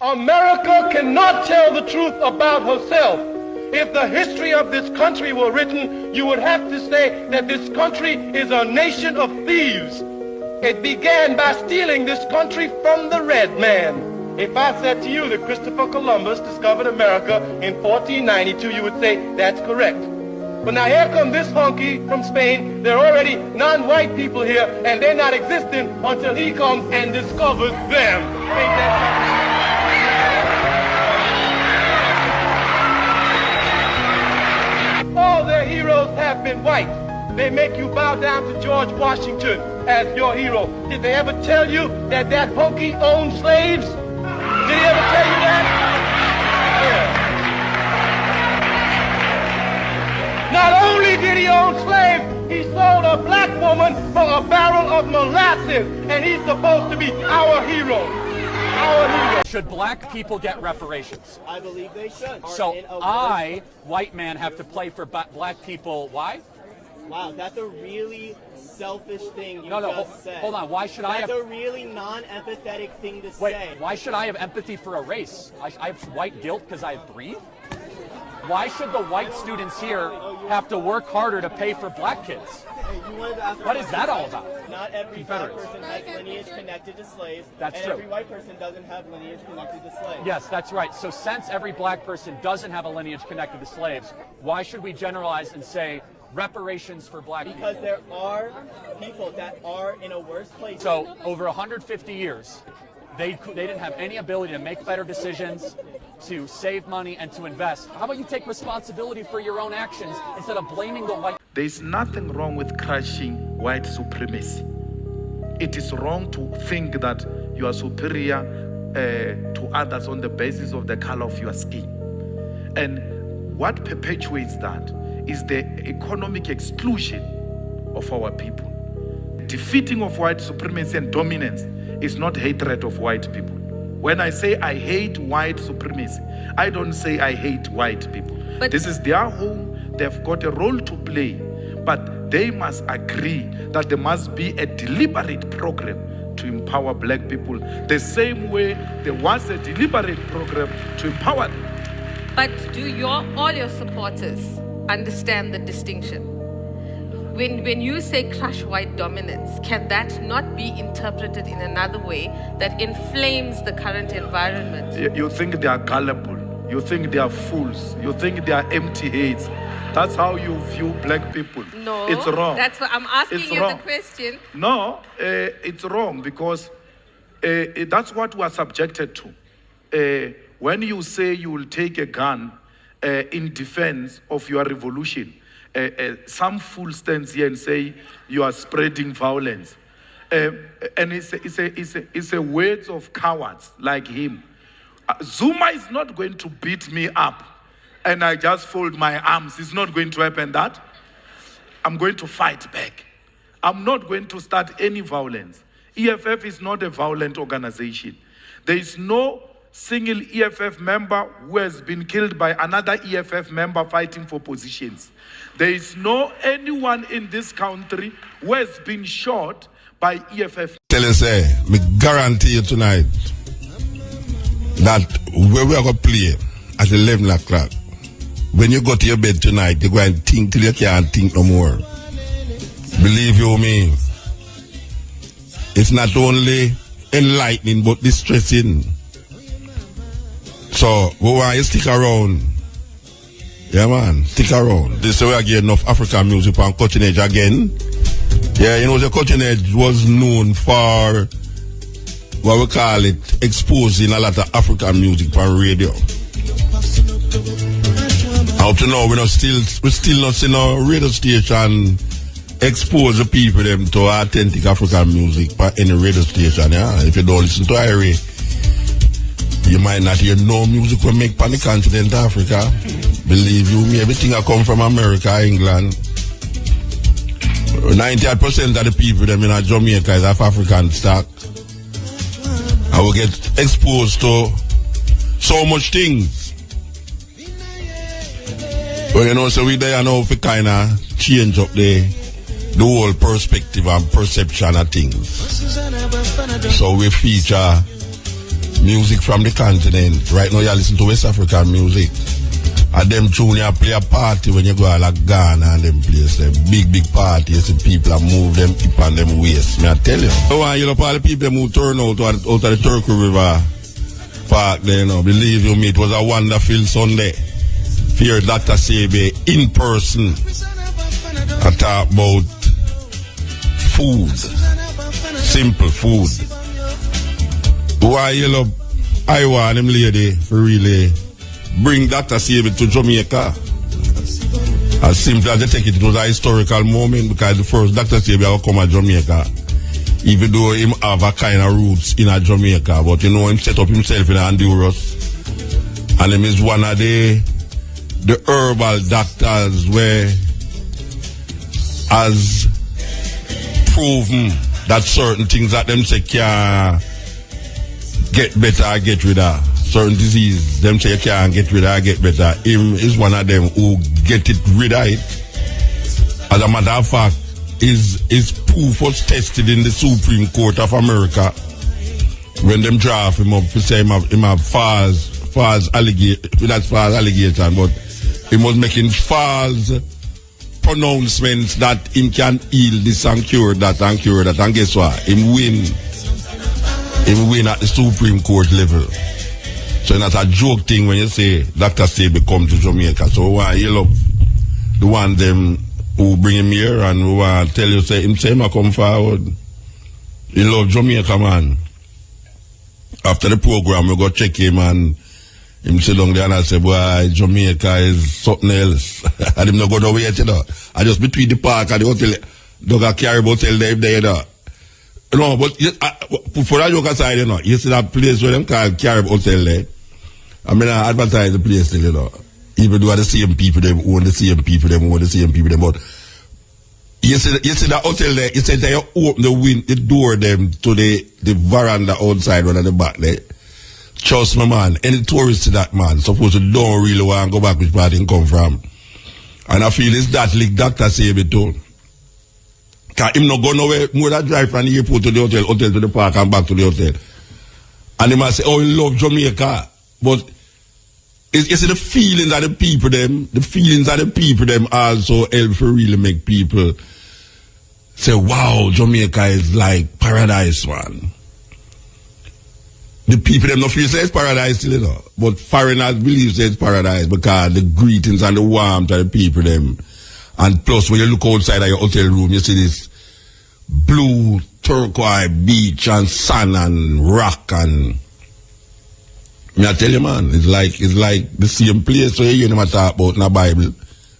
America cannot tell the truth about herself. If the history of this country were written, you would have to say that this country is a nation of thieves. It began by stealing this country from the red man. If I said to you that Christopher Columbus discovered America in 1492, you would say that's correct. But now here comes this honky from Spain. There are already non-white people here, and they're not existing until he comes and discovers them. Ain't that something? All their heroes have been white. They make you bow down to George Washington as your hero. Did they ever tell you that that honky owned slaves? Did he ever tell you that? Yeah. Not only did he own slaves, he sold a black woman for a barrel of molasses, and he's supposed to be our hero. Our hero. Should black people get reparations? I believe they should. So I, white man, have to play for black people. Why? Wow, that's a really selfish thing you No, just said. hold on. Why should I have... That's a really non-empathetic thing to say. Why should I have empathy for a race? I have white guilt because I breathe? Why should the white students here have to work harder to pay for black kids? You wanted to ask What is that all about? Not every black person has lineage connected to slaves. That's and true. Every white person doesn't have lineage connected to slaves. Yes, that's right. So since every black person doesn't have a lineage connected to slaves, why should we generalize and say reparations for black people? Because there are people that are in a worse place. So over 150 years, they didn't have any ability to make better decisions, to save money, and to invest. How about you take responsibility for your own actions instead of blaming the white? There is nothing wrong with crushing white supremacy. It is wrong to think that you are superior to others on the basis of the color of your skin. And what perpetuates that is the economic exclusion of our people. Defeating of white supremacy and dominance is not hatred of white people. When I say I hate white supremacy, I don't say I hate white people. But this is their home. They've got a role to play, but they must agree that there must be a deliberate program to empower black people the same way there was a deliberate program to empower them. But do all your supporters understand the distinction? When you say crush white dominance, can that not be interpreted in another way that inflames the current environment? You think they are gullible. You think they are fools. You think they are empty heads. That's how you view black people. No, it's wrong. That's what I'm asking you wrong. the question. No, it's wrong because that's what we are subjected to. When you say you will take a gun in defense of your revolution, some fool stands here and say you are spreading violence, and it's a words of cowards like him. Zuma is not going to beat me up, and I just fold my arms. It's not going to happen. That I'm going to fight back. I'm not going to start any violence. EFF is not a violent organization. There is no single EFF member who has been killed by another EFF member fighting for positions. There is no anyone in this country who has been shot by EFF. Tell you say, me guarantee you tonight that where we are going to play at 11 o'clock, when you go to your bed tonight, you go and think till you can't think no more. Believe you me, it's not only enlightening but distressing. So, we want you to stick around. Yeah, man, stick around. This is where I get enough African music on Cutting Edge again. Yeah, you know, the Cutting Edge was known for what we call it, exposing a lot of African music on radio. Up to now, we still not seeing no radio station expose the people them to authentic African music by any radio station. Yeah, if you don't listen to Irie, you might not hear no music we make on the continent of Africa. Believe you me, everything I come from America, England. 98% of the people them in Jamaica is of African stock. I will get exposed to so much things. But you know, so we there now to kind of change up the whole perspective and perception of things. So we feature music from the continent. Right now, you listen to West African music. And them tune you play a party when you go to like Ghana and them place. Them big party. You see people that move them hip and them waist. Me I tell you. So you know, all the people who turn out of the Turkey River Park there, you know, believe you me, it was a wonderful Sunday. Fear Dr. Sebe in person. I talk about food. Simple food. Why you love I want them lady for really bring Dr. Sebe to Jamaica. As simple as they take it, it was a historical moment because the first Dr. Sebe will come to Jamaica. Even though him have a kind of roots in a Jamaica, but you know him set up himself in Honduras. And him is one of the herbal doctors where has proven that certain things that them say can get better or get rid of. Certain disease, them say you can't get rid of or get better. Him is one of them who get it rid of it. As a matter of fact, his proof was tested in the Supreme Court of America when them draft him up to say him have false allegation, but he was making false pronouncements that him can heal this and cure that, and guess what? Him win at the Supreme Court level. So it's not a joke thing when you say Dr. Sebe come to Jamaica. So you love the one them who bring him here and who tell you say him come forward. He love Jamaica, man. After the program we go check him and him sit down there and I say, boy, Jamaica is something else. And him not go nowhere, you know. I just between the park and the hotel, dog a carry hotel there, you know. No, but for that joke aside, you know, you see that place where them call Carib Hotel there. I mean, I advertise the place still, you know. Even though the same people, them own the same people, them own the same people, them. But you see that hotel there, you say that you open the door them to the veranda outside one at the back there. Trust me, man, any tourist to that, man, suppose you don't really want to go back which part you come from. And I feel it's that like Dr. Sebe too. Because him not go nowhere, more than drive from the airport to the hotel to the park and back to the hotel. And he must say, oh, he love Jamaica. But it's the feelings of the people them also help to really make people say, wow, Jamaica is like paradise, man. The people them not feel say it's paradise still, you know. But foreigners believe it's paradise because the greetings and the warmth of the people them. And plus when you look outside of your hotel room, you see this blue turquoise beach and sun and rock and I tell you, man, it's like the same place where you never talk about in the Bible.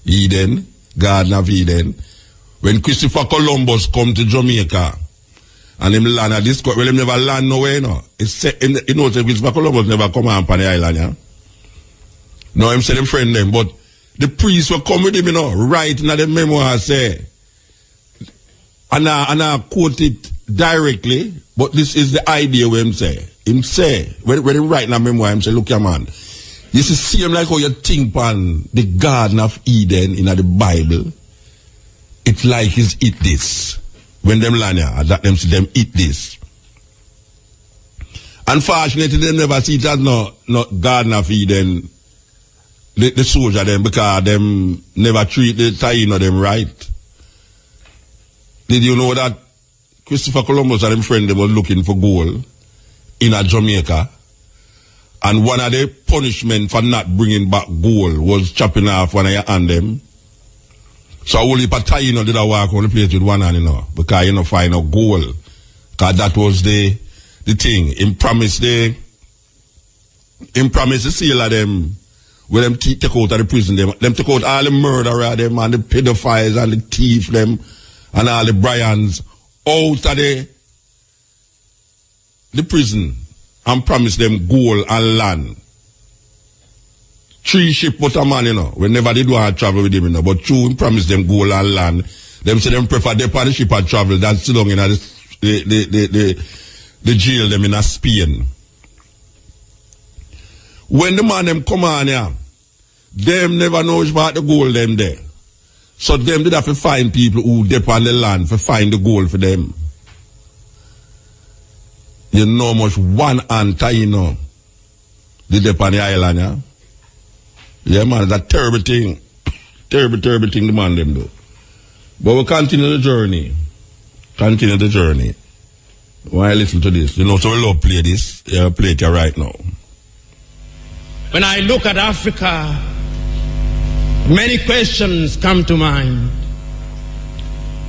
Eden, Garden of Eden. When Christopher Columbus come to Jamaica and him land at this, well, him never land nowhere, you know. You know, Christopher Columbus never come on the island, yeah? No, him say them friend them, but the priests will come with him, you know, right in the memoir say, and I quote it directly, but this is the idea where him say. Him say, when he write in a memoir, him say, look here, man, you see him like how you think on the Garden of Eden in the Bible. It's like he's eat this. When them land here, that them see them eat this. Unfortunately, them never see it as no Garden of Eden, the soldier them, because them never treat the Taino them right. Did you know that Christopher Columbus and them friend them was looking for gold in a Jamaica, and one of the punishment for not bringing back gold was chopping off one of your hand them. So only Taino did I walk on the place with one hand, you know, because you know find no gold, because that was the thing. Him promised the seal of them. When them take out of the prison, them take out all the murderer them and the pedophiles and the thief them and all the Bryans out of the prison and promise them gold and land. 3 ship but a man, you know. Whenever they do want to travel with him, you know. But 2 promise them gold and land. Them say them prefer they on the ship and travel than sit down in the jail them in Spain. When the man them come on here, them never know about the gold them there. So them did have to find people who dip on the land to find the gold for them. You know how much one hand tie, you know. Did they on the island, yeah? Yeah, man, it's a terrible thing. Terrible thing the man them do. But we continue the journey. Continue the journey. Why listen to this? You know, so we love play this. Yeah, play it here right now. When I look at Africa, many questions come to mind.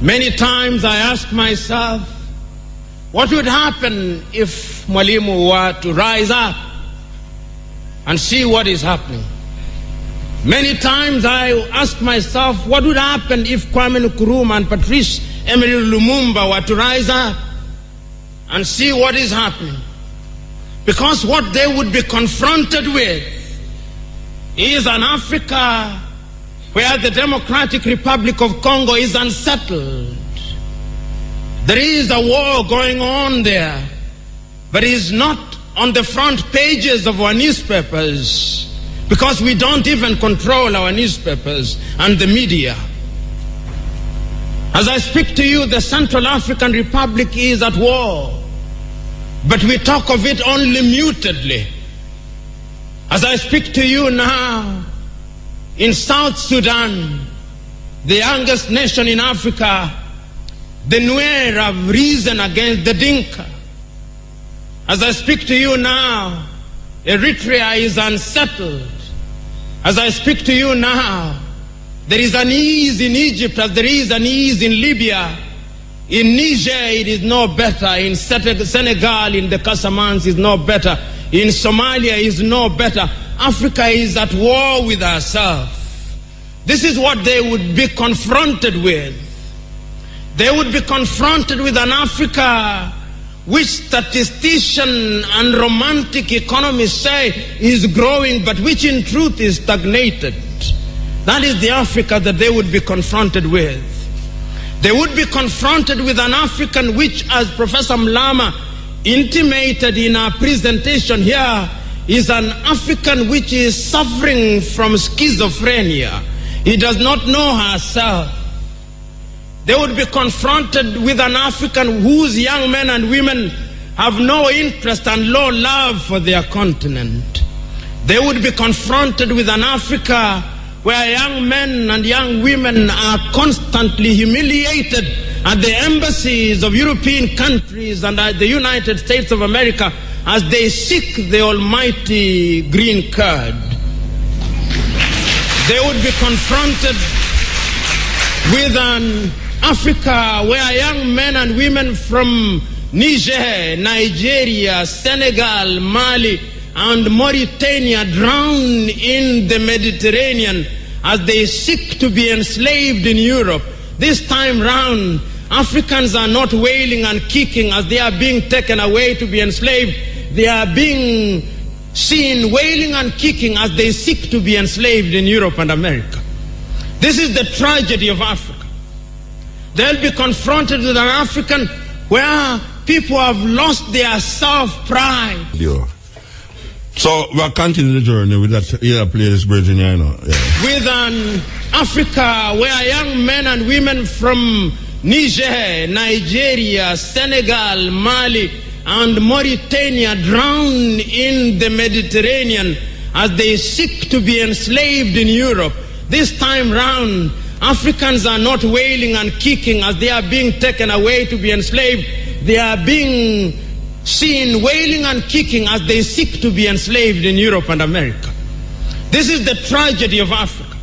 Many times I ask myself, what would happen if Mwalimu were to rise up and see what is happening? Many times I ask myself, what would happen if Kwame Nkrumah and Patrice Emery Lumumba were to rise up and see what is happening? Because what they would be confronted with is an Africa where the Democratic Republic of Congo is unsettled. There is a war going on there, but it is not on the front pages of our newspapers, because we don't even control our newspapers and the media. As I speak to you, the Central African Republic is at war, but we talk of it only mutedly. As I speak to you now, in South Sudan, the youngest nation in Africa, the Nuer have risen against the Dinka. As I speak to you now, Eritrea is unsettled. As I speak to you now, there is an ease in Egypt as there is an ease in Libya. In Niger it is no better. In Senegal, in the Casamance is no better. In Somalia is no better. Africa is at war with herself. This is what they would be confronted with. They would be confronted with an Africa which statistician and romantic economists say is growing, but which in truth is stagnated. That is the Africa that they would be confronted with. They would be confronted with an African which, as Professor Mlama intimated in our presentation here, is an African which is suffering from schizophrenia. He does not know herself. They would be confronted with an African whose young men and women have no interest and low love for their continent. They would be confronted with an Africa where young men and young women are constantly humiliated at the embassies of European countries and at the United States of America as they seek the almighty green card. They would be confronted with an Africa where young men and women from Niger, Nigeria, Senegal, Mali, and Mauritania drown in the Mediterranean as they seek to be enslaved in Europe. This time round, Africans are not wailing and kicking as they are being taken away to be enslaved. They are being seen wailing and kicking as they seek to be enslaved in Europe and America. This is the tragedy of Africa. They'll be confronted with an African where people have lost their self-pride. Yeah. So we'll continue the journey with that. Yeah, play this bridge in here, you know. Yeah. With an Africa where young men and women from Niger, Nigeria, Senegal, Mali, and Mauritania drown in the Mediterranean as they seek to be enslaved in Europe. This time round, Africans are not wailing and kicking as they are being taken away to be enslaved. They are being seen wailing and kicking as they seek to be enslaved in Europe and America. This is the tragedy of Africa.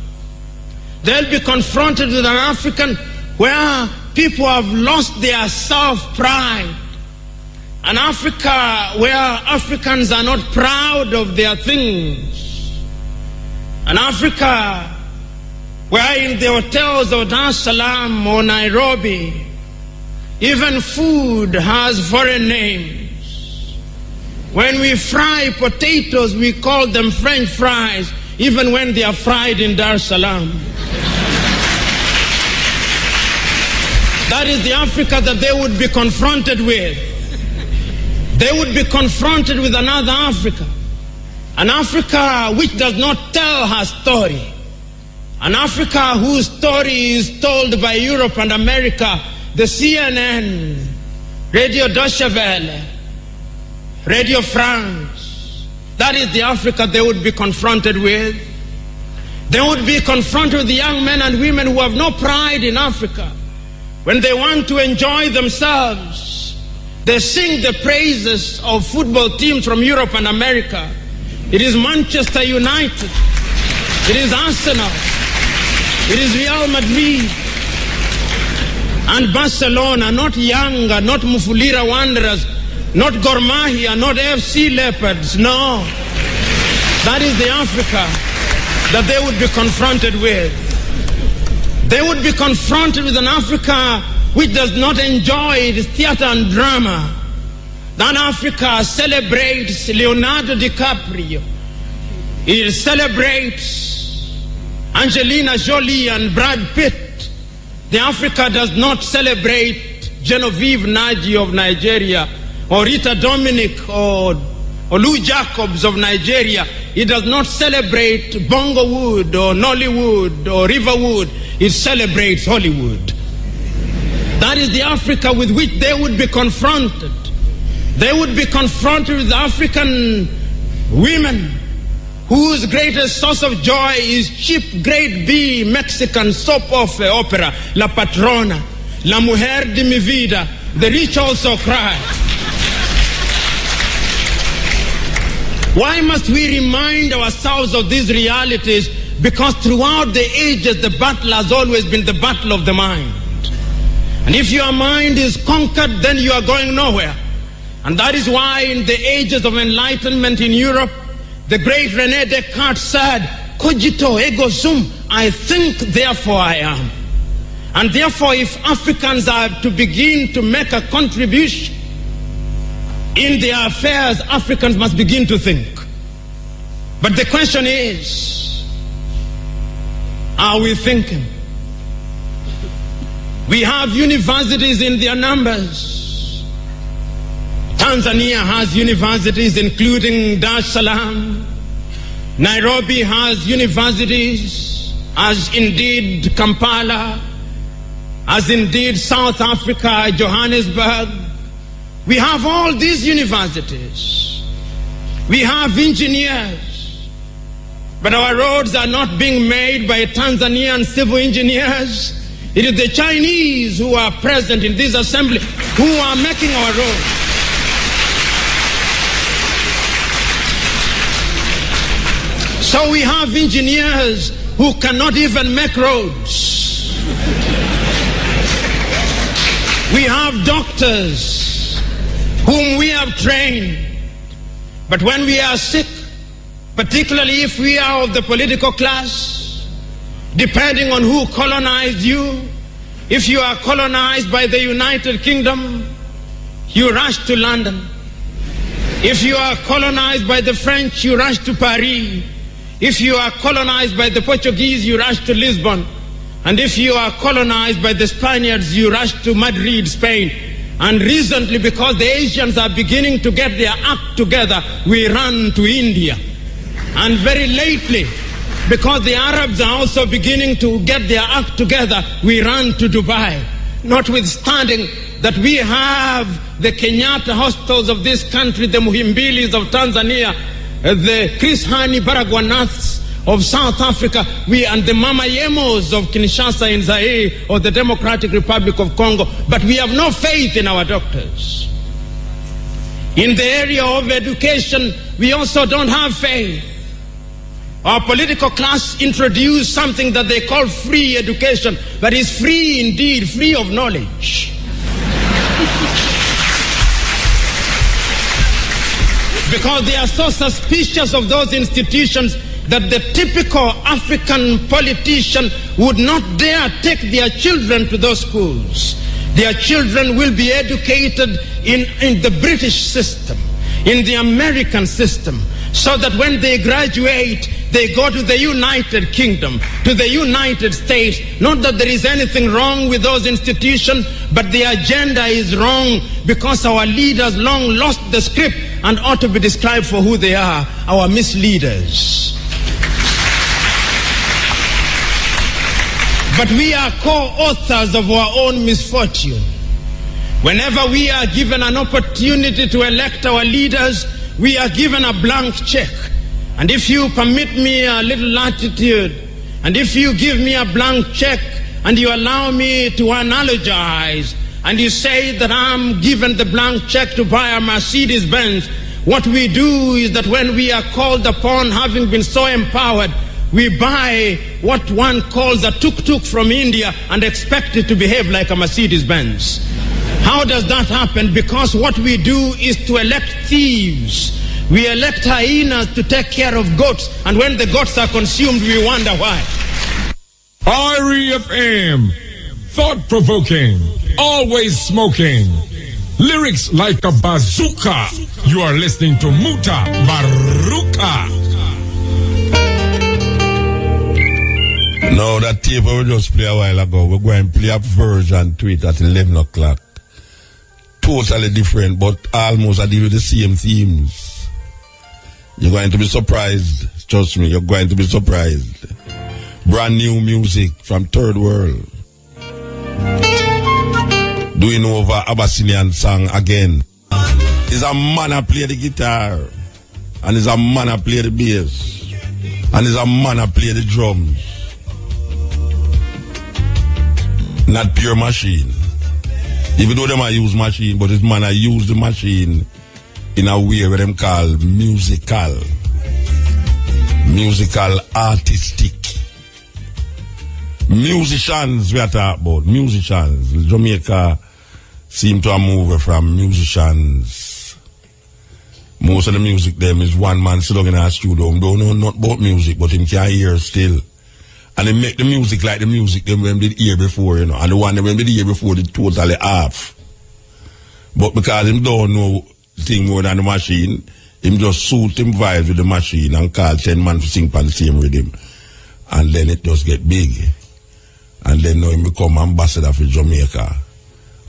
They'll be confronted with an African where people have lost their self-pride. An Africa where Africans are not proud of their things. An Africa where in the hotels of Dar es Salaam or Nairobi, even food has foreign names. When we fry potatoes, we call them French fries, even when they are fried in Dar es Salaam. That is the Africa that they would be confronted with. They would be confronted with another Africa. An Africa which does not tell her story. An Africa whose story is told by Europe and America, the CNN, Radio Deutsche Welle, Radio France. That is the Africa they would be confronted with. They would be confronted with the young men and women who have no pride in Africa. When they want to enjoy themselves, they sing the praises of football teams from Europe and America. It is Manchester United. It is Arsenal. It is Real Madrid and Barcelona, not Yanga, not Mufulira Wanderers, not Gor Mahia, not FC Leopards. No. That is the Africa that they would be confronted with. They would be confronted with an Africa which does not enjoy its theater and drama. That Africa celebrates Leonardo DiCaprio. It celebrates Angelina Jolie and Brad Pitt. The Africa does not celebrate Genevieve Naji of Nigeria or Rita Dominic or Lou Jacobs of Nigeria. It does not celebrate Bongowood or Nollywood or Riverwood. It celebrates Hollywood. That is the Africa with which they would be confronted. They would be confronted with African women whose greatest source of joy is cheap grade B Mexican soap opera, La Patrona, La Mujer de mi Vida, The Rich Also Cry. Why must we remind ourselves of these realities? Because throughout the ages, the battle has always been the battle of the mind. And if your mind is conquered, then you are going nowhere. And that is why in the ages of enlightenment in Europe, the great René Descartes said, cogito ergo sum, I think, therefore I am. And therefore, if Africans are to begin to make a contribution in their affairs, Africans must begin to think. But the question is, are we thinking? We have universities in their numbers. Tanzania has universities including Dar es Salaam. Nairobi has universities, as indeed Kampala, as indeed South Africa, Johannesburg. We have all these universities. We have engineers. But our roads are not being made by Tanzanian civil engineers. It is the Chinese who are present in this assembly who are making our roads. So we have engineers who cannot even make roads. We have doctors whom we have trained. But when we are sick, particularly if we are of the political class, depending on who colonized you, if you are colonized by the United Kingdom, you rush to London. If you are colonized by the French, you rush to Paris. If you are colonized by the Portuguese, you rush to Lisbon. And if you are colonized by the Spaniards, you rush to Madrid, Spain. And recently, because the Asians are beginning to get their act together, we run to India. And very lately, because the Arabs are also beginning to get their act together, we run to Dubai. Notwithstanding that we have the Kenyatta hostels of this country, the Muhimbilis of Tanzania, the Chris Hani Baragwanaths of South Africa, and the Mama Yemos of Kinshasa in Zaire or the Democratic Republic of Congo, but we have no faith in our doctors. In the area of education, we also don't have faith. Our political class introduced something that they call free education, but it's free indeed, free of knowledge. Because they are so suspicious of those institutions that the typical African politician would not dare take their children to those schools. Their children will be educated in the British system, in the American system, so that when they graduate, they go to the United Kingdom, to the United States. Not that there is anything wrong with those institutions, but the agenda is wrong because our leaders long lost the script and ought to be described for who they are, our misleaders. But we are co-authors of our own misfortune. Whenever we are given an opportunity to elect our leaders, we are given a blank check. And if you permit me a little latitude, and if you give me a blank check, and you allow me to analogize, and you say that I'm given the blank check to buy a Mercedes-Benz, what we do is that when we are called upon, having been so empowered, we buy what one calls a tuk-tuk from India and expect it to behave like a Mercedes-Benz. How does that happen? Because what we do is to elect thieves. We elect hyenas to take care of goats, and when the goats are consumed, we wonder why. REFM, thought-provoking, always smoking, lyrics like a bazooka. You are listening to Mutabaruka. No, that tape we just play a while ago, we're going to play a version to it at 11 o'clock. Totally different, but almost I deal with the same themes. You're going to be surprised. Trust me, you're going to be surprised. Brand new music from Third World. Doing over Abyssinian song again. It's a man that play the guitar. And it's a man that play the bass. And it's a man that play the drums. Not pure machine. Even though they might use machine, but this man I use the machine in a way where them call musical. Musical artistic. Musicians we are talking about. Musicians. Jamaica seem to have moved from musicians. Most of the music them is one man sitting in a studio. Don't know not about music, but him can hear still. And they make the music like the music them when they did hear before, you know. And the one them when they did hear before, they totally off. But because him don't know thing more than the machine, him just suit him vibes with the machine and call 10 man to sing on the same rhythm. And then it just get big. And then now him become ambassador for Jamaica.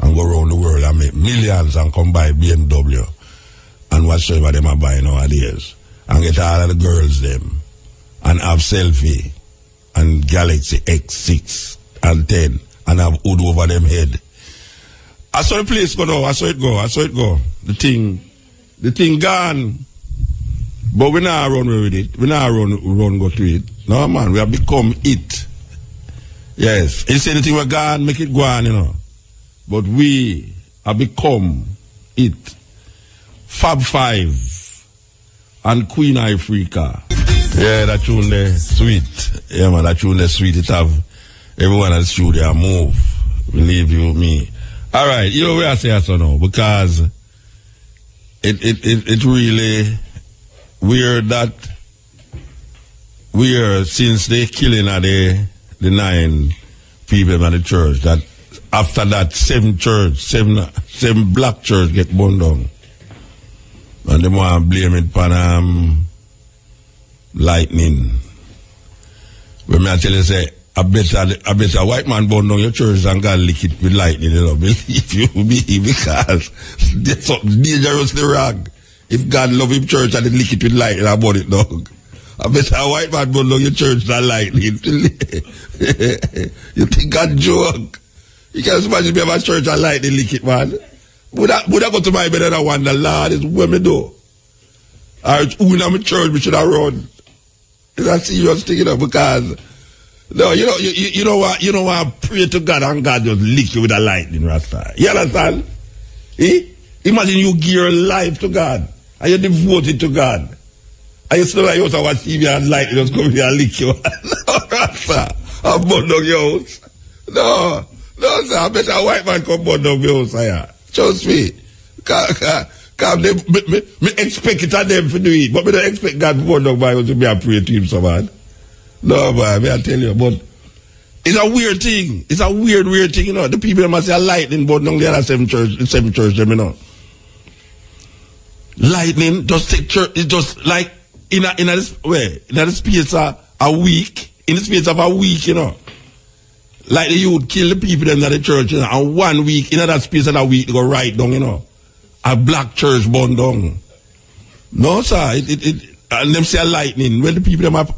And go around the world and make millions and come buy BMW. And whatsoever them are buying nowadays. And get all of the girls them. And have selfie. And Galaxy X6 and 10 and have hood over them head. I saw the place go now, I saw it go. The thing gone. But we not run with it. We not run go to it. No man, we have become it. Yes. He said the thing we gone, make it go on, you know. But we have become it. Fab 5 and Queen Africa. Yeah, that tune there, sweet. Yeah, man, that tune there, sweet. It have everyone at the studio move. Believe you me. All right, you know where I say so now, because it really weird that since they killing of the 9 people in the church, that after that 7 black church get burned down. And they want to blame it upon lightning. When I tell you, say, I bet a white man burn down your church and God lick it with lightning, you know, believe you me, because there's something dangerously wrong. If God love his church and they lick it with lightning, I burn it down. I bet a white man burn down your church and lightning. You think God joke? You can't imagine me have a church and lightning lick it, man. Would I go to my bed and I wonder, Lord, is what me do? Or who in my church we should have run? It's a serious thing, you know, because no, you know what, I pray to God and God just lick you with a lightning, Rasta. You understand? Imagine you give your life to God and you devote it to God. And you still like you watch TV and lightning just come here and lick you. No, Rasta. I'm burn down your house. No, sir, I bet a white man come burn down your house, sir. Trust me. Me expect it of them to do it, but me don't expect God to burn down my house to be a pray to him, so man. No, boy, me I tell you, but it's a weird thing. It's a weird thing, you know. The people must say lightning burn down the other 7 church, them, you know. Lightning just take church. It's just like in the space of a week. In the space of a week, you know. Like the youth kill the people in the church, you know, and 1 week, in that space of a week, they go right down, you know. A black church burned down. No, sir. And them say lightning. When the people them have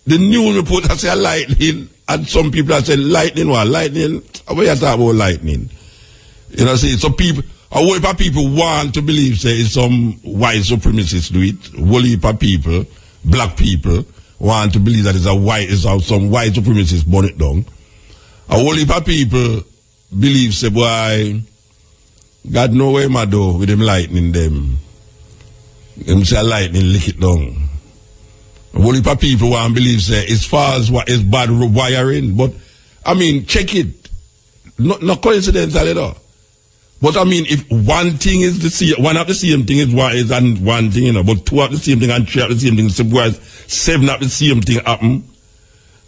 the news report say lightning, and some people are saying lightning what? Lightning? What you talk about lightning? You know, see, so people, a whole heap of people want to believe, say, it's some white supremacists do it. A whole heap of people, black people, want to believe that it's some white supremacists burn it down. A whole heap of people believe, say, boy, God know where my do with them lightning them. Them say lightning lick it down. A whole heap of people want to believe, say, it's false, it's bad wiring. But, I mean, check it. No coincidentally, though. But I mean, if one thing is the same, one of the same thing is one thing, you know, but two of the same thing and three of the same thing, seven of the same thing happen.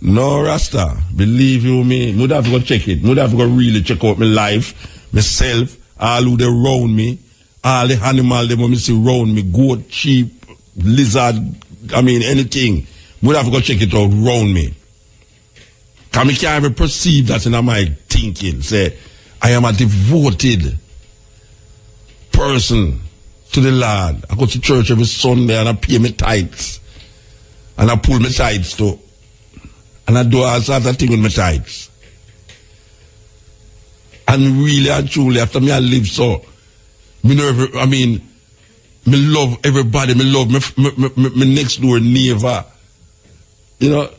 No, Rasta, believe you me, would have to go check it. Would have to go really check out my life, myself, all who they round me, all the animals they want me see round me, goat, sheep, lizard, I mean, anything. Would have to go check it out round me. Because I can't even perceive that in my thinking. Say, I am a devoted person to the Lord. I go to church every Sunday and I pay my tithes. And I pull my tithes too. And I do all sorts of things with my tithes. And really and truly, after me I live so, me love everybody. Me love my next door neighbor. You know,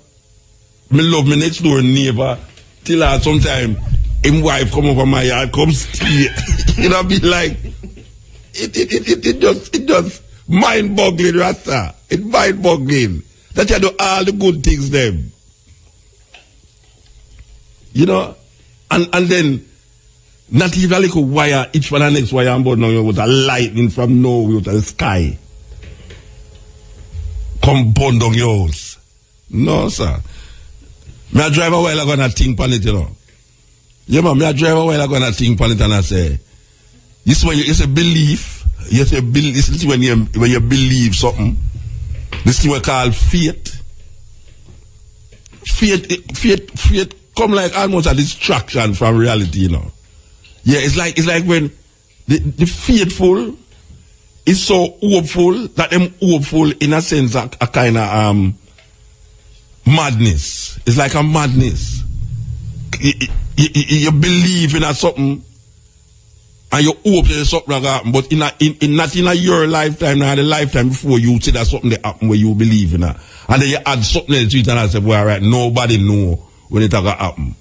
me love my next door neighbor. Till sometime him wife come over my yard, come stay. You know, be like, it just mind-boggling, Rasta. It's mind-boggling. That you do all the good things them. You know, and then not even a little wire, each one and next wire on board now with a lightning from nowhere with the sky. Come burn down your house. No, sir. Me a drive a while ago and I think on it, you know. Yeah, man, me a drive a while ago and I think on it and I say, this when it's a belief. This is when you believe something. This is what we call faith. Faith come like almost a distraction from reality, you know. Yeah, it's like when the faithful is so hopeful that them hopeful in a sense a kind of madness. It's like a madness. You believe in a something and you hope there's something like that, but not in your lifetime, not the lifetime before you see that something that happen where you believe in that. And then you add something else to it and I say, well, all right, nobody know when it's going to happen.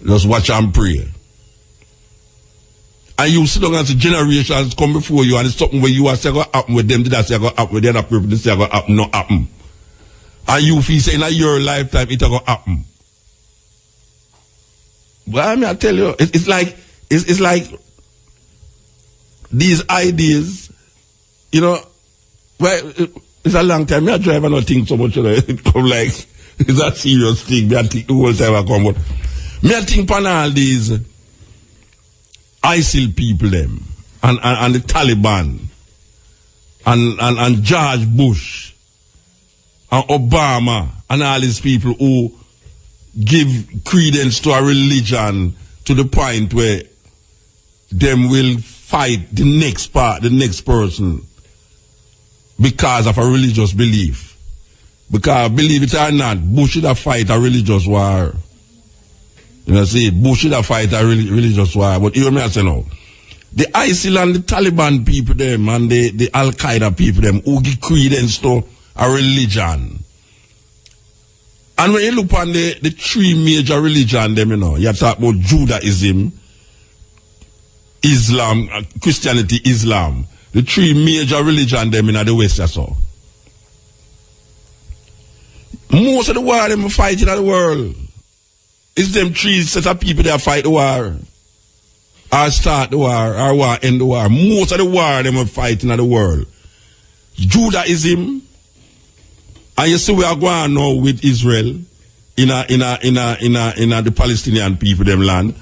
Just watch and pray. And you sit down and see generations come before you and it's something where you are saying going to happen with them, did I say going to happen with the other people, they say going to happen, not happen. And you feel saying in your lifetime it's going to happen. But I mean, I tell you, it's like these ideas, you know, well, it's a long time. I drive and not think so much, you know, it come like, it's a serious thing. I think the whole time I come, but I think upon all these ISIL people, them, and the Taliban, and George Bush, and Obama, and all these people who give credence to a religion to the point where them will fight the next person because of a religious belief. Because believe it or not, Bush should have fight a religious war. You know, see, Bush should have fight a religious war. But you know me I say now, the ISIL and the Taliban people them and the Al-Qaeda people them who give credence to a religion. And when you look on the three major religions them, you know, you talk about Judaism, Islam, Christianity, Islam. The three major religions them in the West, that's all. Most of the war them fighting in the world. It's them three set of people that fight the war. Or start the war, or war end the war. Most of the war them fighting in the world. Judaism, and you see we are going now with Israel in the Palestinian people them land.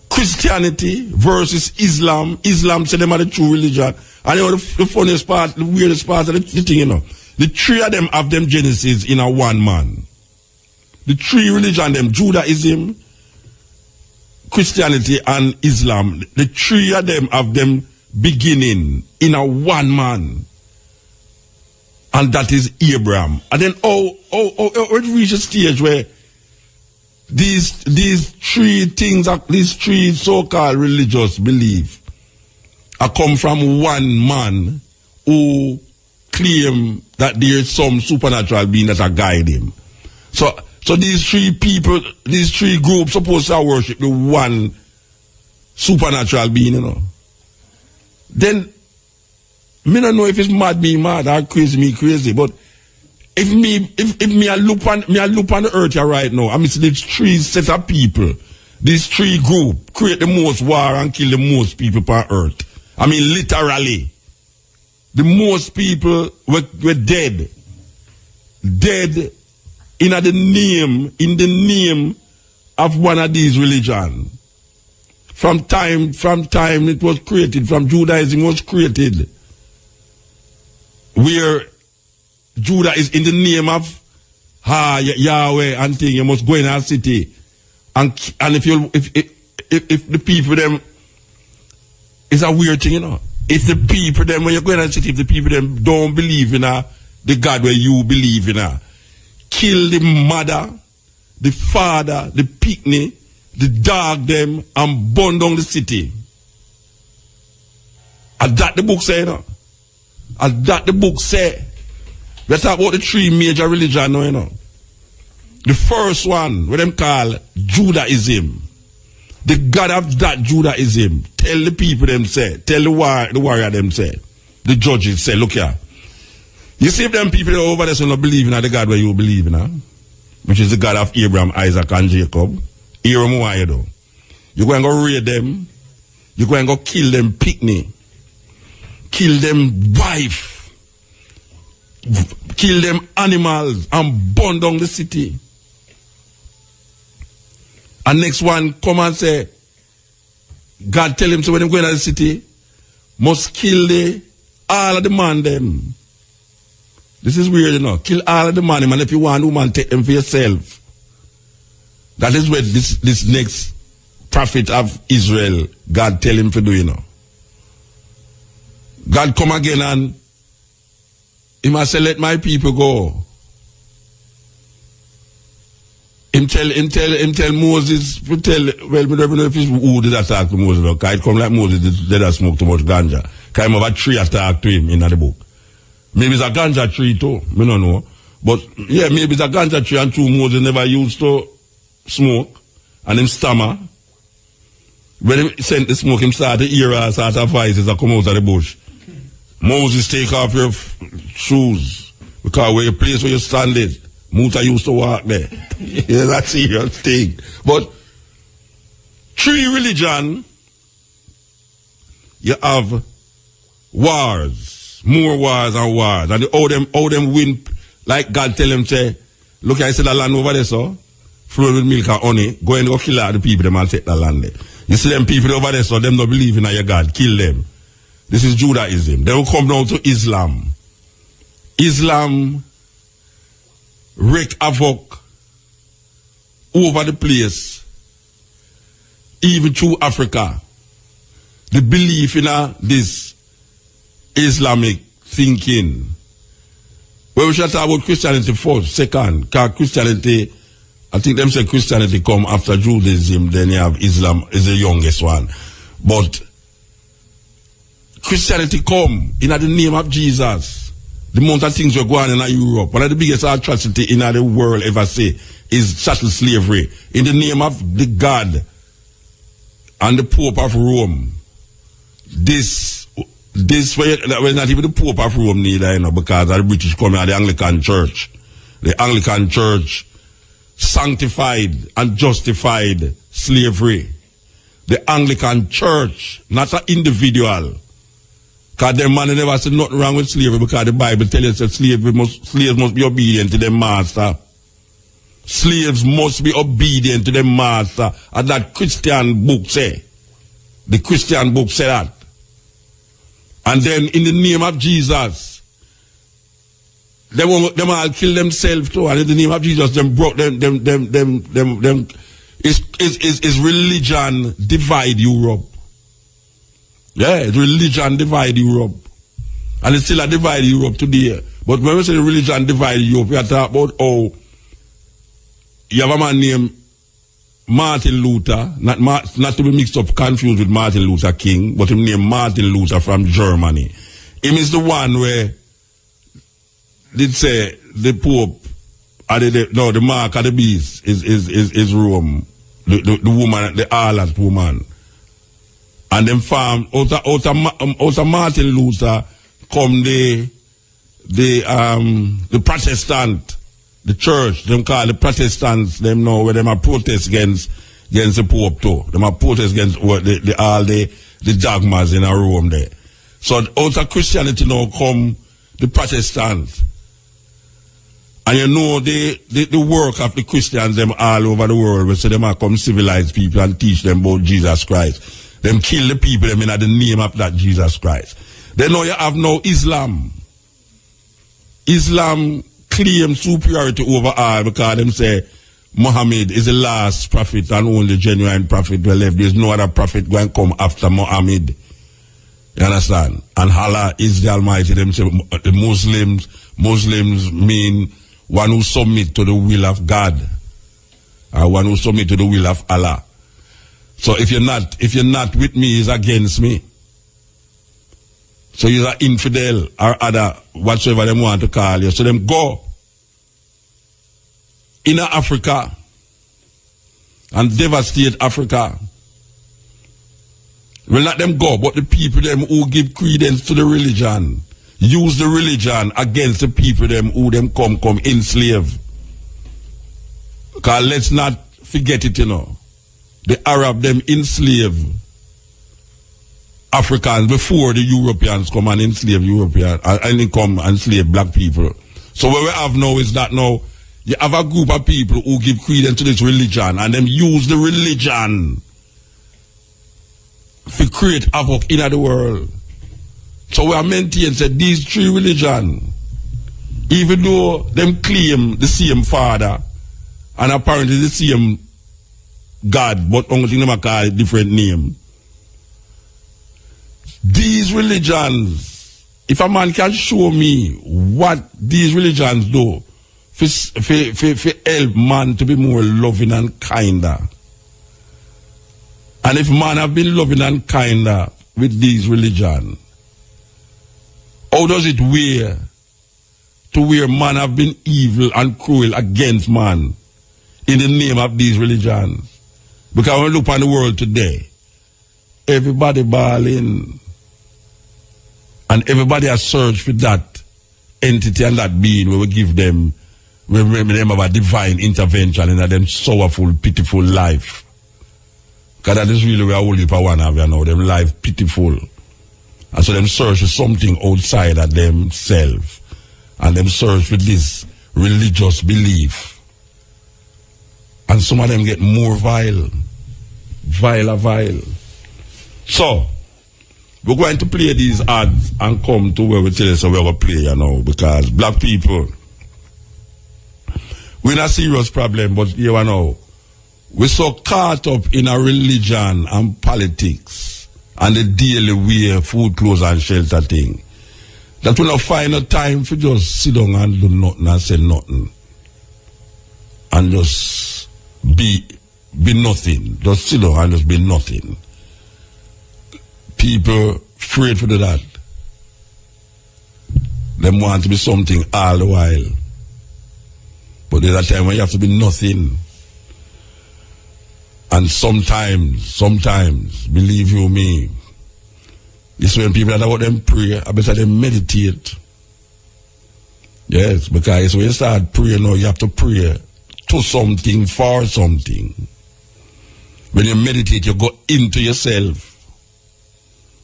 Christianity versus Islam. Islam say them are the true religion. And you know the funniest part, the weirdest part of the thing, you know. The three of them have them genesis in a one man. The three religion them, Judaism, Christianity, and Islam. The three of them have them beginning in a one man. And that is Abraham. And then it reaches a stage where these three things, these three so-called religious beliefs, are come from one man who claim that there is some supernatural being that are guide him. So these three people, these three groups supposed to worship the one supernatural being, you know. Then, me don't know if it's mad me mad or crazy me crazy, but if me I look on the earth here right now, I mean these three set of people, these three groups create the most war and kill the most people on earth. I mean literally. The most people were dead. Dead in the name of one of these religions. From time it was created, from Judaism was created, where Judah is in the name of Yahweh and thing. You must go in our city, and if the people them, it's a weird thing, you know. If the people them, when you go in our city, if the people them don't believe in the God where you believe in, kill the mother, the father, the picnic, the dog them, and burn down the city. And that the book say, you know. And that the book say. We talk about the three major religions now, you know. The first one, what them call Judaism. The God of that Judaism. Tell the people them say, tell the warrior them say, the judges say, look here. You see if them people over there so not believe in the God where you believe in, which is the God of Abraham, Isaac, and Jacob. Hear them what you do. You're going to go raid them. You're going to go kill them picnic. Kill them wife. Kill them animals and burn down the city. And next one come and say, God tell him, so when them go into the city, must kill all of the man them. This is weird, you know. Kill all of the man them, and if you want woman, take them for yourself. That is what this next prophet of Israel, God tell him to do, you know. God come again and he must say, let my people go. Him tell Moses, well, we don't know if it's who did attack to Moses, because it come like Moses did smoke too much ganja. Because him have a tree attack to him in the book. Maybe it's a ganja tree too, we don't know. But yeah, maybe it's a ganja tree and two Moses never used to smoke, and him stammer. When he sent the smoke, him start to hear a sort of voices that come out of the bush. Moses, take off your shoes, because where your place where you stand it, Muta used to walk there. Yeah, that's a serious thing. But three religion, you have wars, more wars and wars, and all them win, like God tell them, say, look, I said the land over there, so, flowing with milk and honey, go and go kill all the people, them and take the land there. You see them people over there, so them don't believe in your God, kill them. This is Judaism. They will come down to Islam. Islam wreak havoc over the place, even through Africa. The belief in this Islamic thinking. Well, we shall talk about Christianity first, second, because Christianity, I think them say Christianity come after Judaism, then you have Islam is the youngest one. But Christianity come in the name of Jesus. The amount of things were going on in Europe. One of the biggest atrocity in the world ever say is chattel slavery. In the name of the God and the Pope of Rome. This way, not even the Pope of Rome neither, you know, because the British come out, the Anglican Church. The Anglican Church sanctified and justified slavery. The Anglican Church, not an individual. Because them man never said nothing wrong with slavery, because the Bible tells us that slaves must be obedient to their master. Slaves must be obedient to their master. And that Christian book say. The Christian book say that. And then in the name of Jesus, them all kill themselves too. And in the name of Jesus, them broke is religion divide Europe. Yeah, religion divide Europe. And it's still a divide Europe today. But when we say religion divide Europe, we are talking about how you have a man named Martin Luther, not to be mixed up, confused with Martin Luther King, but him named Martin Luther from Germany. Him is the one where did say the Pope, the mark of the beast is Rome, the woman, the harlot woman. And then from out of Martin Luther come the Protestant, the church, them call the Protestants, them know where them are protest against the Pope too. Them are protest against all the dogmas in our Rome there. So out of Christianity now come the Protestants. And you know the work of the Christians them all over the world, we say them are come civilize people and teach them about Jesus Christ. Them kill the people them in the name of that Jesus Christ. Then now you have now Islam. Islam claim superiority over all because them say Muhammad is the last prophet and only genuine prophet we left. There's no other prophet going to come after Muhammad. You understand? And Allah is the Almighty. Them say the Muslims mean one who submit to the will of God, or one who submit to the will of Allah. So if you're not with me, is against me. So you're an infidel or other whatsoever them want to call you. So them go in Africa and devastate Africa. Well, not them go, but the people them who give credence to the religion, use the religion against the people them who them come enslave. Because let's not forget it, you know. The Arab them enslave Africans before the Europeans come and enslave Europeans and come and enslave black people. So what we have now is that now you have a group of people who give credence to this religion and them use the religion to create havoc in the world. So we are maintaining that these three religions, even though them claim the same father and apparently the same God, but only thing them call it different name. These religions, if a man can show me what these religions do for help man to be more loving and kinder, and if man have been loving and kinder with these religions, how does it wear to where man have been evil and cruel against man in the name of these religions? Because when we look on the world today, everybody bawling and everybody has searched for that entity and that being where we give them, we remember them of a divine intervention in them sorrowful, pitiful life. Because that is really where all people want to have, you know, them life pitiful. And so them search for something outside of themselves. And them search for this religious belief. And some of them get more vile. Vile. So, we're going to play these ads and come to where we tell us where we play, you know, because black people, we're in a serious problem, but you know, we're so caught up in a religion and politics and the daily wear, food, clothes and shelter thing that we don't find no time for just sit down and do nothing and say nothing. And just be nothing. Just sit down and just be nothing. People afraid to do that. Them want to be something all the while. But there's a time when you have to be nothing. And sometimes, believe you me, it's when people that about them pray, I better them meditate. Yes, because when you start praying now, you have to pray to something, for something. When you meditate, you go into yourself.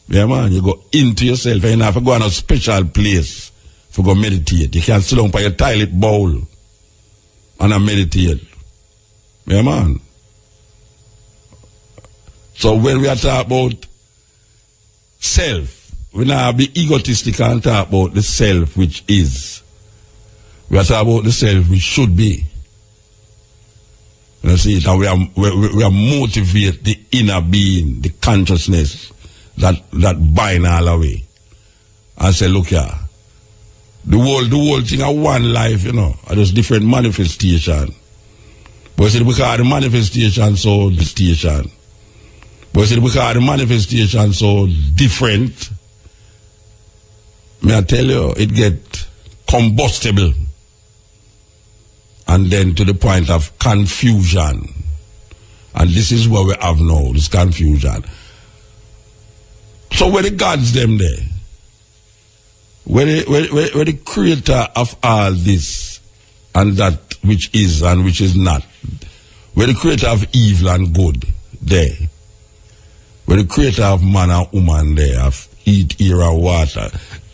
Yeah, man, you go into yourself and you have to go on a special place to go meditate. You can't sit down by your toilet bowl and meditate. Yeah, man. So when we are talking about self, we now be egotistic and talk about the self which is. We are talking about the self which should be. You see, and we are motivate the inner being, the consciousness that bind all away. And say, look here, the whole thing of one life, you know, are just different manifestation. But you see, because the manifestation so the station. But you see, because the manifestation so different, may I tell you, it get combustible. And then to the point of confusion. And this is what we have now, this confusion. So where the gods them there? Where the creator of all this and that which is and which is not? Where the creator of evil and good there? Where the creator of man and woman there, of eat, air and water?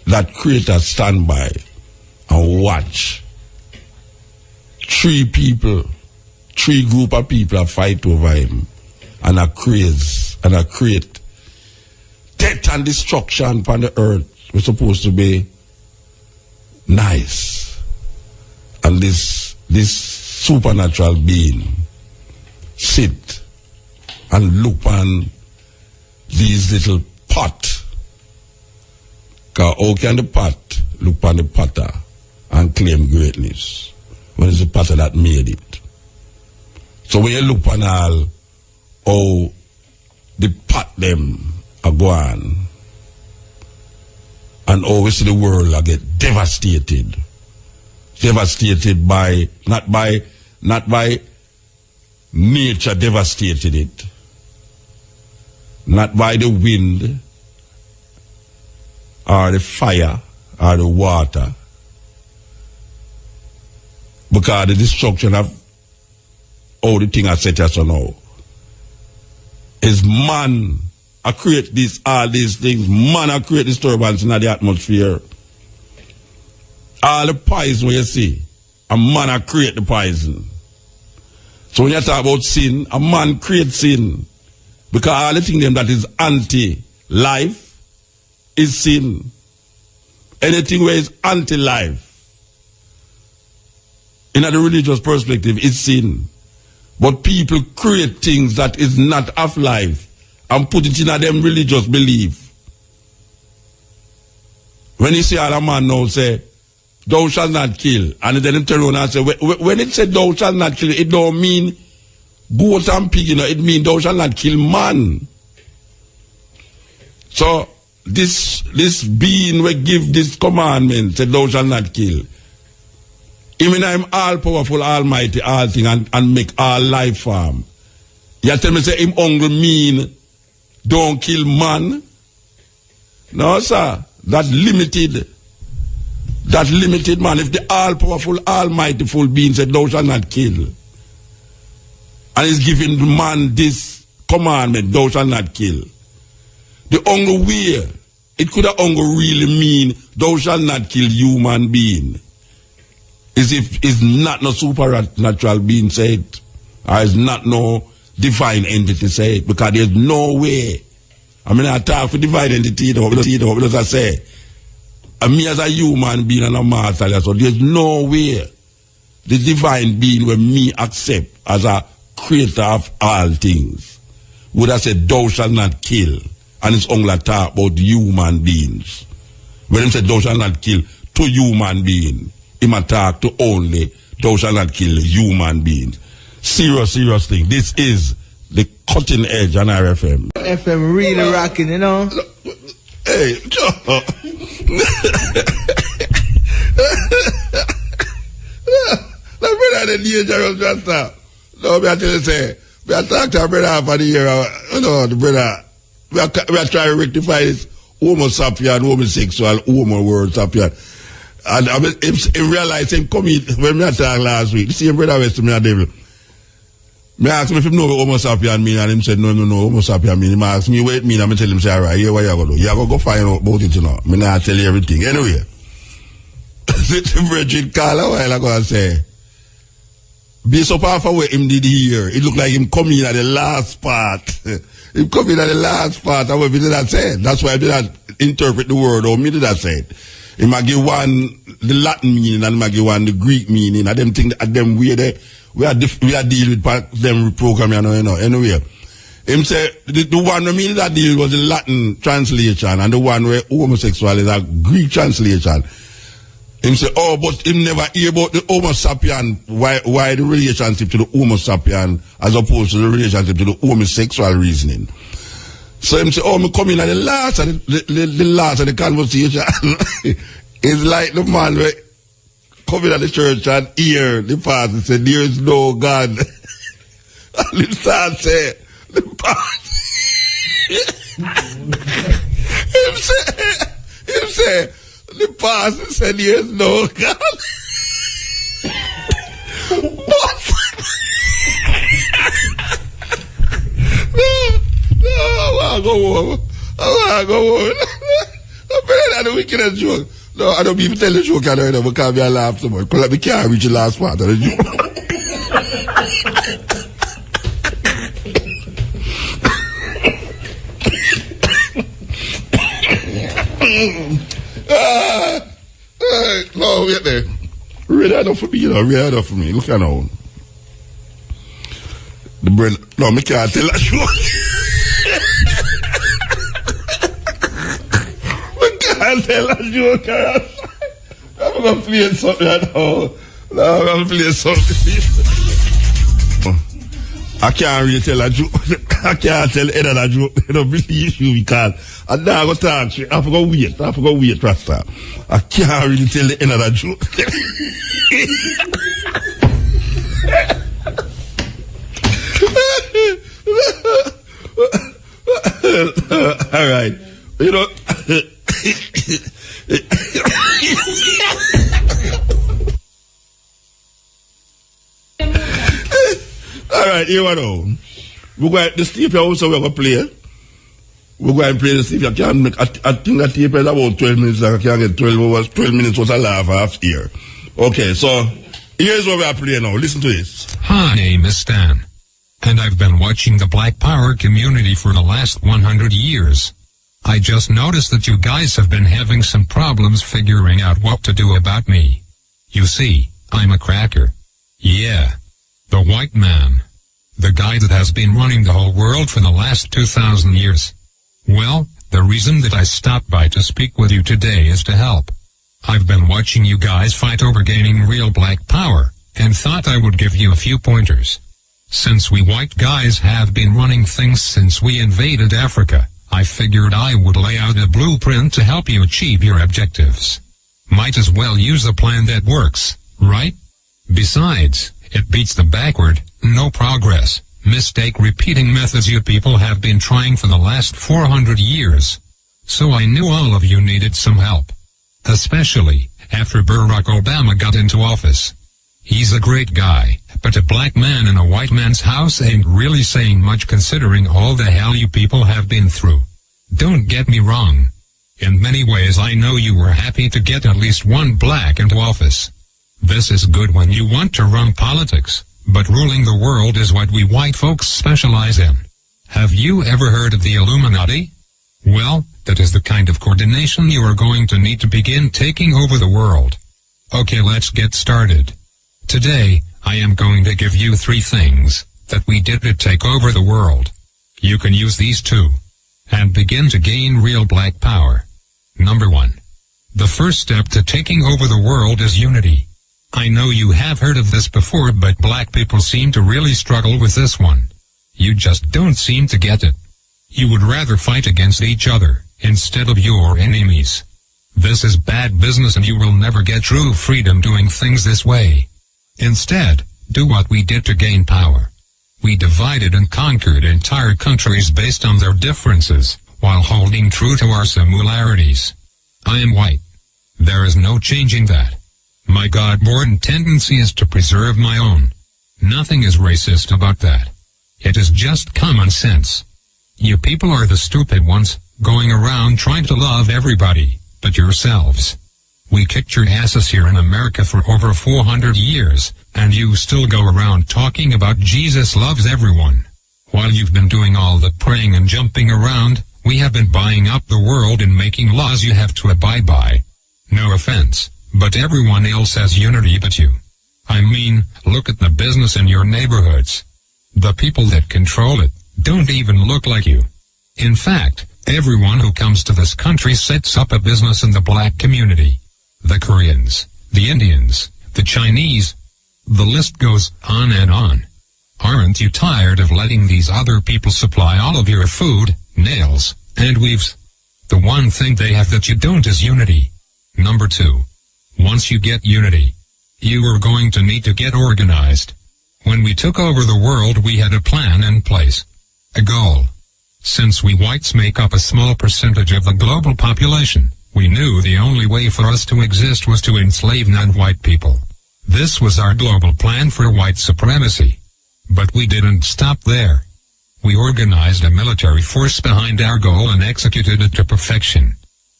That creator stand by and watch. Three group of people are fight over him and are craze and are create death and destruction upon the earth. We're supposed to be nice. And this supernatural being sit and look on these little pot. Because how can the pot look on the potter and claim greatness when it's the potter that made it? So when you look on all how the pot them are going and how we see the world I get devastated by not by nature devastated it, not by the wind or the fire or the water, because the destruction of all the thing I said just now is man. I create all these things. Man, I create disturbance in the atmosphere. All the poison you see, a man I create the poison. So when you talk about sin, a man creates sin. Because all the things that is anti-life is sin. Anything where is anti-life, in a religious perspective, is sin. But people create things that is not of life and put it in a them religious belief. When you see all a man now say, thou shalt not kill, and then him turn around and say, when it said thou shalt not kill, it don't mean goat and pig, it means thou shalt not kill man. So this being will give this commandment, say thou shalt not kill. I mean, I'm all powerful, almighty, all thing, and make all life form. You tell me, say, him only mean don't kill man? No, sir. That limited man. If the all-powerful, almighty full being said, thou shalt not kill, and he's giving man this commandment, thou shalt not kill, the only way it could have only really mean, thou shalt not kill human being, is if it's not no supernatural being said, or it's not no divine entity said, because there's no way. I mean, I talk for divine entity, as I say, and me as a human being and a master, so there's no way the divine being will me accept as a creator of all things would have said, thou shalt not kill, and it's only talk about human beings. When he said, thou shalt not kill to human being, he might talk to only, thou shalt not kill human beings. Serious thing. This is the cutting edge on RFM. FM really rocking, you know. Hey, Joe. The brother, the dangerous just now. No, me I tell you, say, we are talking to a brother for the year. The brother, we are trying to rectify this homo sapien, homosexual, homo word sapien. And I mean, him realize him come in when me talk last week. The same brother was to me a devil. Me ask him if he know what homo sapien mean, and him said, no, homo sapien mean. He ask me what it mean, and I tell him, say, all right, here what you going to do? You going to go find out about it, you know. Me not tell you everything. Anyway, the Virgin call a while ago and say, based upon what him did here, it looked like him coming at the last part. Him coming at the last part, and what he did that say. That's why I did not interpret the word, or me did that say. He might give one the Latin meaning, and he might give one the Greek meaning, and them think that them we are dealing with them programming, you know. Anyway, him say the one who mean that deal was the Latin translation, and the one where homosexual is a Greek translation. Him say, oh, but him never hear about the Homo sapien, why the relationship to the Homo sapien as opposed to the relationship to the homosexual reasoning. So him say, oh, me come in at the last of the last of the conversation. It's like the man where come in at the church and hear the pastor say, there is no God. And he start say, the pastor, him say, the pastor said, there is no God. I want to go home. I'm better than the wickedest joke. No, I don't even tell the joke right now because I laugh so much. Because I can't reach the last part of the joke. No, wait there. Ready enough for me, you know, ready enough for me. Look at now. The brain, no, I can't tell that joke. I tell a joke. I'm going to play something right now. No, I'm going to play something. I can't really tell a joke. I can't tell any of that joke. I don't believe you because I'm not going to talk to you. I forgot wait, Rasta. I can't really tell the end of that joke. All right. You know... All right, here we go. We're going to the tape also we're going to play. We're going to play the tape. I think that tape is about 12 minutes. I can get 12 minutes was a laugh half here. Okay, so here's what we are playing now. Listen to this. Hi, my name is Stan. And I've been watching the Black Power community for the last 100 years. I just noticed that you guys have been having some problems figuring out what to do about me. You see, I'm a cracker. Yeah. The white man. The guy that has been running the whole world for the last 2,000 years. Well, the reason that I stopped by to speak with you today is to help. I've been watching you guys fight over gaining real black power, and thought I would give you a few pointers. Since we white guys have been running things since we invaded Africa, I figured I would lay out a blueprint to help you achieve your objectives. Might as well use a plan that works, right? Besides, it beats the backward, no progress, mistake repeating methods you people have been trying for the last 400 years. So I knew all of you needed some help. Especially, after Barack Obama got into office. He's a great guy, but a black man in a white man's house ain't really saying much considering all the hell you people have been through. Don't get me wrong. In many ways I know you were happy to get at least one black into office. This is good when you want to run politics, but ruling the world is what we white folks specialize in. Have you ever heard of the Illuminati? Well, that is the kind of coordination you are going to need to begin taking over the world. Okay, let's get started. Today, I am going to give you 3 things that we did to take over the world. You can use these too, and begin to gain real black power. Number 1. The first step to taking over the world is unity. I know you have heard of this before, but black people seem to really struggle with this one. You just don't seem to get it. You would rather fight against each other, instead of your enemies. This is bad business and you will never get true freedom doing things this way. Instead, do what we did to gain power. We divided and conquered entire countries based on their differences, while holding true to our similarities. I am white. There is no changing that. My God-born tendency is to preserve my own. Nothing is racist about that. It is just common sense. You people are the stupid ones, going around trying to love everybody, but yourselves. We kicked your asses here in America for over 400 years, and you still go around talking about Jesus loves everyone. While you've been doing all the praying and jumping around, we have been buying up the world and making laws you have to abide by. No offense, but everyone else has unity but you. I mean, look at the business in your neighborhoods. The people that control it don't even look like you. In fact, everyone who comes to this country sets up a business in the black community. The Koreans, the Indians, the Chinese. The list goes on and on. Aren't you tired of letting these other people supply all of your food, nails, and weaves? The one thing they have that you don't is unity. Number 2. Once you get unity, you are going to need to get organized. When we took over the world, we had a plan in place. A goal. Since we whites make up a small percentage of the global population, we knew the only way for us to exist was to enslave non-white people. This was our global plan for white supremacy. But we didn't stop there. We organized a military force behind our goal and executed it to perfection.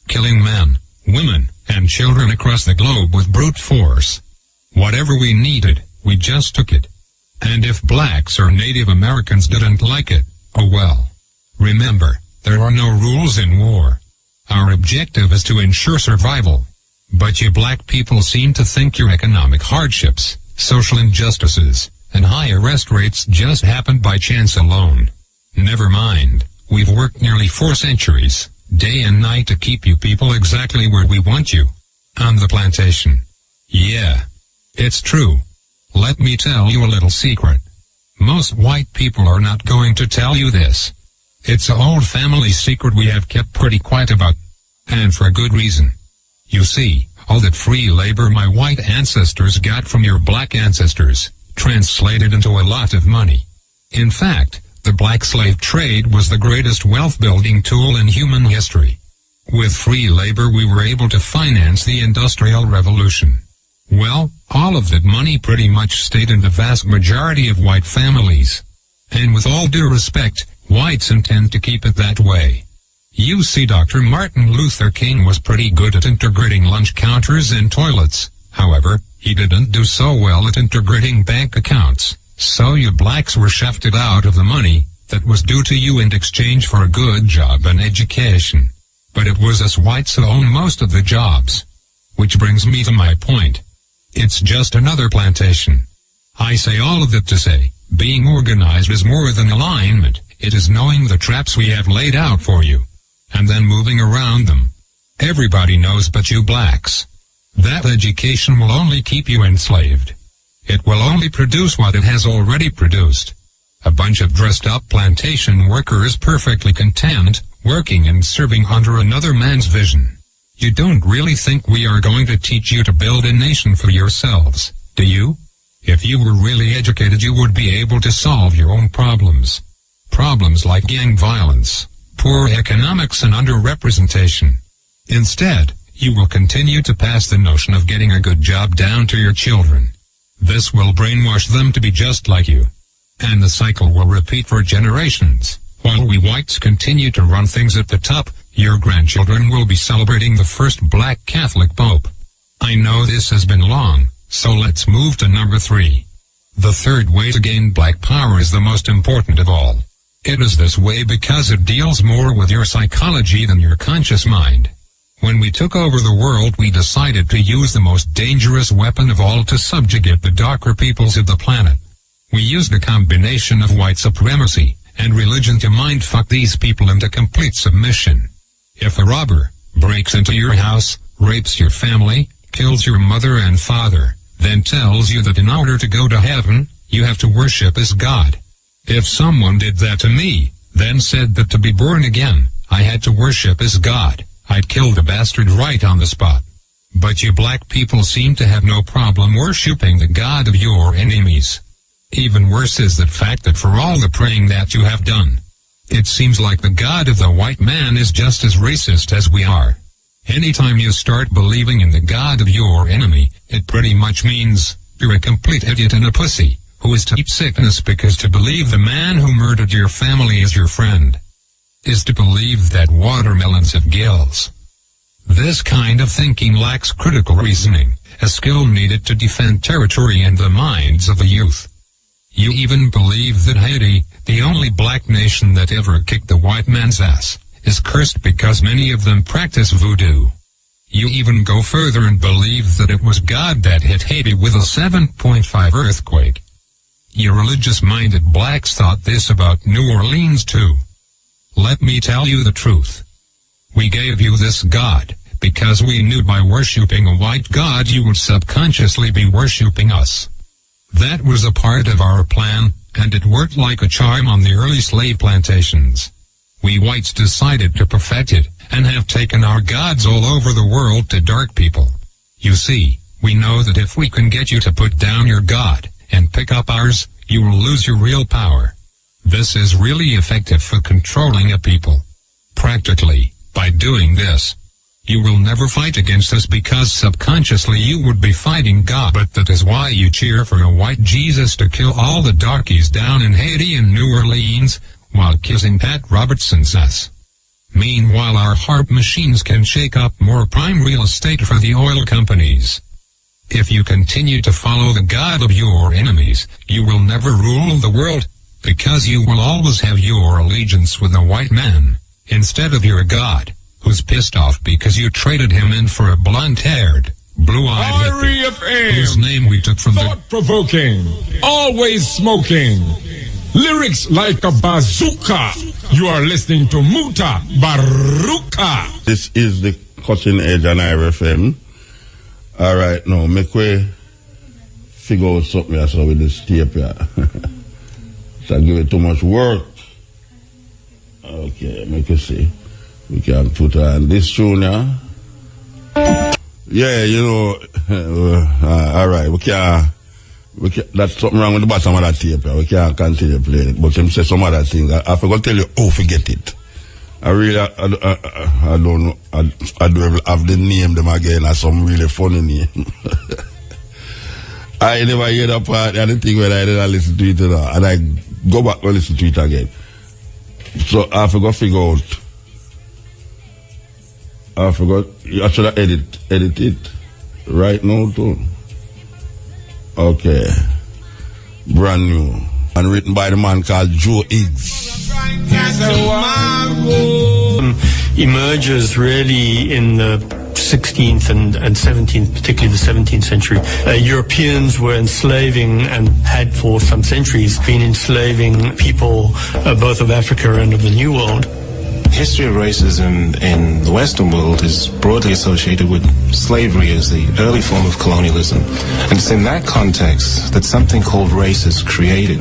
Killing men, women, and children across the globe with brute force. Whatever we needed, we just took it. And if blacks or Native Americans didn't like it, oh well. Remember, there are no rules in war. Our objective is to ensure survival. But you black people seem to think your economic hardships, social injustices, and high arrest rates just happened by chance alone. Never mind, we've worked nearly 4 centuries, day and night to keep you people exactly where we want you. On the plantation. Yeah. It's true. Let me tell you a little secret. Most white people are not going to tell you this. It's an old family secret we have kept pretty quiet about. And for good reason. You see, all that free labor my white ancestors got from your black ancestors, translated into a lot of money. In fact, the black slave trade was the greatest wealth-building tool in human history. With free labor we were able to finance the Industrial Revolution. Well, all of that money pretty much stayed in the vast majority of white families. And with all due respect, whites intend to keep it that way. You see, Dr. Martin Luther King was pretty good at integrating lunch counters and toilets. However, he didn't do so well at integrating bank accounts. So you blacks were shafted out of the money that was due to you in exchange for a good job and education. But it was us whites who own most of the jobs. Which brings me to my point. It's just another plantation. I say all of it to say, being organized is more than alignment. It is knowing the traps we have laid out for you. And then moving around them. Everybody knows but you blacks. That education will only keep you enslaved. It will only produce what it has already produced. A bunch of dressed-up plantation workers perfectly content, working and serving under another man's vision. You don't really think we are going to teach you to build a nation for yourselves, do you? If you were really educated you would be able to solve your own problems. Problems like gang violence, poor economics and underrepresentation. Instead, you will continue to pass the notion of getting a good job down to your children. This will brainwash them to be just like you. And the cycle will repeat for generations. While we whites continue to run things at the top, your grandchildren will be celebrating the first black Catholic Pope. I know this has been long, so let's move to number 3. The third way to gain black power is the most important of all. It is this way because it deals more with your psychology than your conscious mind. When we took over the world we decided to use the most dangerous weapon of all to subjugate the darker peoples of the planet. We used a combination of white supremacy and religion to mind-fuck these people into complete submission. If a robber breaks into your house, rapes your family, kills your mother and father, then tells you that in order to go to heaven, you have to worship as God. If someone did that to me, then said that to be born again, I had to worship as God, I'd kill the bastard right on the spot. But you black people seem to have no problem worshipping the God of your enemies. Even worse is the fact that for all the praying that you have done, it seems like the God of the white man is just as racist as we are. Anytime you start believing in the God of your enemy, it pretty much means you're a complete idiot and a pussy, who is to keep sickness because to believe the man who murdered your family is your friend, is to believe that watermelons have gills. This kind of thinking lacks critical reasoning, a skill needed to defend territory and the minds of the youth. You even believe that Haiti, the only black nation that ever kicked the white man's ass, is cursed because many of them practice voodoo. You even go further and believe that it was God that hit Haiti with a 7.5 earthquake. You religious-minded blacks thought this about New Orleans too. Let me tell you the truth. We gave you this God, because we knew by worshipping a white god you would subconsciously be worshipping us. That was a part of our plan, and it worked like a charm on the early slave plantations. We whites decided to perfect it, and have taken our gods all over the world to dark people. You see, we know that if we can get you to put down your god, and pick up ours, you will lose your real power. This is really effective for controlling a people. Practically, by doing this, you will never fight against us because subconsciously you would be fighting God. But that is why you cheer for a white Jesus to kill all the darkies down in Haiti and New Orleans, while kissing Pat Robertson's ass. Meanwhile our harp machines can shake up more prime real estate for the oil companies. If you continue to follow the God of your enemies, you will never rule the world, because you will always have your allegiance with a white man, instead of your God, who's pissed off because you traded him in for a blonde-haired, blue-eyed hippie, whose name we took from Thought-provoking, always smoking, lyrics like a bazooka. You are listening to Mutabaruka. This is the Cutting Edge on IRFM. All right, now, make we figure out something else with this tape here. So give it too much work. Okay, make you see. We can put on this tune now. Yeah, you know, all right, we can, that's something wrong with the bottom of that tape here. We can't continue playing it. But him say some other things. I forgot to tell you, forget it. I really, I don't know, I do have the name them again as some really funny name. I never hear that part, and the thing when I didn't listen to it, and I go back and listen to it again. So I forgot to figure out, I should have edit it right now too. Okay. Brand new. And written by the man called Joe Higgs. Emerges really in the 16th and 17th, particularly the 17th century. Europeans were enslaving and had for some centuries been enslaving people both of Africa and of the New World. History of racism in the Western world is broadly associated with slavery as the early form of colonialism. And it's in that context that something called race is created,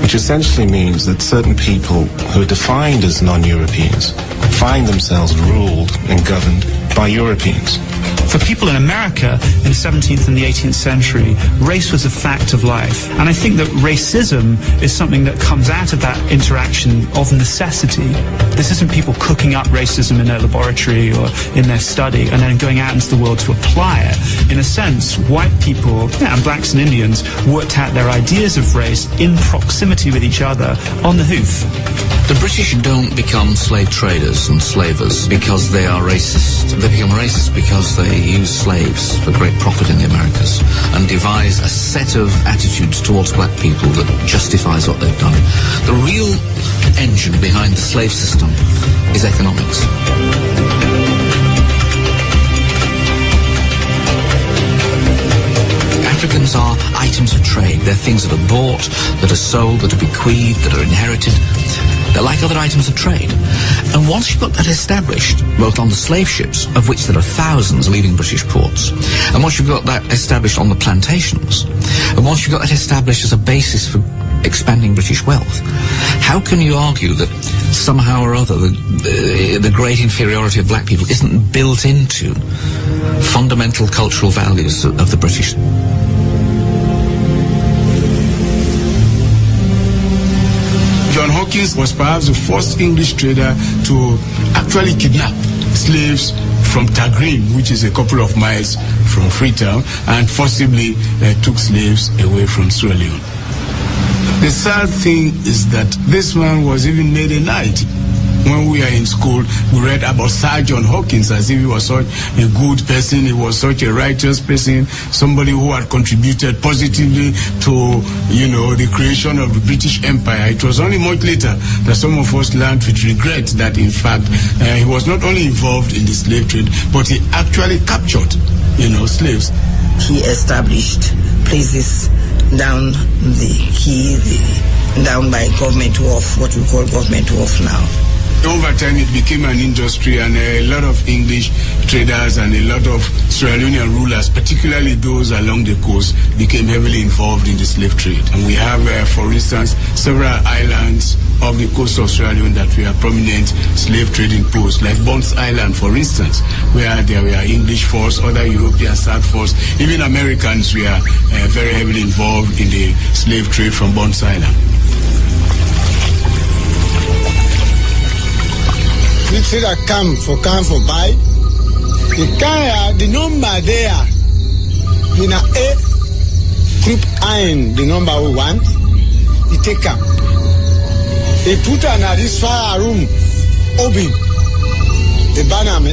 which essentially means that certain people who are defined as non-Europeans find themselves ruled and governed by Europeans. For people in America in the 17th and the 18th century, race was a fact of life. And I think that racism is something that comes out of that interaction of necessity. This isn't people cooking up racism in their laboratory or in their study and then going out into the world to apply it. In a sense, white people and blacks and Indians worked out their ideas of race in proximity with each other on the hoof. The British don't become slave traders and slavers because they are racist. They become racist because they use slaves for great profit in the Americas and devise a set of attitudes towards black people that justifies what they've done. The real engine behind the slave system is economics. Africans are items of trade. They're things that are bought, that are sold, that are bequeathed, that are inherited. They're like other items of trade. And once you've got that established, both on the slave ships, of which there are thousands leaving British ports, and once you've got that established on the plantations, and once you've got that established as a basis for expanding British wealth, how can you argue that somehow or other the great inferiority of black people isn't built into fundamental cultural values of the British? John Hawkins was perhaps the first English trader to actually kidnap slaves from Tagrin, which is a couple of miles from Freetown, and forcibly took slaves away from Sierra Leone. The sad thing is that this man was even made a knight. When we were in school, we read about Sir John Hawkins as if he was such a good person, he was such a righteous person, somebody who had contributed positively to, the creation of the British Empire. It was only much later that some of us learned with regret that, in fact, he was not only involved in the slave trade, but he actually captured, slaves. He established places down down by Government Wharf, what we call Government Wharf now. Over time, it became an industry, and a lot of English traders and a lot of Sierra Leonean rulers, particularly those along the coast, became heavily involved in the slave trade. And we have, for instance, several islands off the coast of Sierra Leone that were prominent slave trading posts, like Bonds Island, for instance, where there were English force, other European South force, even Americans were very heavily involved in the slave trade from Bonds Island. People that come for buy. The number there, in a group iron, the number we want, you take up. They put on this fire room, open, the banner,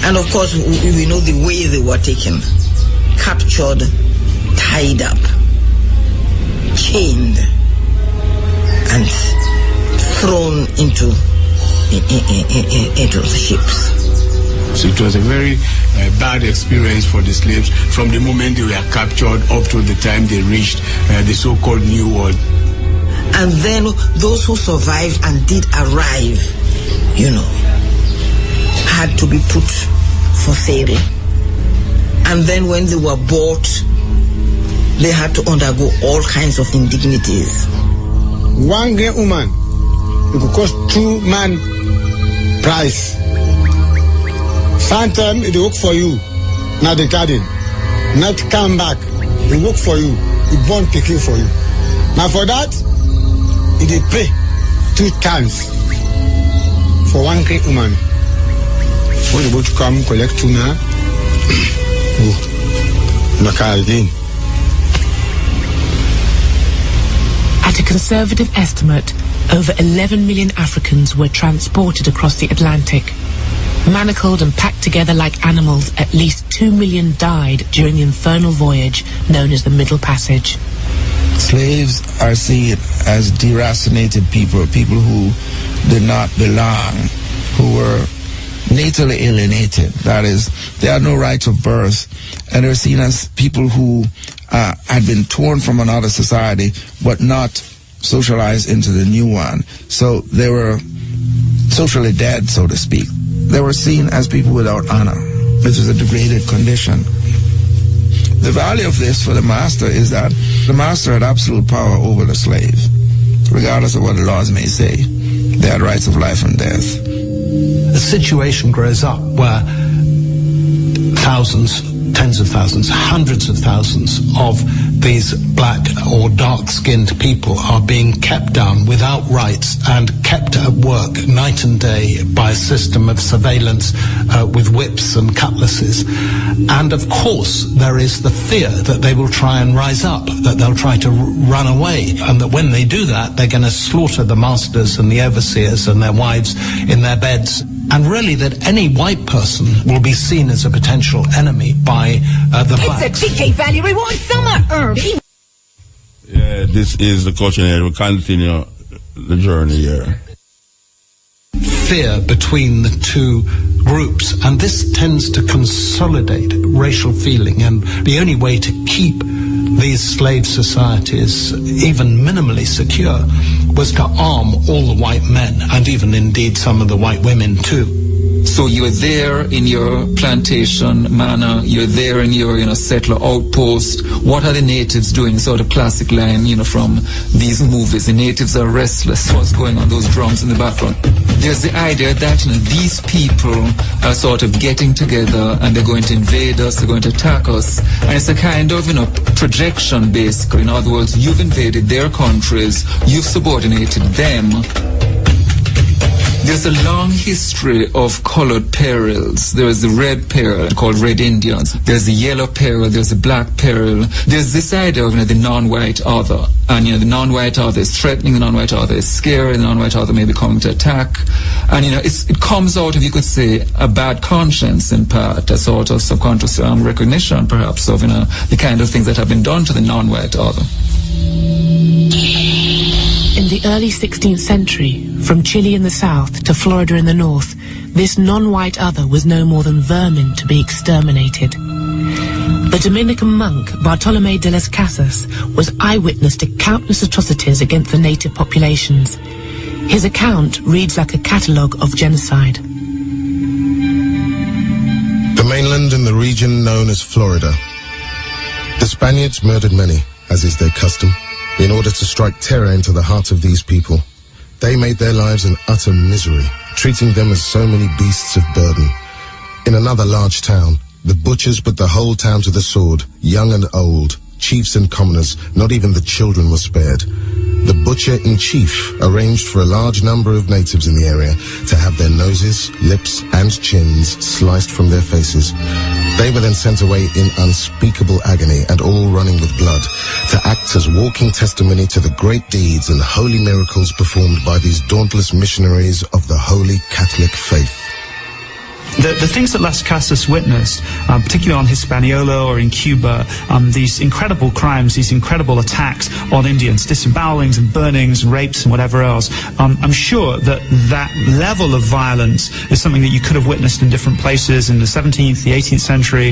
and of course, we know the way they were taken, captured, tied up, chained, and thrown into the ships. So it was a very bad experience for the slaves from the moment they were captured up to the time they reached the so-called New World. And then those who survived and did arrive, had to be put for sale. And then when they were bought, they had to undergo all kinds of indignities. One great woman, it could cost 2 man price. Sometimes it work for you, not the garden. Not come back, it work for you, it born picking for you. Now for that, it pay 2 times for one great woman. When the boat come collect tuna, At a conservative estimate, over 11 million Africans were transported across the Atlantic. Manacled and packed together like animals, at least 2 million died during the infernal voyage known as the Middle Passage. Slaves are seen as deracinated people, people who did not belong, who were natally alienated. That is, they had no right of birth, and they're seen as people who had been torn from another society, but not socialized into the new one. So they were socially dead, so to speak. They were seen as people without honor, which is a degraded condition. The value of this for the master is that the master had absolute power over the slave, regardless of what the laws may say. They had rights of life and death. A situation grows up where thousands, tens of thousands, hundreds of thousands of these black or dark-skinned people are being kept down without rights and kept at work night and day by a system of surveillance with whips and cutlasses. And of course, there is the fear that they will try and rise up, that they'll try to run away, and that when they do that, they're going to slaughter the masters and the overseers and their wives in their beds. And really that any white person will be seen as a potential enemy by the blacks. It's a TK Value Reward Summer Herb. Yeah, this is the culture here. We'll continue the journey here. Fear between the two groups, and this tends to consolidate racial feeling, and the only way to keep these slave societies even minimally secure was to arm all the white men, and even indeed some of the white women too. So you're there in your plantation manor, you're there in your, settler outpost. What are the natives doing? Sort of classic line, from these movies. The natives are restless. What's going on? Those drums in the background. There's the idea that, these people are sort of getting together and they're going to invade us, they're going to attack us. And it's a kind of, projection basically. In other words, you've invaded their countries, you've subordinated them. There's a long history of colored perils. There is the red peril called Red Indians. There's the yellow peril. There's the black peril. There's this idea of the non-white other. And the non-white other is threatening, the non-white other is scary, the non-white other may be coming to attack. And it comes out of, you could say, a bad conscience in part, a sort of subconscious recognition perhaps of the kind of things that have been done to the non-white other. In the early 16th century, from Chile in the south to Florida in the north, this non-white other was no more than vermin to be exterminated. The Dominican monk Bartolomé de las Casas was eyewitness to countless atrocities against the native populations. His account reads like a catalogue of genocide. The mainland in the region known as Florida. The Spaniards murdered many, as is their custom, in order to strike terror into the hearts of these people. They made their lives an utter misery, treating them as so many beasts of burden. In another large town, the butchers put the whole town to the sword, young and old, chiefs and commoners, not even the children were spared. The butcher-in-chief arranged for a large number of natives in the area to have their noses, lips, and chins sliced from their faces. They were then sent away in unspeakable agony and all running with blood to act as walking testimony to the great deeds and holy miracles performed by these dauntless missionaries of the Holy Catholic faith. The things that Las Casas witnessed, particularly on Hispaniola or in Cuba, these incredible crimes, these incredible attacks on Indians, disembowelings and burnings and rapes and whatever else, I'm sure that that level of violence is something that you could have witnessed in different places in the 17th, the 18th century,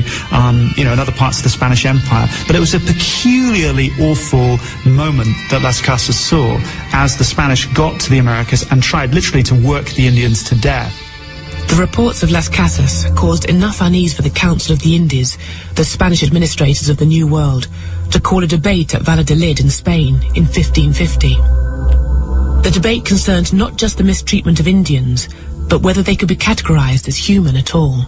in other parts of the Spanish Empire. But it was a peculiarly awful moment that Las Casas saw as the Spanish got to the Americas and tried literally to work the Indians to death. The reports of Las Casas caused enough unease for the Council of the Indies, the Spanish administrators of the New World, to call a debate at Valladolid in Spain in 1550. The debate concerned not just the mistreatment of Indians, but whether they could be categorized as human at all.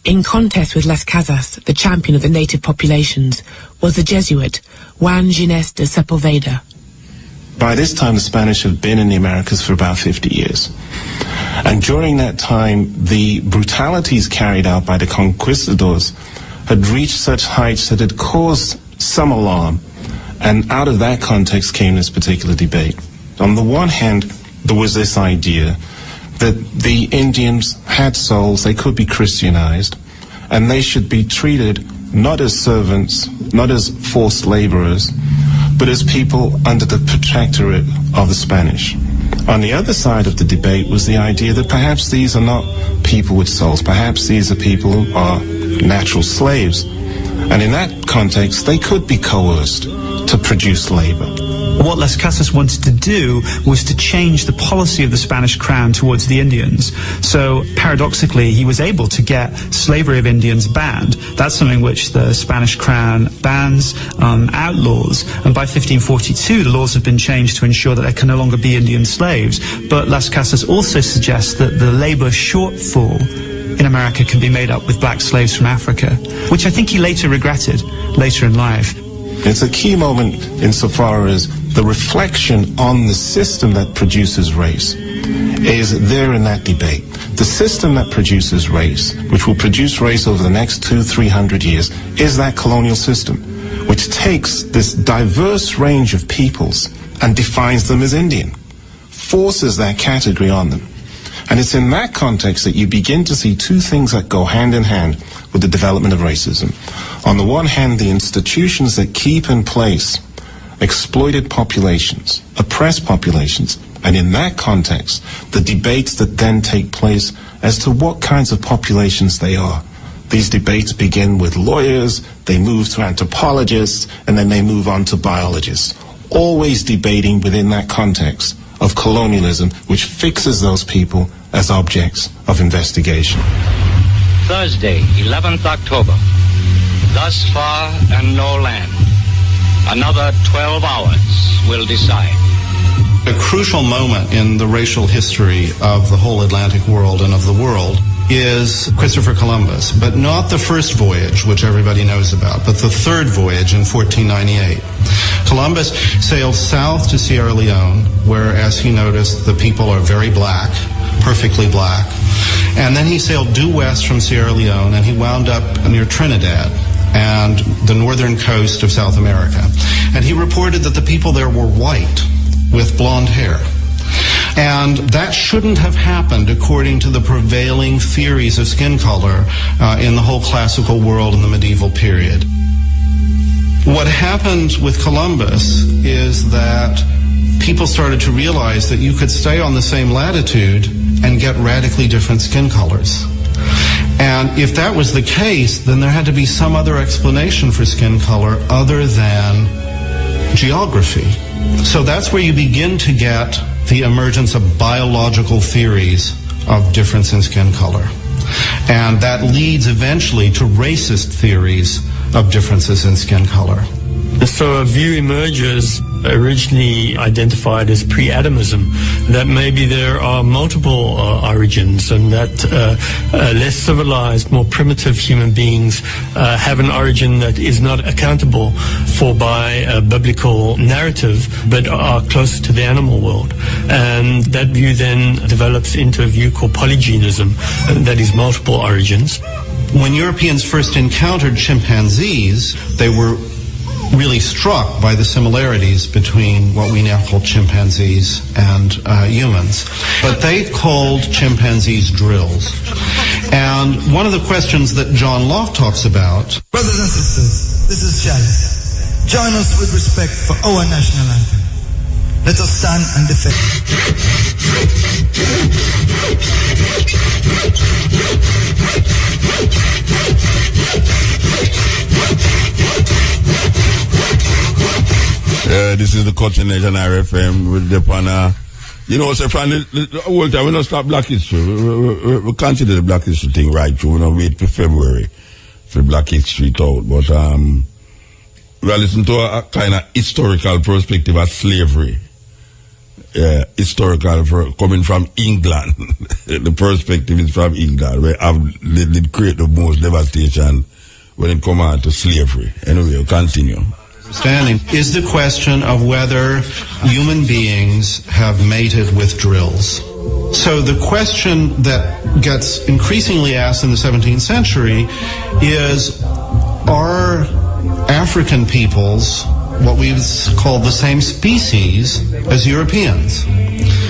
In contest with Las Casas, the champion of the native populations was the Jesuit Juan Ginés de Sepulveda. By this time, the Spanish have been in the Americas for about 50 years. And during that time, the brutalities carried out by the conquistadors had reached such heights that it caused some alarm. And out of that context came this particular debate. On the one hand, there was this idea that the Indians had souls, they could be Christianized, and they should be treated not as servants, not as forced laborers, but as people under the protectorate of the Spanish. On the other side of the debate was the idea that perhaps these are not people with souls, perhaps these are people who are natural slaves. And in that context, they could be coerced to produce labor. What Las Casas wanted to do was to change the policy of the Spanish crown towards the Indians. So paradoxically, he was able to get slavery of Indians banned. That's something which the Spanish crown bans, outlaws. And by 1542, the laws have been changed to ensure that there can no longer be Indian slaves. But Las Casas also suggests that the labor shortfall in America can be made up with black slaves from Africa, which I think he later regretted, later in life. It's a key moment insofar as the reflection on the system that produces race is there in that debate. The system that produces race, which will produce race over the next 200-300 years, is that colonial system, which takes this diverse range of peoples and defines them as Indian, forces that category on them. And it's in that context that you begin to see two things that go hand in hand with the development of racism. On the one hand, the institutions that keep in place exploited populations, oppressed populations, and in that context, the debates that then take place as to what kinds of populations they are. These debates begin with lawyers, they move to anthropologists, and then they move on to biologists, always debating within that context of colonialism, which fixes those people as objects of investigation. Thursday, 11th October. Thus far and no land. Another 12 hours will decide. A crucial moment in the racial history of the whole Atlantic world and of the world is Christopher Columbus, but not the first voyage, which everybody knows about, but the third voyage in 1498. Columbus sailed south to Sierra Leone, where, as he noticed, the people are very black, perfectly black. And then he sailed due west from Sierra Leone, and he wound up near Trinidad and the northern coast of South America. And he reported that the people there were white with blonde hair. And that shouldn't have happened according to the prevailing theories of skin color in the whole classical world in the medieval period. What happened with Columbus is that people started to realize that you could stay on the same latitude and get radically different skin colors. And if that was the case, then there had to be some other explanation for skin color other than geography. So that's where you begin to get the emergence of biological theories of difference in skin color. And that leads eventually to racist theories of differences in skin color. So a view emerges, originally identified as pre-Adamism, that maybe there are multiple origins, and that less civilized, more primitive human beings have an origin that is not accountable for by a biblical narrative, but are closer to the animal world. And that view then develops into a view called polygenism, that is multiple origins. When Europeans first encountered chimpanzees, they were really struck by the similarities between what we now call chimpanzees and humans. But they called chimpanzees drills. And one of the questions that John Locke talks about... Brothers and sisters, this is Chalice. Join us with respect for our national anthem. Let us stand and defend. This is the Cutting Edge on RFM with the panel. You know, so from the whole time, we don't stop Black History. We consider the Black History thing right through. We don't wait for February for Black History out. But we are listening to a kind of historical perspective of slavery. Historical coming from England. The perspective is from England, where they create the most devastation when it comes on to slavery. Anyway, we'll continue. Understanding is the question of whether human beings have mated with drills. So the question that gets increasingly asked in the 17th century is, are African peoples what we call the same species as Europeans?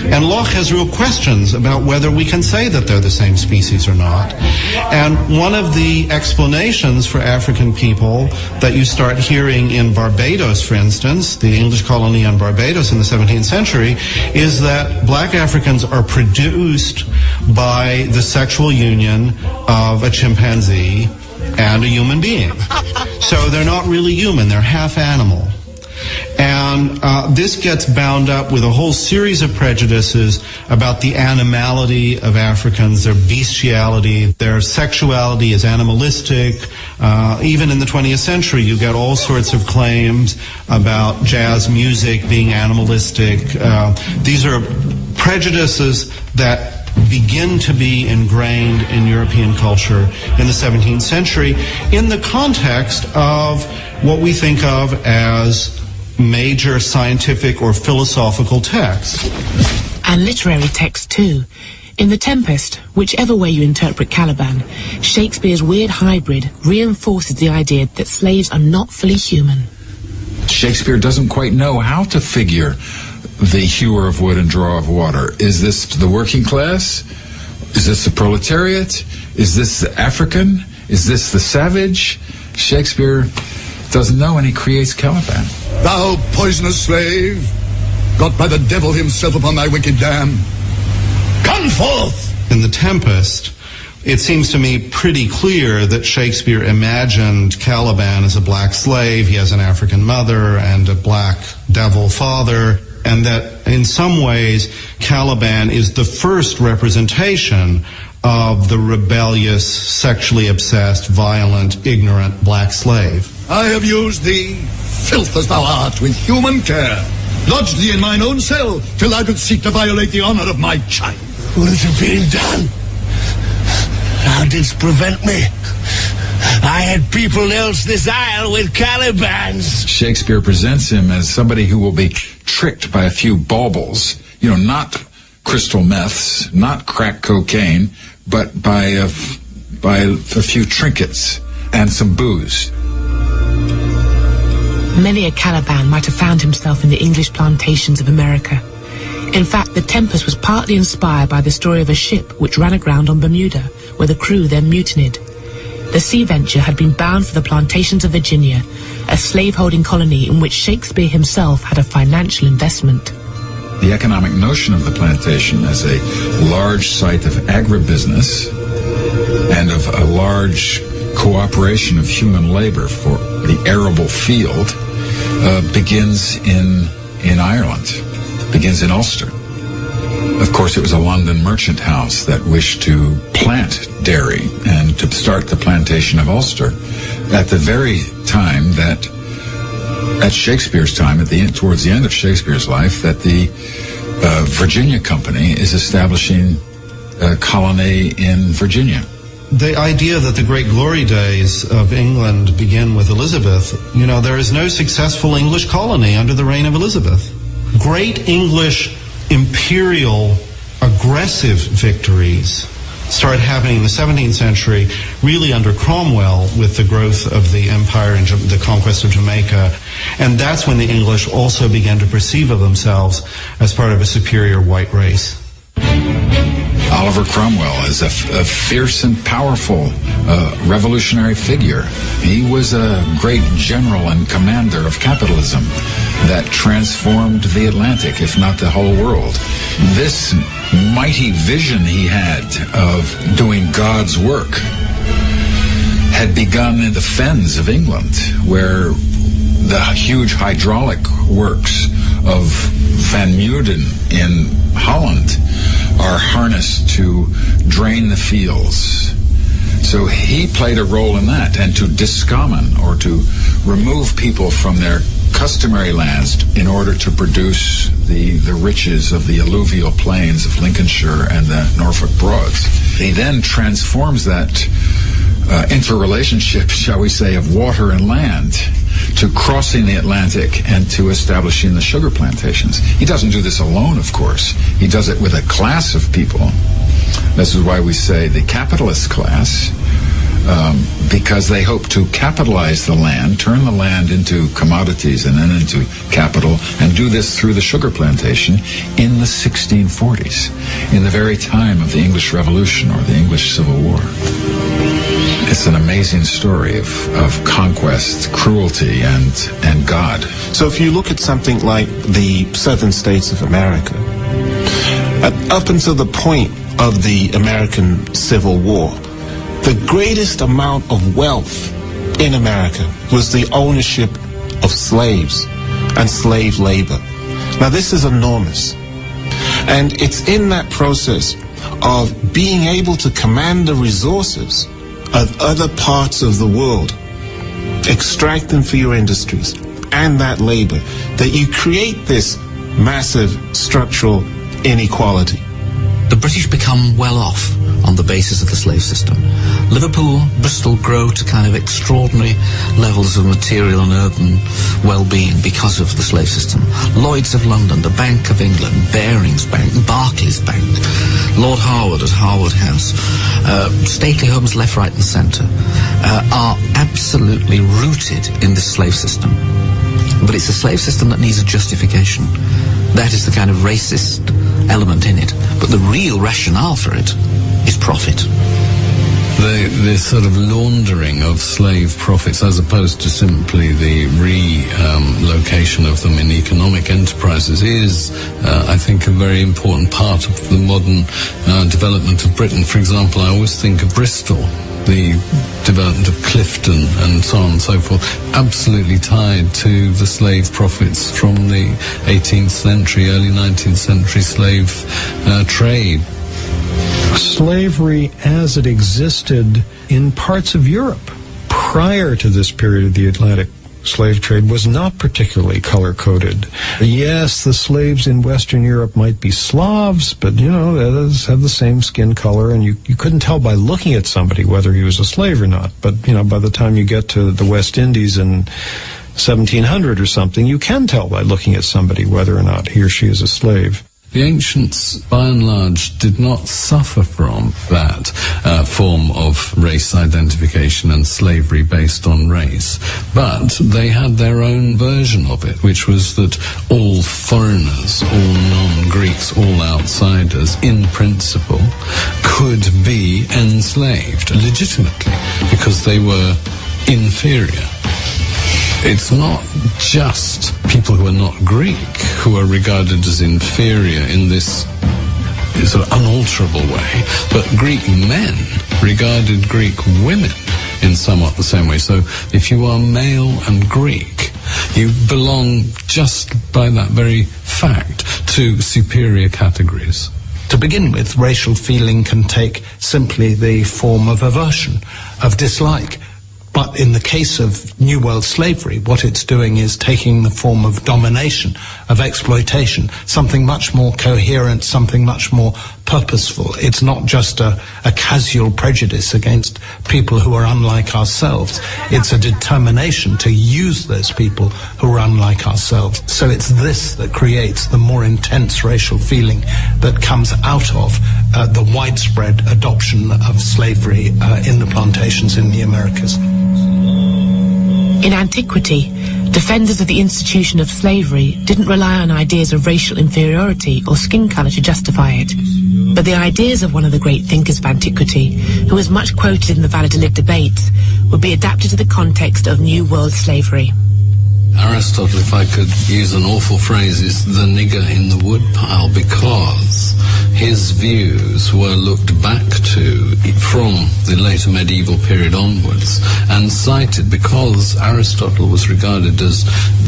And Locke has real questions about whether we can say that they're the same species or not. And one of the explanations for African people that you start hearing in Barbados, for instance, the English colony on Barbados in the 17th century, is that black Africans are produced by the sexual union of a chimpanzee and a human being. So they're not really human, they're half animal. And this gets bound up with a whole series of prejudices about the animality of Africans, their bestiality, their sexuality is animalistic. Even in the 20th century, you get all sorts of claims about jazz music being animalistic. These are prejudices that begin to be ingrained in European culture in the 17th century in the context of what we think of as major scientific or philosophical texts. And literary texts too. In The Tempest, whichever way you interpret Caliban, Shakespeare's weird hybrid reinforces the idea that slaves are not fully human. Shakespeare doesn't quite know how to figure the hewer of wood and drawer of water. Is this the working class? Is this the proletariat? Is this the African? Is this the savage? Shakespeare doesn't know, and he creates Caliban. Thou poisonous slave, got by the devil himself upon thy wicked dam, come forth! In The Tempest, it seems to me pretty clear that Shakespeare imagined Caliban as a black slave. He has an African mother and a black devil father, and that in some ways Caliban is the first representation of the rebellious, sexually obsessed, violent, ignorant black slave. I have used thee, filth as thou art, with human care, lodged thee in mine own cell, till thou didst seek to violate the honor of my child. What is being done? Thou didst prevent me. I had people else this isle with Calibans. Shakespeare presents him as somebody who will be tricked by a few baubles, not crystal meths, not crack cocaine, but by a few trinkets and some booze. Many a Caliban might have found himself in the English plantations of America. In fact, The Tempest was partly inspired by the story of a ship which ran aground on Bermuda, where the crew then mutinied. The Sea Venture had been bound for the plantations of Virginia, a slaveholding colony in which Shakespeare himself had a financial investment. The economic notion of the plantation as a large site of agribusiness and of a large cooperation of human labor for the arable field begins in Ireland, begins in Ulster. Of course, it was a London merchant house that wished to plant dairy and to start the plantation of Ulster at the very time that, at Shakespeare's time, towards the end of Shakespeare's life, that the Virginia Company is establishing a colony in Virginia. The idea that the great glory days of England begin with Elizabeth, there is no successful English colony under the reign of Elizabeth. Great English imperial aggressive victories started happening in the 17th century, really under Cromwell with the growth of the empire and the conquest of Jamaica. And that's when the English also began to perceive of themselves as part of a superior white race. Oliver Cromwell is a fierce and powerful revolutionary figure. He was a great general and commander of capitalism that transformed the Atlantic, if not the whole world. This mighty vision he had of doing God's work had begun in the fens of England, where the huge hydraulic works of Van Muden in Holland are harnessed to drain the fields. So he played a role in that, and to discommon, or to remove people from their customary lands in order to produce the riches of the alluvial plains of Lincolnshire and the Norfolk Broads. He then transforms that interrelationship, shall we say, of water and land to crossing the Atlantic and to establishing the sugar plantations. He doesn't do this alone, of course. He does it with a class of people. This is why we say the capitalist class, because they hope to capitalize the land, turn the land into commodities and then into capital, and do this through the sugar plantation in the 1640s, in the very time of the English Revolution or the English Civil War. It's an amazing story of conquest, cruelty, and God. So if you look at something like the southern states of America, up until the point of the American Civil War, the greatest amount of wealth in America was the ownership of slaves and slave labor. Now this is enormous. And it's in that process of being able to command the resources of other parts of the world, extract them for your industries and that labor, that you create this massive structural inequality. The British become well off on the basis of the slave system. Liverpool, Bristol grow to kind of extraordinary levels of material and urban well-being because of the slave system. Lloyd's of London, the Bank of England, Barings Bank, Barclays Bank, Lord Harwood at Harwood House, stately homes left, right and centre, are absolutely rooted in this slave system. But it's a slave system that needs a justification. That is the kind of racist element in it. But the real rationale for it is profit. The sort of laundering of slave profits, as opposed to simply the relocation of them in economic enterprises, is, I think, a very important part of the modern development of Britain. For example, I always think of Bristol, the development of Clifton and so on and so forth, absolutely tied to the slave profits from the 18th century, early 19th century slave trade. Slavery as it existed in parts of Europe prior to this period of the Atlantic slave trade was not particularly color-coded. Yes, the slaves in Western Europe might be Slavs, but, they have the same skin color, and you couldn't tell by looking at somebody whether he was a slave or not. But, by the time you get to the West Indies in 1700 or something, you can tell by looking at somebody whether or not he or she is a slave. The ancients, by and large, did not suffer from that form of race identification and slavery based on race, but they had their own version of it, which was that all foreigners, all non-Greeks, all outsiders, in principle, could be enslaved legitimately because they were inferior. It's not just people who are not Greek who are regarded as inferior in this sort of unalterable way, but Greek men regarded Greek women in somewhat the same way. So if you are male and Greek, You belong, just by that very fact, to superior categories. To begin with, racial feeling can take simply the form of aversion, of dislike. But in the case of New World slavery, what it's doing is taking the form of domination, of exploitation, something much more coherent, something much more purposeful. It's not just a casual prejudice against people who are unlike ourselves. It's a determination to use those people who are unlike ourselves. So it's this that creates the more intense racial feeling that comes out of the widespread adoption of slavery in the plantations in the Americas. In antiquity, defenders of the institution of slavery didn't rely on ideas of racial inferiority or skin colour to justify it, but the ideas of one of the great thinkers of antiquity, who was much quoted in the Valladolid debates, would be adapted to the context of New World slavery. Aristotle, if I could use an awful phrase, is the nigger in the woodpile, because his views were looked back to from the later medieval period onwards and cited because Aristotle was regarded as,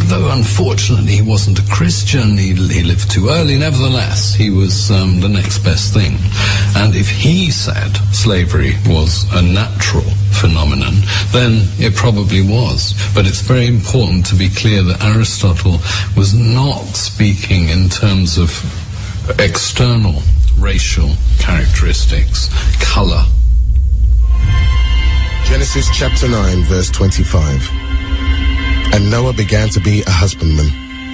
though unfortunately he wasn't a Christian, he lived too early, nevertheless he was the next best thing. And if he said slavery was a natural phenomenon, then it probably was. But it's very important to be clear that Aristotle was not speaking in terms of external racial characteristics, color. Genesis chapter 9, verse 25. And Noah began to be a husbandman,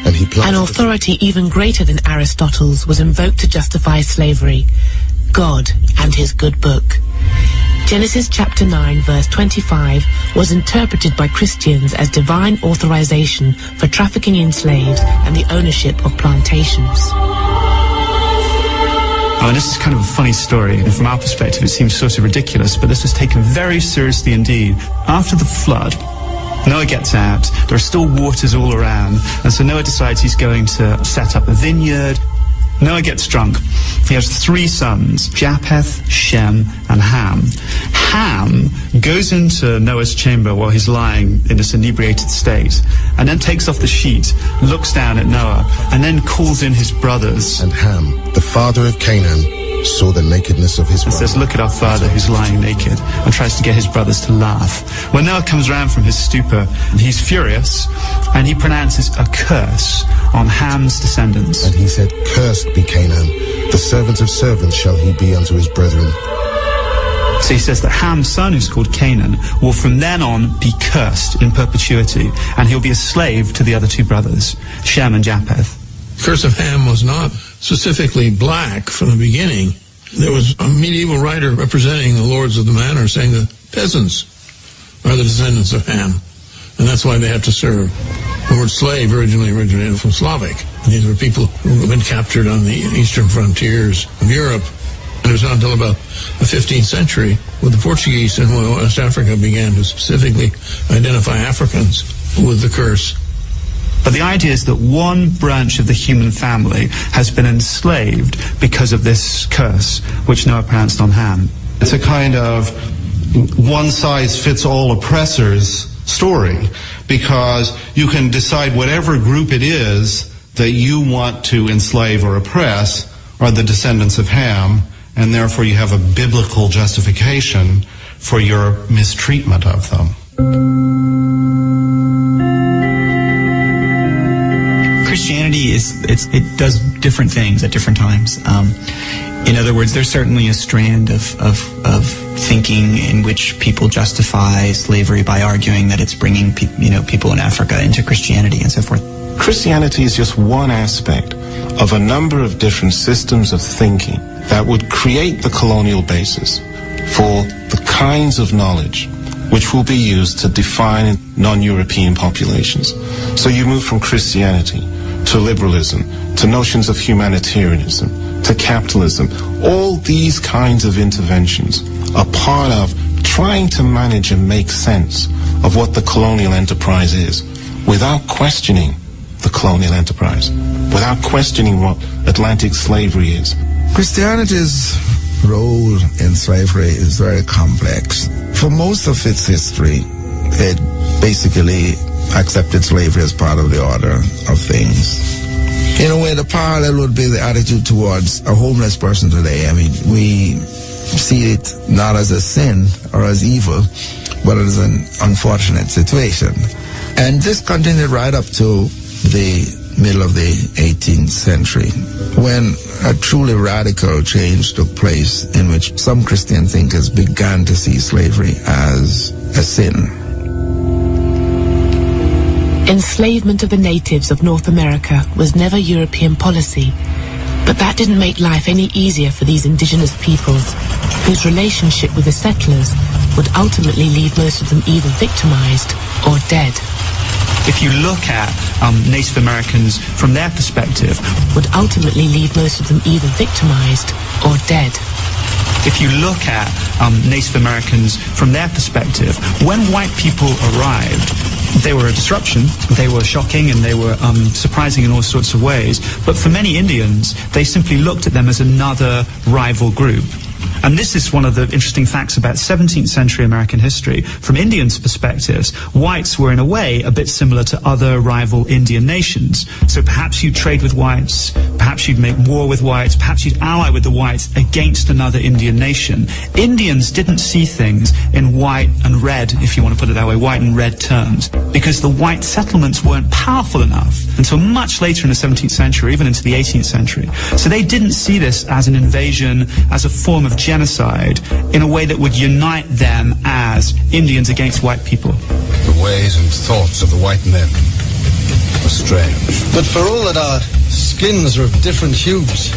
and he planted... An authority even greater than Aristotle's was invoked to justify slavery: God and his good book. Genesis chapter 9, verse 25 was interpreted by Christians as divine authorization for trafficking in slaves and the ownership of plantations. Oh, and this is kind of a funny story, and from our perspective it seems sort of ridiculous, but this was taken very seriously indeed. After the flood, Noah gets out, there are still waters all around, and so Noah decides he's going to set up a vineyard. Noah gets drunk. He has 3 sons, Japheth, Shem, and Ham. Ham goes into Noah's chamber while he's lying in this inebriated state, and then takes off the sheet, looks down at Noah, and then calls in his brothers. And Ham, the father of Canaan, saw the nakedness of his brother. And says, look at our father who's lying naked, and tries to get his brothers to laugh. When Noah comes around from his stupor, he's furious, and he pronounces a curse on Ham's descendants. And he said, Cursed be Canaan, the servant of servants shall he be unto his brethren. So he says that Ham's son, who's called Canaan, will from then on be cursed in perpetuity, and he'll be a slave to the other 2 brothers, Shem and Japheth. The curse of Ham was not specifically black from the beginning. There was a medieval writer representing the lords of the manor saying the peasants are the descendants of Ham, and that's why they have to serve. The word slave originally originated from Slavic. These were people who had been captured on the eastern frontiers of Europe. And it was not until about the 15th century with the Portuguese in West Africa began to specifically identify Africans with the curse. But the idea is that one branch of the human family has been enslaved because of this curse, which Noah pronounced on Ham. It's a kind of one-size-fits-all oppressors story, because you can decide whatever group it is that you want to enslave or oppress are the descendants of Ham, and therefore you have a biblical justification for your mistreatment of them. Christianity it does different things at different times. In other words, there's certainly a strand of thinking in which people justify slavery by arguing that it's bringing people in Africa into Christianity and so forth. Christianity is just one aspect of a number of different systems of thinking that would create the colonial basis for the kinds of knowledge which will be used to define non-European populations. So you move from Christianity to liberalism, to notions of humanitarianism, to capitalism. All these kinds of interventions are part of trying to manage and make sense of what the colonial enterprise is, without questioning the colonial enterprise, without questioning what Atlantic slavery is. Christianity's role in slavery is very complex. For most of its history, it basically accepted slavery as part of the order of things. In a way, the parallel would be the attitude towards a homeless person today. I mean, we see it not as a sin or as evil, but as an unfortunate situation. And this continued right up to the middle of the 18th century, when a truly radical change took place in which some Christian thinkers began to see slavery as a sin. Enslavement of the natives of North America was never European policy, but that didn't make life any easier for these indigenous peoples, whose relationship with the settlers would ultimately leave most of them either victimized or dead. If you look at Native Americans from their perspective, would ultimately leave most of them either victimized or dead. If you look at Native Americans from their perspective, when white people arrived, they were a disruption, they were shocking, and they were surprising in all sorts of ways. But for many Indians, they simply looked at them as another rival group. And this is one of the interesting facts about 17th century American history. From Indians' perspectives, whites were in a way a bit similar to other rival Indian nations. So perhaps you'd trade with whites, perhaps you'd make war with whites, perhaps you'd ally with the whites against another Indian nation. Indians didn't see things in white and red, if you want to put it that way, white and red terms, because the white settlements weren't powerful enough until much later in the 17th century, even into the 18th century. So they didn't see this as an invasion, as a form of genocide, in a way that would unite them as Indians against white people. The ways and thoughts of the white men are strange. But for all that our skins are of different hues,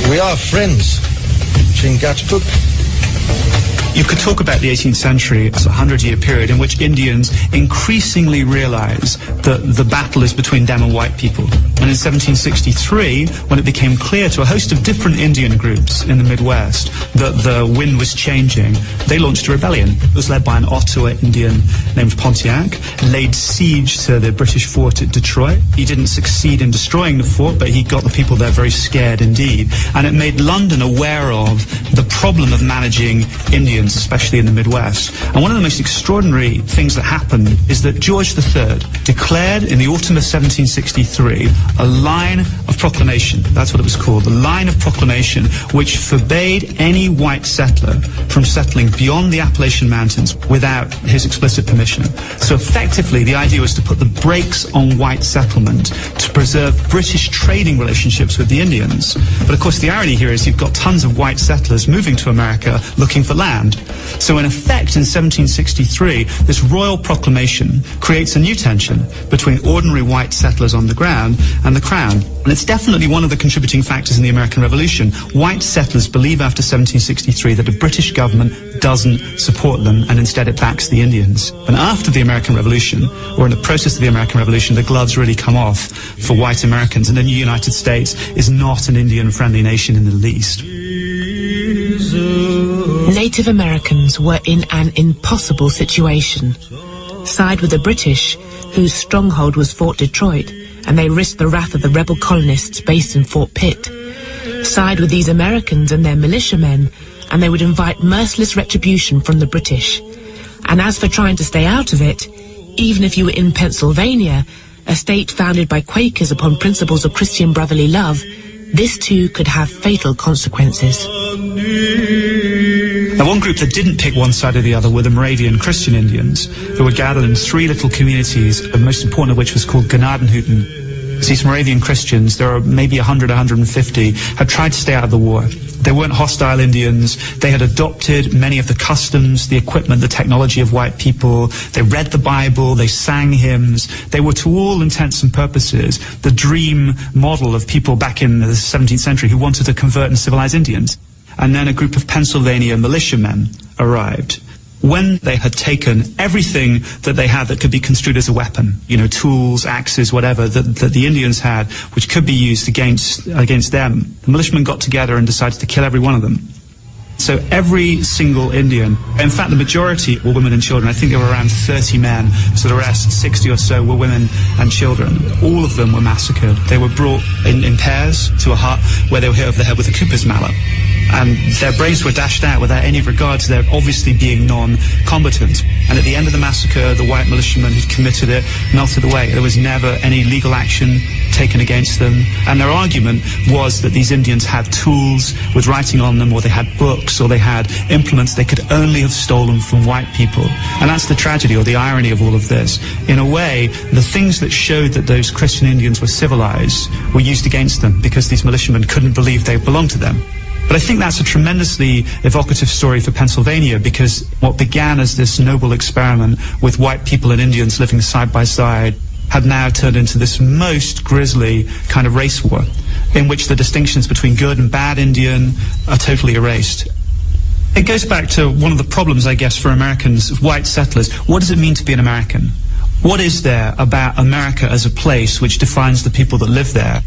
we are friends, Chingachgook. You could talk about the 18th century as a 100-year period in which Indians increasingly realize that the battle is between them and white people. And in 1763, when it became clear to a host of different Indian groups in the Midwest that the wind was changing, they launched a rebellion. It was led by an Ottawa Indian named Pontiac, laid siege to the British fort at Detroit. He didn't succeed in destroying the fort, but he got the people there very scared indeed. And it made London aware of the problem of managing Indians, especially in the Midwest. And one of the most extraordinary things that happened is that George III declared in the autumn of 1763 a line of proclamation. That's what it was called, the line of proclamation, which forbade any white settler from settling beyond the Appalachian Mountains without his explicit permission. So effectively, the idea was to put the brakes on white settlement to preserve British trading relationships with the Indians. But of course, the irony here is you've got tons of white settlers moving to America looking for land. So in effect, in 1763, this royal proclamation creates a new tension between ordinary white settlers on the ground and the Crown. And it's definitely one of the contributing factors in the American Revolution. White settlers believe after 1763 that the British government doesn't support them, and instead it backs the Indians. And after the American Revolution, or in the process of the American Revolution, the gloves really come off for white Americans, and the new United States is not an Indian-friendly nation in the least. Native Americans were in an impossible situation. Side with the British, whose stronghold was Fort Detroit, and they risked the wrath of the rebel colonists based in Fort Pitt. Side with these Americans and their militiamen, and they would invite merciless retribution from the British. And as for trying to stay out of it, even if you were in Pennsylvania, a state founded by Quakers upon principles of Christian brotherly love, this too could have fatal consequences. Now, one group that didn't pick one side or the other were the Moravian Christian Indians, who were gathered in three little communities, the most important of which was called Gnadenhutten. These Moravian Christians, there are maybe 100, 150, had tried to stay out of the war. They weren't hostile Indians. They had adopted many of the customs, the equipment, the technology of white people. They read the Bible. They sang hymns. They were, to all intents and purposes, the dream model of people back in the 17th century who wanted to convert and civilize Indians. And then a group of Pennsylvania militiamen arrived. When they had taken everything that they had that could be construed as a weapon, tools, axes, whatever, that the Indians had, which could be used against them, the militiamen got together and decided to kill every one of them. So every single Indian, in fact the majority were women and children. I think there were around 30 men, so the rest, 60 or so, were women and children. All of them were massacred. They were brought in pairs to a hut where they were hit over the head with a cooper's mallet. and their brains were dashed out without any regard to their obviously being non-combatant. And at the end of the massacre, the white militiamen who'd committed it melted away. There was never any legal action taken against them. And their argument was that these Indians had tools with writing on them, or they had books, or they had implements they could only have stolen from white people. And that's the tragedy or the irony of all of this. In a way, the things that showed that those Christian Indians were civilized were used against them because these militiamen couldn't believe they belonged to them. But I think that's a tremendously evocative story for Pennsylvania, because what began as this noble experiment with white people and Indians living side by side had now turned into this most grisly kind of race war, in which the distinctions between good and bad Indian are totally erased. It goes back to one of the problems, I guess, for Americans, white settlers. What does it mean to be an American? What is there about America as a place which defines the people that live there?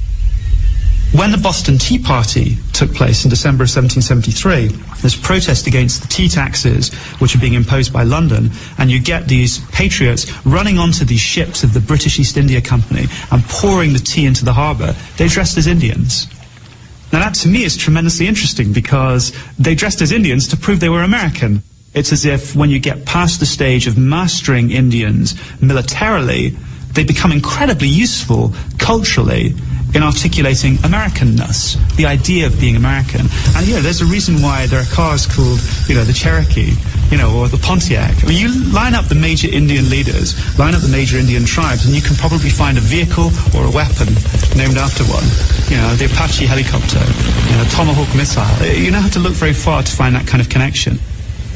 When the Boston Tea Party took place in December of 1773, there's protest against the tea taxes which are being imposed by London, and you get these patriots running onto these ships of the British East India Company and pouring the tea into the harbour. They dressed as Indians. Now that to me is tremendously interesting, because they dressed as Indians to prove they were American. It's as if when you get past the stage of mastering Indians militarily, they become incredibly useful culturally in articulating Americanness, the idea of being American. And, there's a reason why there are cars called, the Cherokee, or the Pontiac. I mean, you line up the major Indian leaders, line up the major Indian tribes, and you can probably find a vehicle or a weapon named after one. The Apache helicopter, Tomahawk missile. You don't have to look very far to find that kind of connection.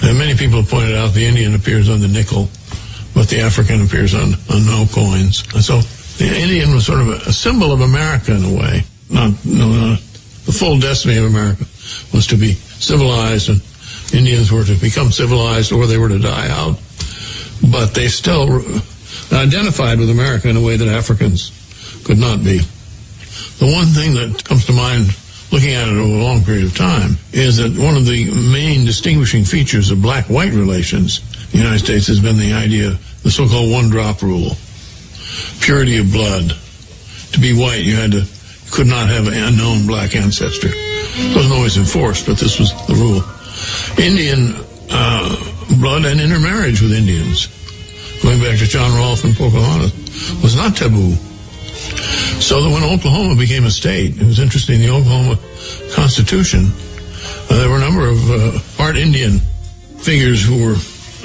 And many people have pointed out the Indian appears on the nickel, but the African appears on no coins. And so the Indian was sort of a symbol of America in a way. Not the full destiny of America was to be civilized, and Indians were to become civilized or they were to die out. But they still identified with America in a way that Africans could not be. The one thing that comes to mind looking at it over a long period of time is that one of the main distinguishing features of black-white relations in the United States has been the idea, the so-called one-drop rule. Purity of blood. To be white, you could not have an unknown black ancestry. It wasn't always enforced, but this was the rule. Indian blood and intermarriage with Indians, going back to John Rolfe and Pocahontas, was not taboo. So that when Oklahoma became a state, it was interesting, the Oklahoma Constitution, there were a number of part Indian figures who were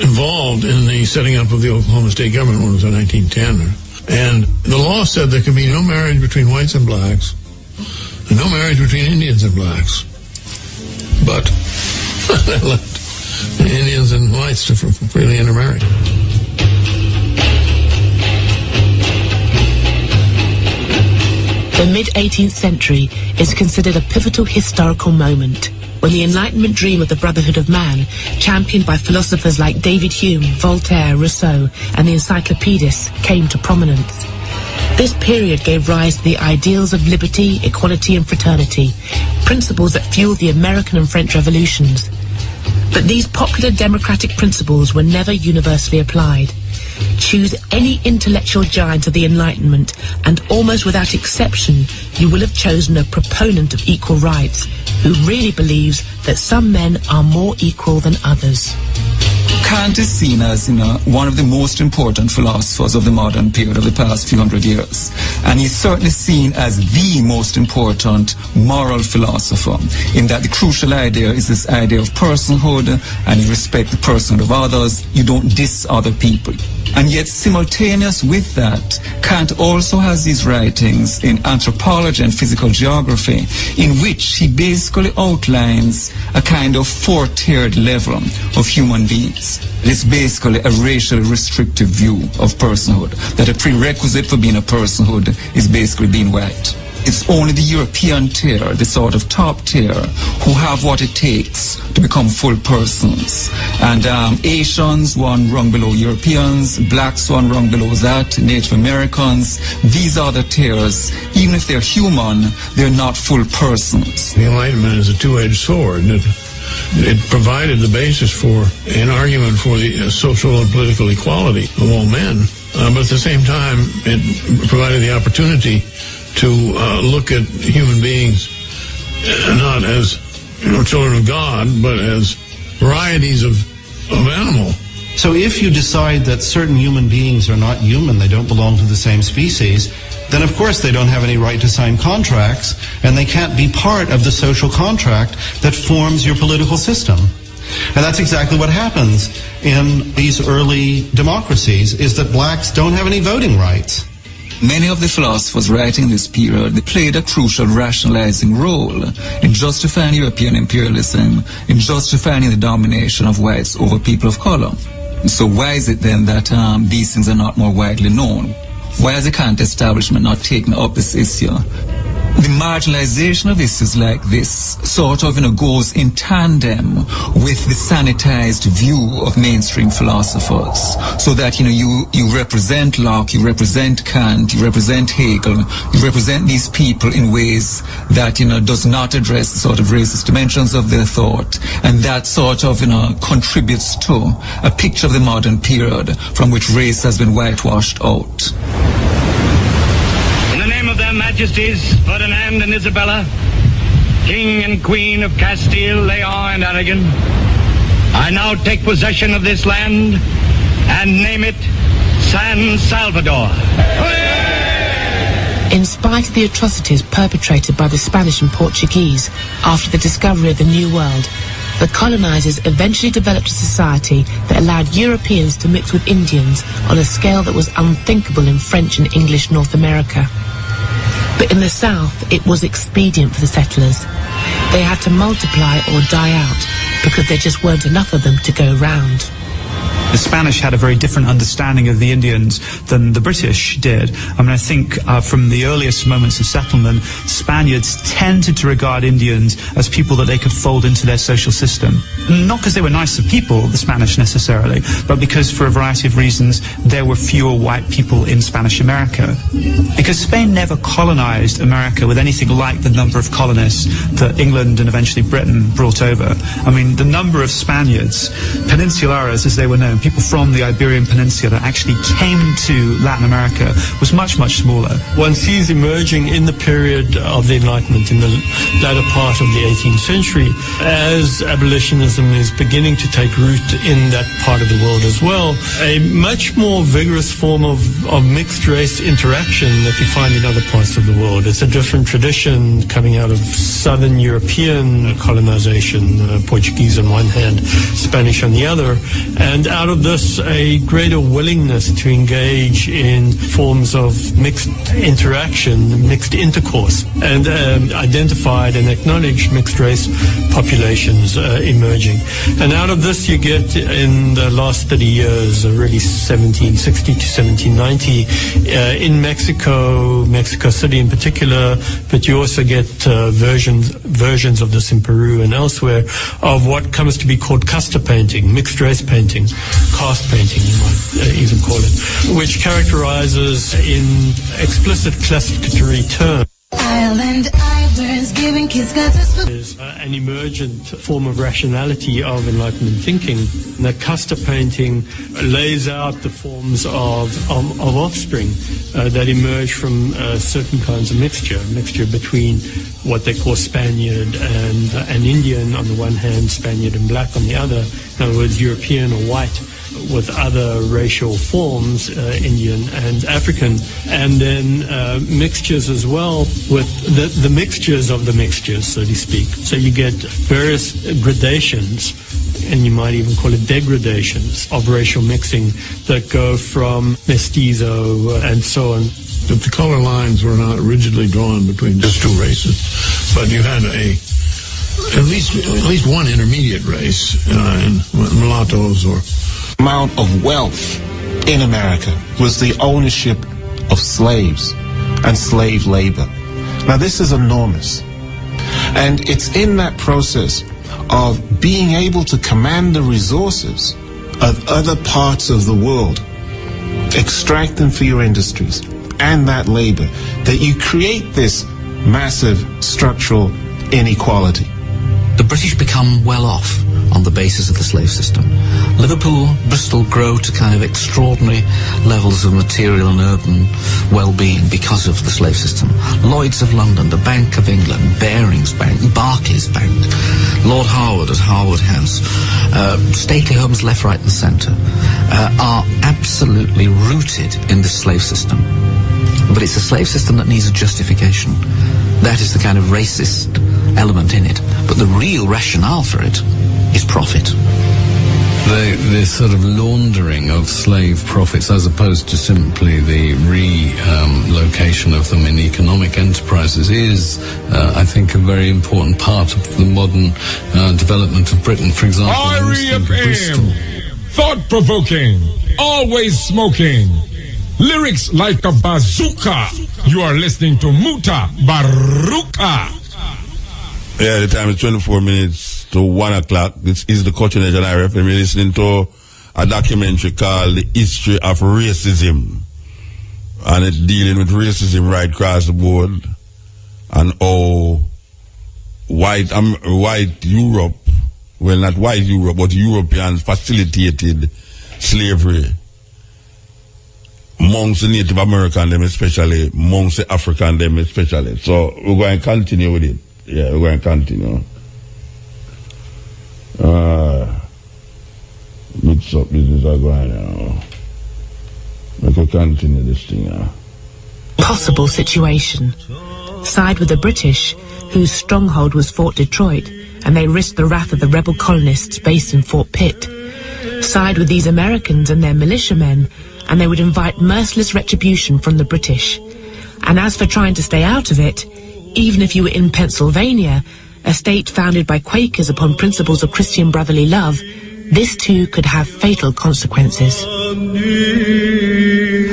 involved in the setting up of the Oklahoma state government when it was in 1910. And the law said there could be no marriage between whites and blacks, and no marriage between Indians and blacks. But that left the Indians and whites to freely intermarry. The mid-18th century is considered a pivotal historical moment, when the Enlightenment dream of the brotherhood of man, championed by philosophers like David Hume, Voltaire, Rousseau, and the encyclopedists, came to prominence. This period gave rise to the ideals of liberty, equality, and fraternity, principles that fueled the American and French revolutions. But these popular democratic principles were never universally applied. Choose any intellectual giant of the Enlightenment, and almost without exception, you will have chosen a proponent of equal rights, who really believes that some men are more equal than others. Kant is seen as, one of the most important philosophers of the modern period of the past few hundred years. And he's certainly seen as the most important moral philosopher, in that the crucial idea is this idea of personhood, and you respect the personhood of others, you don't diss other people. And yet, simultaneous with that, Kant also has these writings in anthropology and physical geography, in which he basically outlines a kind of four-tiered level of human beings. It's basically a racially restrictive view of personhood, that a prerequisite for being a personhood is basically being white. It's only the European tier, the sort of top tier, who have what it takes to become full persons. And Asians, one rung below Europeans, blacks, one rung below that, Native Americans. These are the tiers. Even if they're human, they're not full persons. The Enlightenment is a two-edged sword. It provided the basis for an argument for the social and political equality of all men. But at the same time, it provided the opportunity to look at human beings not as children of God, but as varieties of animal. So if you decide that certain human beings are not human, they don't belong to the same species, then of course they don't have any right to sign contracts, and they can't be part of the social contract that forms your political system. And that's exactly what happens in these early democracies, is that blacks don't have any voting rights. Many of the philosophers writing in this period, they played a crucial rationalizing role in justifying European imperialism, in justifying the domination of whites over people of color. So why is it then that these things are not more widely known? Why has the current establishment not taken up this issue? The marginalization of issues like this sort of, goes in tandem with the sanitized view of mainstream philosophers. So that, you represent Locke, you represent Kant, you represent Hegel, you represent these people in ways that, does not address the sort of racist dimensions of their thought. And that sort of, contributes to a picture of the modern period from which race has been whitewashed out. Of their Majesties Ferdinand and Isabella, King and Queen of Castile, Leon and Aragon, I now take possession of this land and name it San Salvador. In spite of the atrocities perpetrated by the Spanish and Portuguese after the discovery of the New World, the colonizers eventually developed a society that allowed Europeans to mix with Indians on a scale that was unthinkable in French and English North America. But in the south, it was expedient for the settlers. They had to multiply or die out because there just weren't enough of them to go round. The Spanish had a very different understanding of the Indians than the British did. I think from the earliest moments of settlement, Spaniards tended to regard Indians as people that they could fold into their social system. Not because they were nicer people, the Spanish necessarily, but because for a variety of reasons there were fewer white people in Spanish America. Because Spain never colonized America with anything like the number of colonists that England and eventually Britain brought over. The number of Spaniards, peninsulares as they were known, people from the Iberian Peninsula that actually came to Latin America, was much, much smaller. One sees emerging in the period of the Enlightenment, in the latter part of the 18th century, as abolitionism is beginning to take root in that part of the world as well, a much more vigorous form of mixed-race interaction that you find in other parts of the world. It's a different tradition coming out of Southern European colonization, Portuguese on one hand, Spanish on the other, and out of this a greater willingness to engage in forms of mixed interaction, mixed intercourse, and identified and acknowledged mixed race populations emerging. And out of this you get, in the last 30 years, really 1760 to 1790, in Mexico City in particular, but you also get versions of this in Peru and elsewhere, of what comes to be called casta painting, mixed race painting, caste painting you might even call it, which characterizes in explicit classificatory terms is an emergent form of rationality of Enlightenment thinking. The casta painting lays out the forms of offspring that emerge from certain kinds of mixture between what they call Spaniard and Indian on the one hand, Spaniard and black on the other, in other words, European or white, with other racial forms, Indian and African, and then mixtures as well with the mixtures of the mixtures, so to speak. So you get various gradations, and you might even call it degradations of racial mixing that go from mestizo and so on. But the color lines were not rigidly drawn between just two races, but you had at least one intermediate race, mulattoes or amount of wealth in America was the ownership of slaves and slave labor. Now this is enormous, and it's in that process of being able to command the resources of other parts of the world, extract them for your industries and that labor, that you create this massive structural inequality. The British become well off on the basis of the slave system. Liverpool, Bristol grow to kind of extraordinary levels of material and urban well-being because of the slave system. Lloyd's of London, the Bank of England, Barings Bank, Barclays Bank, Lord Harwood at Harwood House, stately homes left, right and centre, are absolutely rooted in the slave system. But it's a slave system that needs a justification. That is the kind of racist element in it. But the real rationale for it is profit. The sort of laundering of slave profits, as opposed to simply the relocation of them in economic enterprises, is, I think, a very important part of the modern development of Britain. For example, REFM, thought-provoking, always smoking, lyrics like a bazooka. You are listening to Mutabaruka. Yeah, the time is 24 minutes to 1 o'clock. This is the Culture Nation RFM. You're listening to a documentary called The History of Racism. And it's dealing with racism right across the board. And how white Europe, well, not white Europe, but Europeans facilitated slavery amongst the Native American them especially, amongst the African them especially. So we're going to continue with it. Yeah, we're going to continue. Mix up business are going now. We can continue this thing now. Possible situation. Side with the British, whose stronghold was Fort Detroit, and they risked the wrath of the rebel colonists based in Fort Pitt. Side with these Americans and their militiamen, and they would invite merciless retribution from the British. And as for trying to stay out of it, even if you were in Pennsylvania, a state founded by Quakers upon principles of Christian brotherly love, this too could have fatal consequences.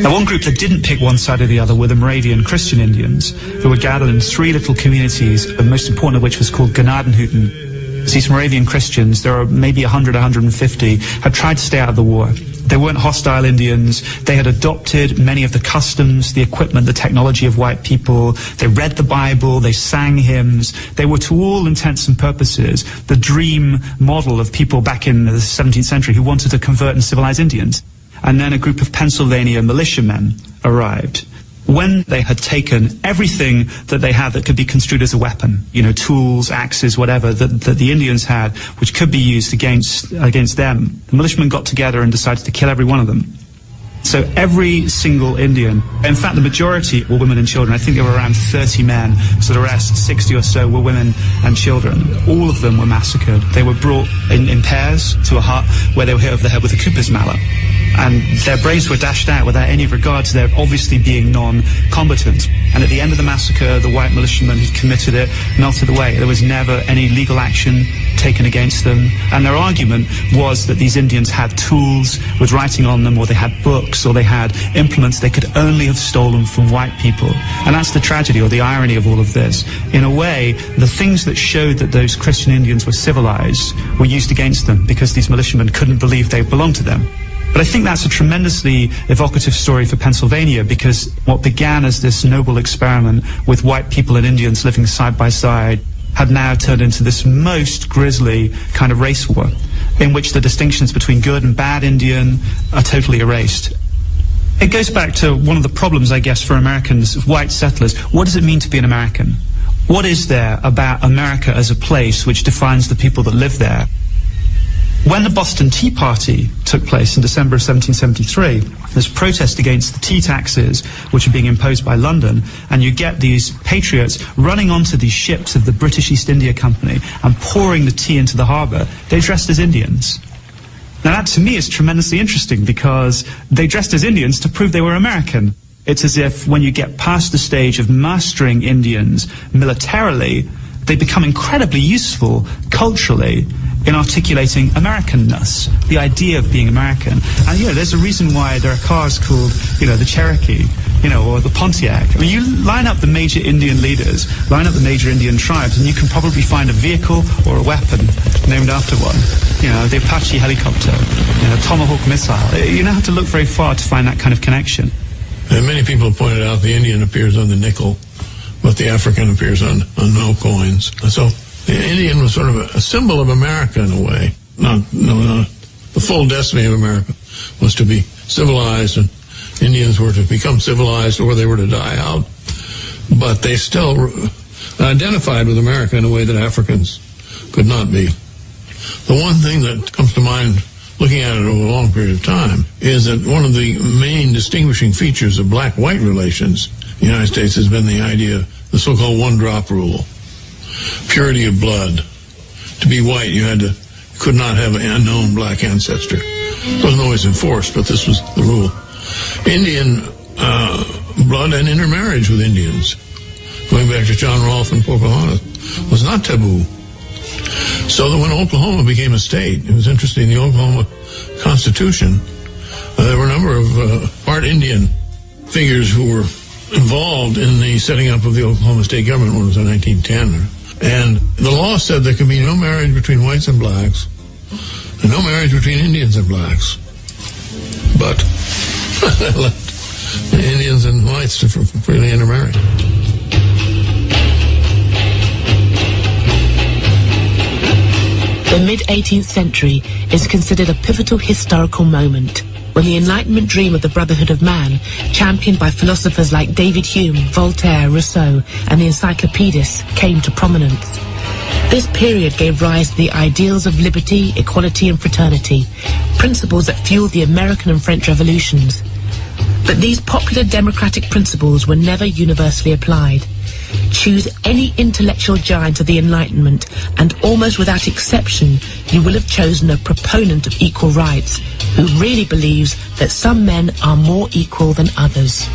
Now, one group that didn't pick one side or the other were the Moravian Christian Indians, who were gathered in 3 little communities, the most important of which was called Gnadenhutten. These Moravian Christians, there are maybe 100, 150, had tried to stay out of the war. They weren't hostile Indians. They had adopted many of the customs, the equipment, the technology of white people. They read the Bible. They sang hymns. They were, to all intents and purposes, the dream model of people back in the 17th century who wanted to convert and civilize Indians. And then a group of Pennsylvania militiamen arrived. When they had taken everything that they had that could be construed as a weapon, you know, tools, axes, whatever, that the Indians had, which could be used against them, the militiamen got together and decided to kill every one of them. So every single Indian, in fact the majority were women and children. I think there were around 30 men, so the rest, 60 or so, were women and children. All of them were massacred. They were brought in pairs to a hut where they were hit over the head with a Cooper's mallet. And their brains were dashed out without any regard to their obviously being non-combatants. And at the end of the massacre, the white militiamen who committed it melted away. There was never any legal action taken against them. And their argument was that these Indians had tools with writing on them, or they had books, or they had implements they could only have stolen from white people. And that's the tragedy or the irony of all of this. In a way, the things that showed that those Christian Indians were civilized were used against them because these militiamen couldn't believe they belonged to them. But I think that's a tremendously evocative story for Pennsylvania, because what began as this noble experiment with white people and Indians living side by side had now turned into this most grisly kind of race war, in which the distinctions between good and bad Indian are totally erased. It goes back to one of the problems, I guess, for Americans, white settlers. What does it mean to be an American? What is there about America as a place which defines the people that live there? When the Boston Tea Party took place in December of 1773, there's protest against the tea taxes which are being imposed by London, and you get these patriots running onto these ships of the British East India Company and pouring the tea into the harbour. They dressed as Indians. Now that to me is tremendously interesting, because they dressed as Indians to prove they were American. It's as if when you get past the stage of mastering Indians militarily, they become incredibly useful culturally in articulating Americanness, the idea of being American. And, you know, there's a reason why there are cars called, you know, the Cherokee, you know, or the Pontiac. I mean, you line up the major Indian leaders, line up the major Indian tribes, and you can probably find a vehicle or a weapon named after one. You know, the Apache helicopter, you know, Tomahawk missile. You don't have to look very far to find that kind of connection. And many people have pointed out the Indian appears on the nickel, but the African appears on no coins. So the Indian was sort of a symbol of America in a way. Not the full destiny of America was to be civilized, and Indians were to become civilized or they were to die out. But they still identified with America in a way that Africans could not be. The one thing that comes to mind looking at it over a long period of time is that one of the main distinguishing features of black-white relations in the United States has been the idea, the so-called one-drop rule. Purity of blood. To be white, you could not have an unknown black ancestor. It wasn't always enforced, but this was the rule. Indian blood and intermarriage with Indians, going back to John Rolfe and Pocahontas, was not taboo. So that when Oklahoma became a state, it was interesting, the Oklahoma Constitution, there were a number of part Indian figures who were involved in the setting up of the Oklahoma state government when it was in 1910. And the law said there could be no marriage between whites and blacks, and no marriage between Indians and blacks. But they left the Indians and whites to freely intermarry. The mid-18th century is considered a pivotal historical moment when the Enlightenment dream of the brotherhood of man, championed by philosophers like David Hume, Voltaire, Rousseau, and the encyclopedists, came to prominence. This period gave rise to the ideals of liberty, equality, and fraternity, principles that fueled the American and French revolutions. But these popular democratic principles were never universally applied. Choose any intellectual giant of the Enlightenment, and almost without exception, you will have chosen a proponent of equal rights, who really believes that some men are more equal than others.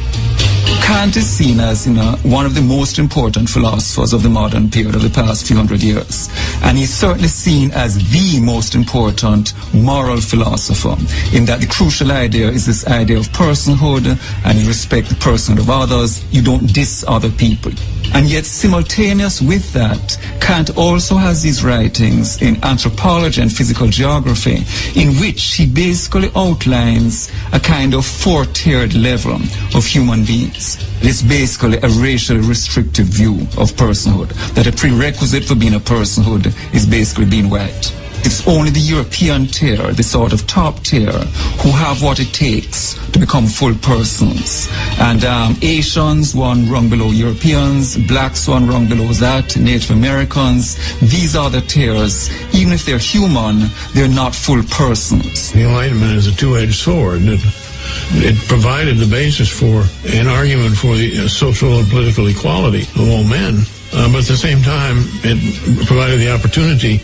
Kant is seen as, one of the most important philosophers of the modern period of the past few hundred years. And he's certainly seen as the most important moral philosopher, in that the crucial idea is this idea of personhood, and you respect the personhood of others, you don't diss other people. And yet, simultaneous with that, Kant also has these writings in anthropology and physical geography, in which he basically outlines a kind of four-tiered level of human beings. It's basically a racially restrictive view of personhood, that a prerequisite for being a personhood is basically being white. It's only the European tier, the sort of top tier, who have what it takes to become full persons. And Asians, one rung below Europeans, blacks, one rung below that, Native Americans. These are the tiers. Even if they're human, they're not full persons. The Enlightenment is a two-edged sword. It provided the basis for an argument for the social and political equality of all men. But at the same time, it provided the opportunity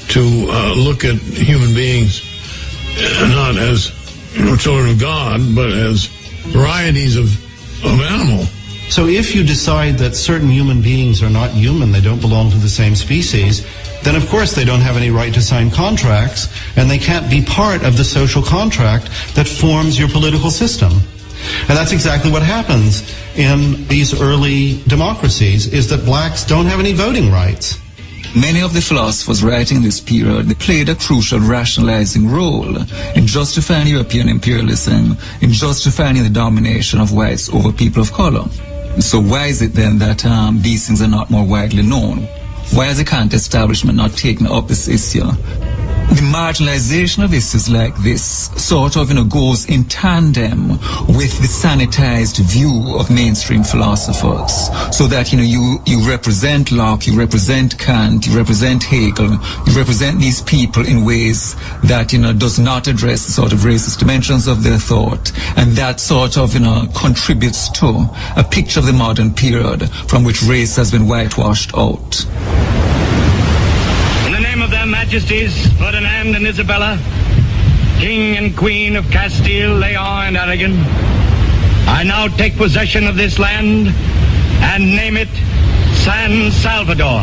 to look at human beings not as children of God, but as varieties of animal. So if you decide that certain human beings are not human, they don't belong to the same species, then of course they don't have any right to sign contracts, and they can't be part of the social contract that forms your political system. And that's exactly what happens in these early democracies, is that blacks don't have any voting rights. Many of the philosophers writing this period, they played a crucial rationalizing role in justifying European imperialism, in justifying the domination of whites over people of color. So why is it then that these things are not more widely known? Why has the Kant establishment not taken up this issue? The marginalization of issues like this sort of, goes in tandem with the sanitized view of mainstream philosophers. So that, you represent Locke, you represent Kant, you represent Hegel, you represent these people in ways that, does not address the sort of racist dimensions of their thought. And that sort of, contributes to a picture of the modern period from which race has been whitewashed out. Of their Majesties Ferdinand and Isabella, King and Queen of Castile, Leon, and Aragon, I now take possession of this land and name it San Salvador.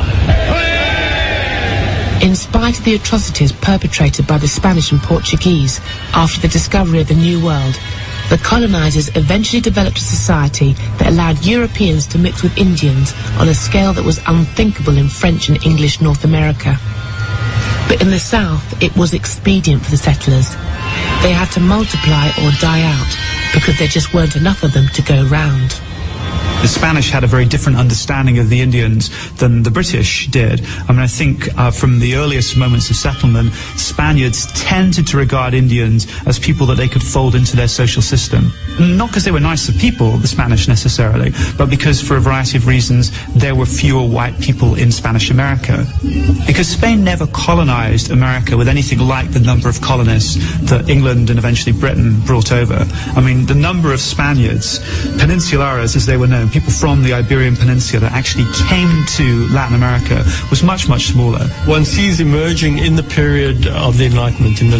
In spite of the atrocities perpetrated by the Spanish and Portuguese after the discovery of the New World, the colonizers eventually developed a society that allowed Europeans to mix with Indians on a scale that was unthinkable in French and English North America. But in the South, it was expedient for the settlers. They had to multiply or die out because there just weren't enough of them to go round. The Spanish had a very different understanding of the Indians than the British did. I mean, I think from the earliest moments of settlement, Spaniards tended to regard Indians as people that they could fold into their social system. Not because they were nicer people, the Spanish necessarily, but because for a variety of reasons there were fewer white people in Spanish America. Because Spain never colonized America with anything like the number of colonists that England and eventually Britain brought over. I mean, the number of Spaniards, peninsulares as they were known, people from the Iberian Peninsula that actually came to Latin America, was much, much smaller. One sees emerging in the period of the Enlightenment, in the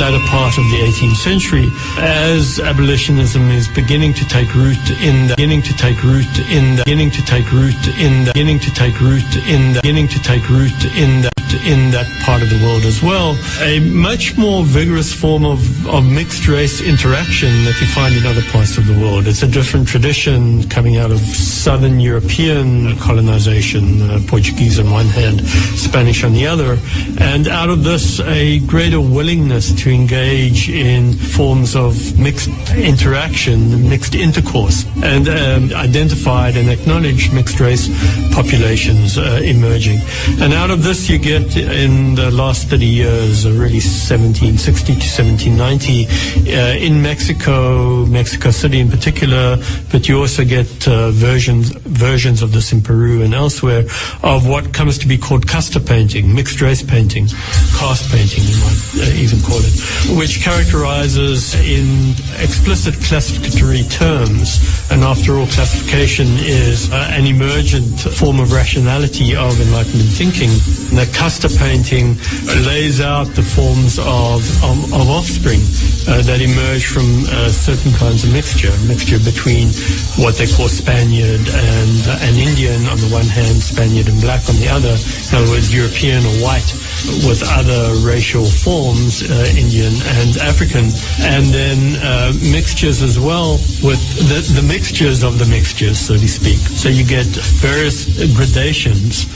latter part of the 18th century, as abolitionism is beginning to take root in that part of the world as well, a much more vigorous form of mixed race interaction that we find in other parts of the world. It's a different tradition coming out of Southern European colonization, Portuguese on one hand, Spanish on the other, and out of this a greater willingness to engage in forms of mixed interaction, mixed intercourse, and identified and acknowledged mixed race populations emerging. And out of this you get in the last 30 years, really 1760 to 1790, in Mexico City in particular, but you also get versions of this in Peru and elsewhere, of what comes to be called casta painting, mixed race painting, caste painting you might even call it, which characterizes in explicit classificatory terms, and after all classification is an emergent form of rationality of Enlightenment thinking. The casta painting lays out the forms of offspring that emerge from certain kinds of mixture between what they call Spaniard and Indian on the one hand, Spaniard and black on the other, in other words, European or white, with other racial forms, Indian and African, and then mixtures as well with the mixtures of the mixtures, so to speak. So you get various gradations,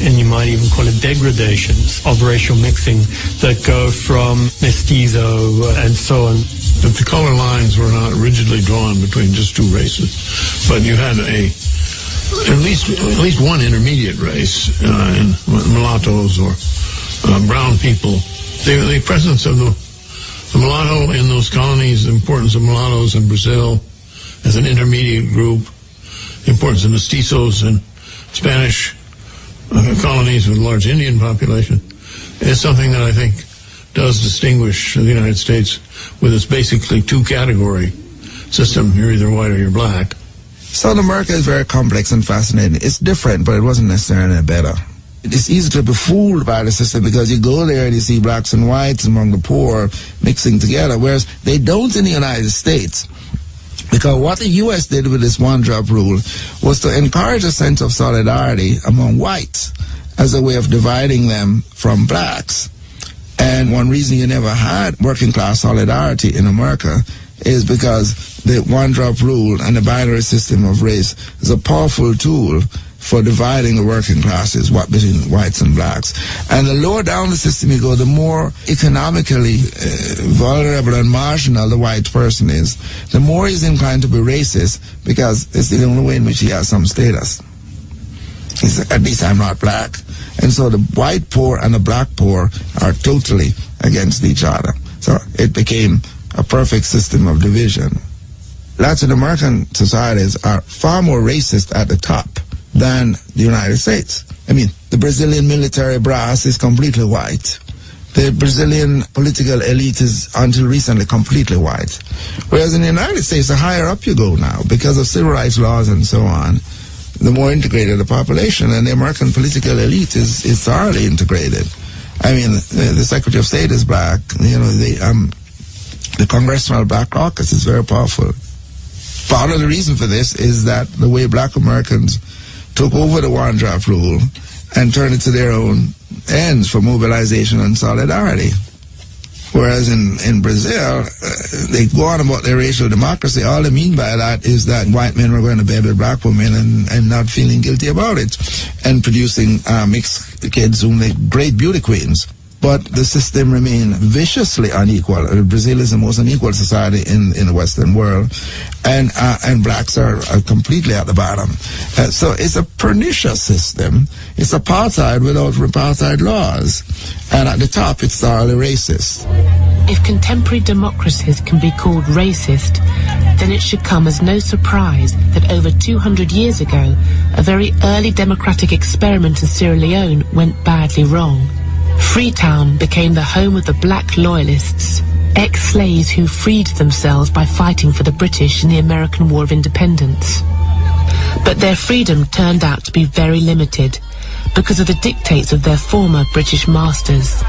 and you might even call it degradations of racial mixing that go from mestizo and so on. But the color lines were not rigidly drawn between just two races, but you had at least one intermediate race in mulattoes or brown people. The presence of the mulatto in those colonies, the importance of mulattoes in Brazil as an intermediate group, the importance of mestizos in Spanish colonies with a large Indian population, is something that I think does distinguish the United States with its basically two-category system. You're either white or you're black. South America is very complex and fascinating. It's different, but it wasn't necessarily better. It's easy to be fooled by the system because you go there and you see blacks and whites among the poor mixing together, whereas they don't in the United States. Because what the U.S. did with this one-drop rule was to encourage a sense of solidarity among whites as a way of dividing them from blacks. And one reason you never had working-class solidarity in America is because the one-drop rule and the binary system of race is a powerful tool for dividing the working classes between whites and blacks. And the lower down the system you go, the more economically vulnerable and marginal the white person is, the more he's inclined to be racist, because it's the only way in which he has some status. He's, at least I'm not black. And so the white poor and the black poor are totally against each other. So it became a perfect system of division. Latin American societies are far more racist at the top than the United States. I mean, the Brazilian military brass is completely white. The Brazilian political elite is, until recently, completely white. Whereas in the United States, the higher up you go now, because of civil rights laws and so on, the more integrated the population, and the American political elite is thoroughly integrated. I mean, the Secretary of State is black. You know, the Congressional Black Caucus is very powerful. Part of the reason for this is that the way black Americans took over the one-drop rule and turned it to their own ends for mobilization and solidarity. Whereas in Brazil, they go on about their racial democracy. All they mean by that is that white men were going to bed with black women and not feeling guilty about it, and producing mixed kids whom they great beauty queens. but the system remained viciously unequal. Brazil is the most unequal society in the Western world, and blacks are completely at the bottom. So it's a pernicious system. It's apartheid without apartheid laws, and at the top it's thoroughly racist. If contemporary democracies can be called racist, then it should come as no surprise that over 200 years ago, a very early democratic experiment in Sierra Leone went badly wrong. Freetown became the home of the black loyalists, ex-slaves who freed themselves by fighting for the British in the American War of Independence. But their freedom turned out to be very limited because of the dictates of their former British masters.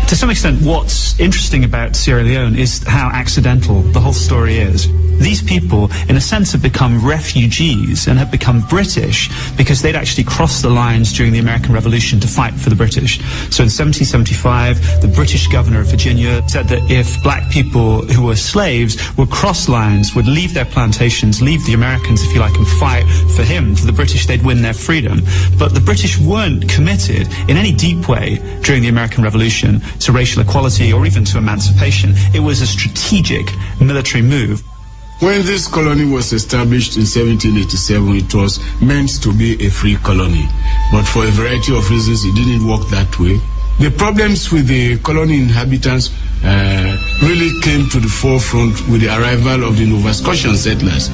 To some extent, what's interesting about Sierra Leone is how accidental the whole story is. These people, in a sense, have become refugees and have become British because they'd actually crossed the lines during the American Revolution to fight for the British. So in 1775, the British governor of Virginia said that if black people who were slaves would cross lines, would leave their plantations, leave the Americans, if you like, and fight for him, for the British, they'd win their freedom. But the British weren't committed in any deep way during the American Revolution to racial equality or even to emancipation. It was a strategic military move. When this colony was established in 1787, it was meant to be a free colony. But for a variety of reasons, it didn't work that way. The problems with the colony inhabitants really came to the forefront with the arrival of the Nova Scotian settlers.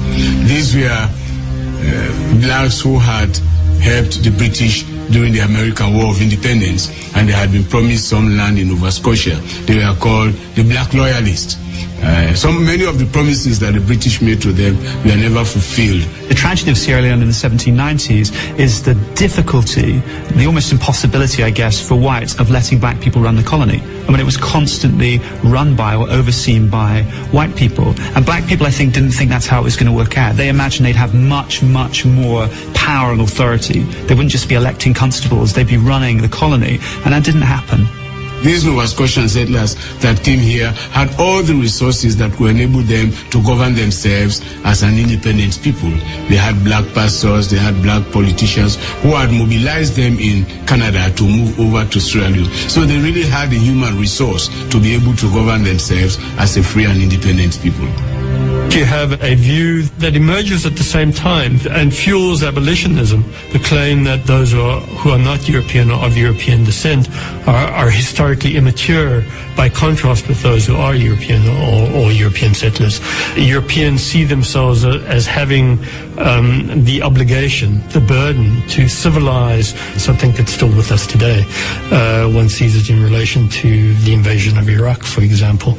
These were blacks who had helped the British during the American War of Independence, and they had been promised some land in Nova Scotia. They were called the Black Loyalists. Many of the promises that the British made to them were never fulfilled. The tragedy of Sierra Leone in the 1790s is the difficulty, the almost impossibility, I guess, for whites of letting black people run the colony. I mean, it was constantly run by or overseen by white people. And black people, I think, didn't think that's how it was going to work out. They imagined they'd have much, much more power and authority. They wouldn't just be electing constables, they'd be running the colony. And that didn't happen. These Nova Scotian settlers that came here had all the resources that would enable them to govern themselves as an independent people. They had black pastors, they had black politicians who had mobilized them in Canada to move over to Sierra Leone. So they really had the human resource to be able to govern themselves as a free and independent people. You have a view that emerges at the same time and fuels abolitionism, the claim that those who are not European or of European descent are historically immature by contrast with those who are European or European settlers. Europeans see themselves as having the obligation, the burden to civilize something that's still with us today. One sees it in relation to the invasion of Iraq, for example.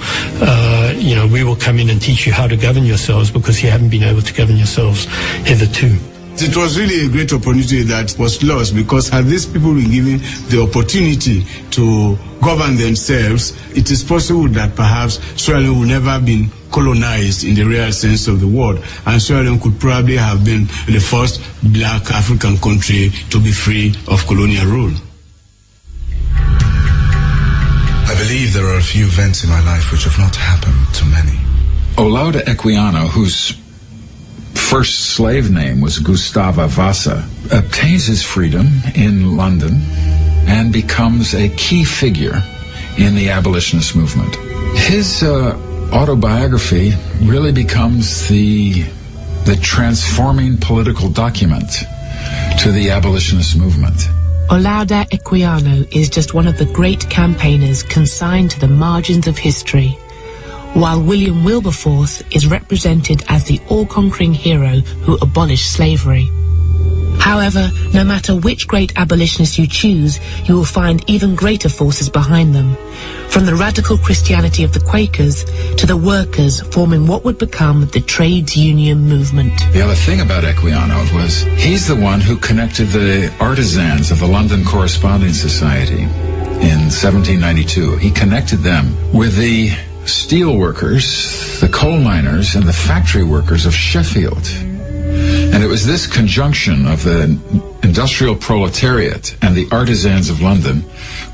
We will come in and teach you how to govern yourselves because you haven't been able to govern yourselves hitherto. It was really a great opportunity that was lost because had these people been given the opportunity to govern themselves, it is possible that perhaps Sierra Leone would never have been colonized in the real sense of the word, and Sierra Leone could probably have been the first black African country to be free of colonial rule. I believe there are a few events in my life which have not happened to many. Olaudah Equiano, whose first slave name was Gustava Vasa, obtains his freedom in London and becomes a key figure in the abolitionist movement. His autobiography really becomes the transforming political document to the abolitionist movement. Olaudah Equiano is just one of the great campaigners consigned to the margins of history, while William Wilberforce is represented as the all-conquering hero who abolished slavery. However, no matter which great abolitionist you choose, you will find even greater forces behind them, from the radical Christianity of the Quakers to the workers forming what would become the trades union movement. The other thing about Equiano was he's the one who connected the artisans of the London Corresponding Society in 1792. He connected them with the steel workers, the coal miners, and the factory workers of Sheffield. And it was this conjunction of the industrial proletariat and the artisans of London,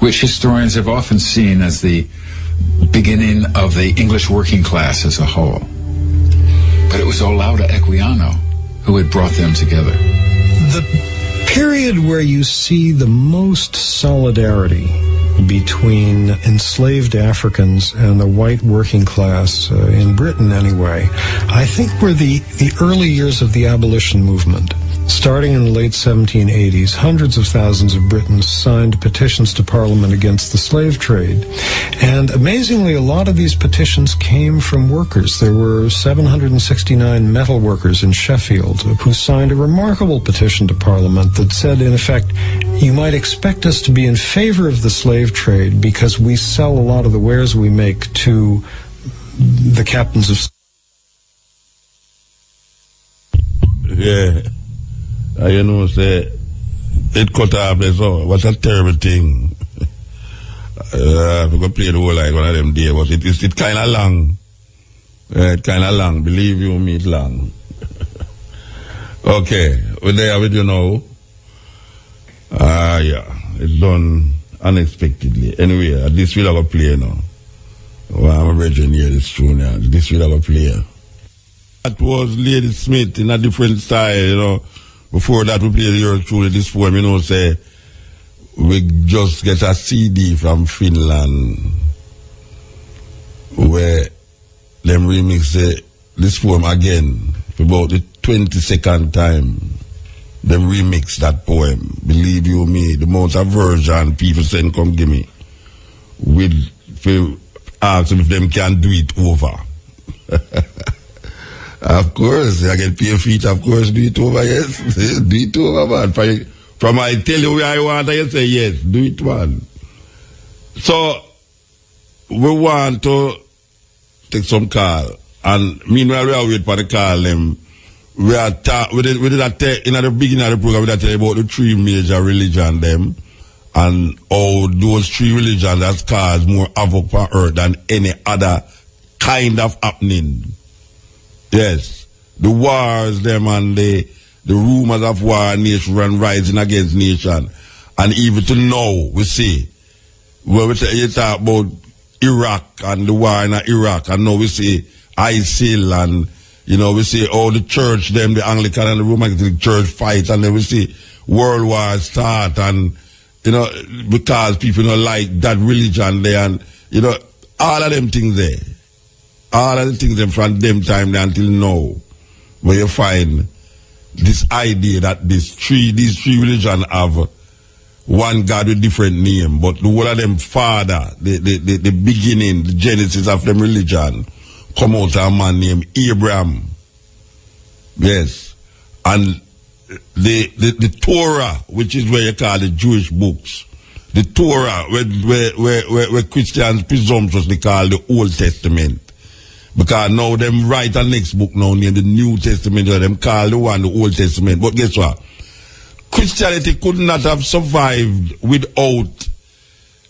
which historians have often seen as the beginning of the English working class as a whole. But it was Olaudah Equiano who had brought them together. The period where you see the most solidarity between enslaved Africans and the white working class, in Britain anyway, I think were the early years of the abolition movement. Starting in the late 1780s, hundreds of thousands of Britons signed petitions to Parliament against the slave trade. And amazingly, a lot of these petitions came from workers. There were 769 metal workers in Sheffield who signed a remarkable petition to Parliament that said, in effect, you might expect us to be in favor of the slave trade because we sell a lot of the wares we make to the captains of... Yeah. You know, say, it cut off this all. What a terrible thing. We could play the whole like one of them days, but it kind of long. It kind of long. Believe you me, it's long. Okay, we're there with you now. Yeah, it's done unexpectedly. Anyway, this will have a play now. Well, I'm a virgin here, this tune now. This will have a play. That was Lady Smith in a different style, you know. Before that, we played your tune, this poem, you know, say, we just get a CD from Finland where them remix this poem again for about the 22nd time. Them remix that poem. Believe you me, the amount of version people send come give me. With ask them if them can do it over. Of course, I get pay feet, of course, do it over, yes. Do it over, man. From I tell you where I want, I say yes, do it, man. So, we want to take some call. And meanwhile, we are waiting for the call, them. We did in the beginning of the program, we did tell about the three major religions, them. And how those three religions has caused more havoc on earth than any other kind of happening. Yes, the wars, them, and the rumors of war, nation and rising against nation. And even to now, we see, when you talk about Iraq and the war in Iraq, and now we see ISIL, and, you know, we see all the church, them, the Anglican and the Roman Catholic Church fight, and then we see world war start, and, you know, because people don't like that religion there, and, you know, all of them things there. All of the things them from them time until now, where you find this idea that these three religions have one God with different name, but the whole of them father, the beginning, the genesis of them religion, come out of a man named Abraham. Yes. And the Torah, which is where you call the Jewish books, the Torah, where Christians presumptuously call the Old Testament. Because now them write a next book now named the New Testament, or them call the one the Old Testament. But guess what? Christianity could not have survived without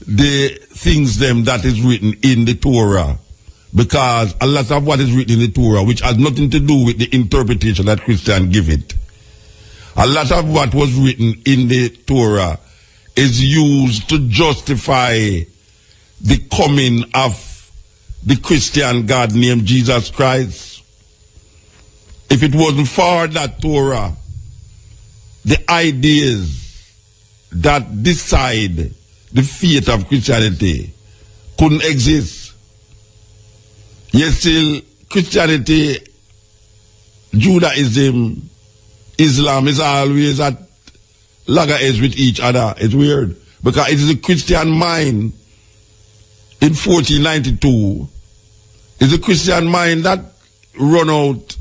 the things them that is written in the Torah. Because a lot of what is written in the Torah, which has nothing to do with the interpretation that Christians give it. A lot of what was written in the Torah is used to justify the coming of the Christian God named Jesus Christ. If it wasn't for that Torah, the ideas that decide the fate of Christianity couldn't exist. Yet still, Christianity, Judaism, Islam is always at loggerheads with each other. It's weird. Because it is the Christian mind in 1492, is the Christian mind that run out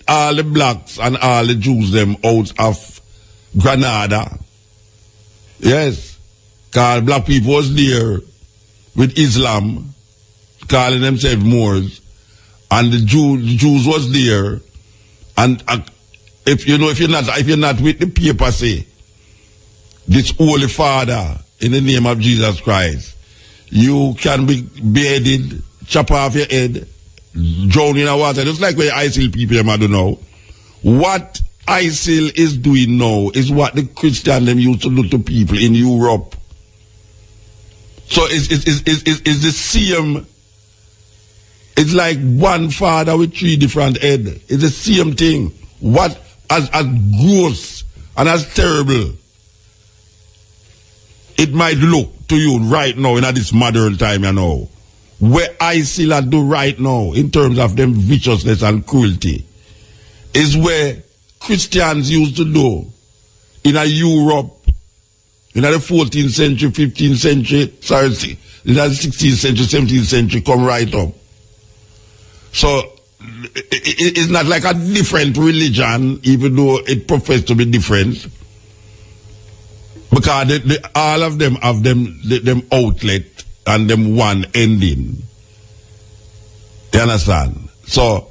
all the blacks and all the Jews them out of Granada. Yes. Because black people was there with Islam, calling themselves Moors, and the Jews was there. And if you're not with the paper, say, this Holy Father in the name of Jesus Christ, you can be beheaded, chop off your head, drown in the water, just like where ISIL people them do now. What ISIL is doing now is what the Christian them used to do to people in Europe. So it's the same. It's like one father with three different heads. It's the same thing. What as gross and as terrible it might look to you right now in this modern time, you know, where ISIL do right now in terms of them viciousness and cruelty is where Christians used to do in a Europe in the 14th century, 15th century, in the 16th century, 17th century, come right up. So it's not like a different religion, even though it professes to be different. Because all of them have them outlet and them one ending. You understand? So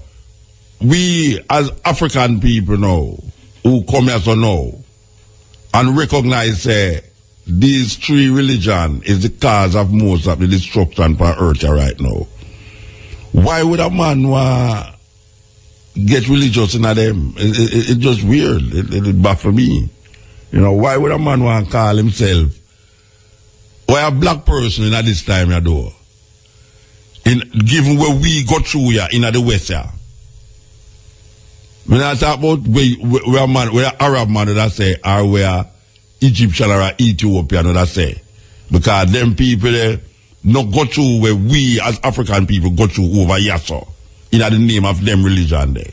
we as African people now, who come here so now, and recognize these three religions is the cause of most of the destruction for earth right now. Why would a man want get religious in them? It's just weird. It baffles me. You know, why would a man want to call himself, why a black person in this time, you know, given where we go through here in the West here? When I talk about where Arab man that say, or where Egyptian or Ethiopian that say, because them people not go through where we as African people go through over here, so in the name of them religion there.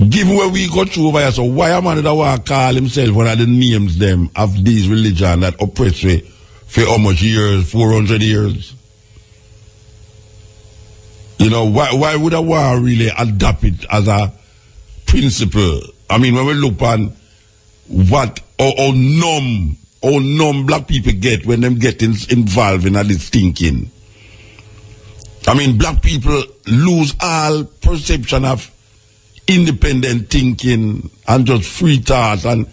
Given where we go through over here, so why a man that want to call himself one of the names them of these religion that oppress we for how much years? 400 years? You know, why would I want to really adopt it as a principle? I mean, when we look on what, how numb black people get when them get involved in this thinking. I mean, black people lose all perception of independent thinking and just free thought, and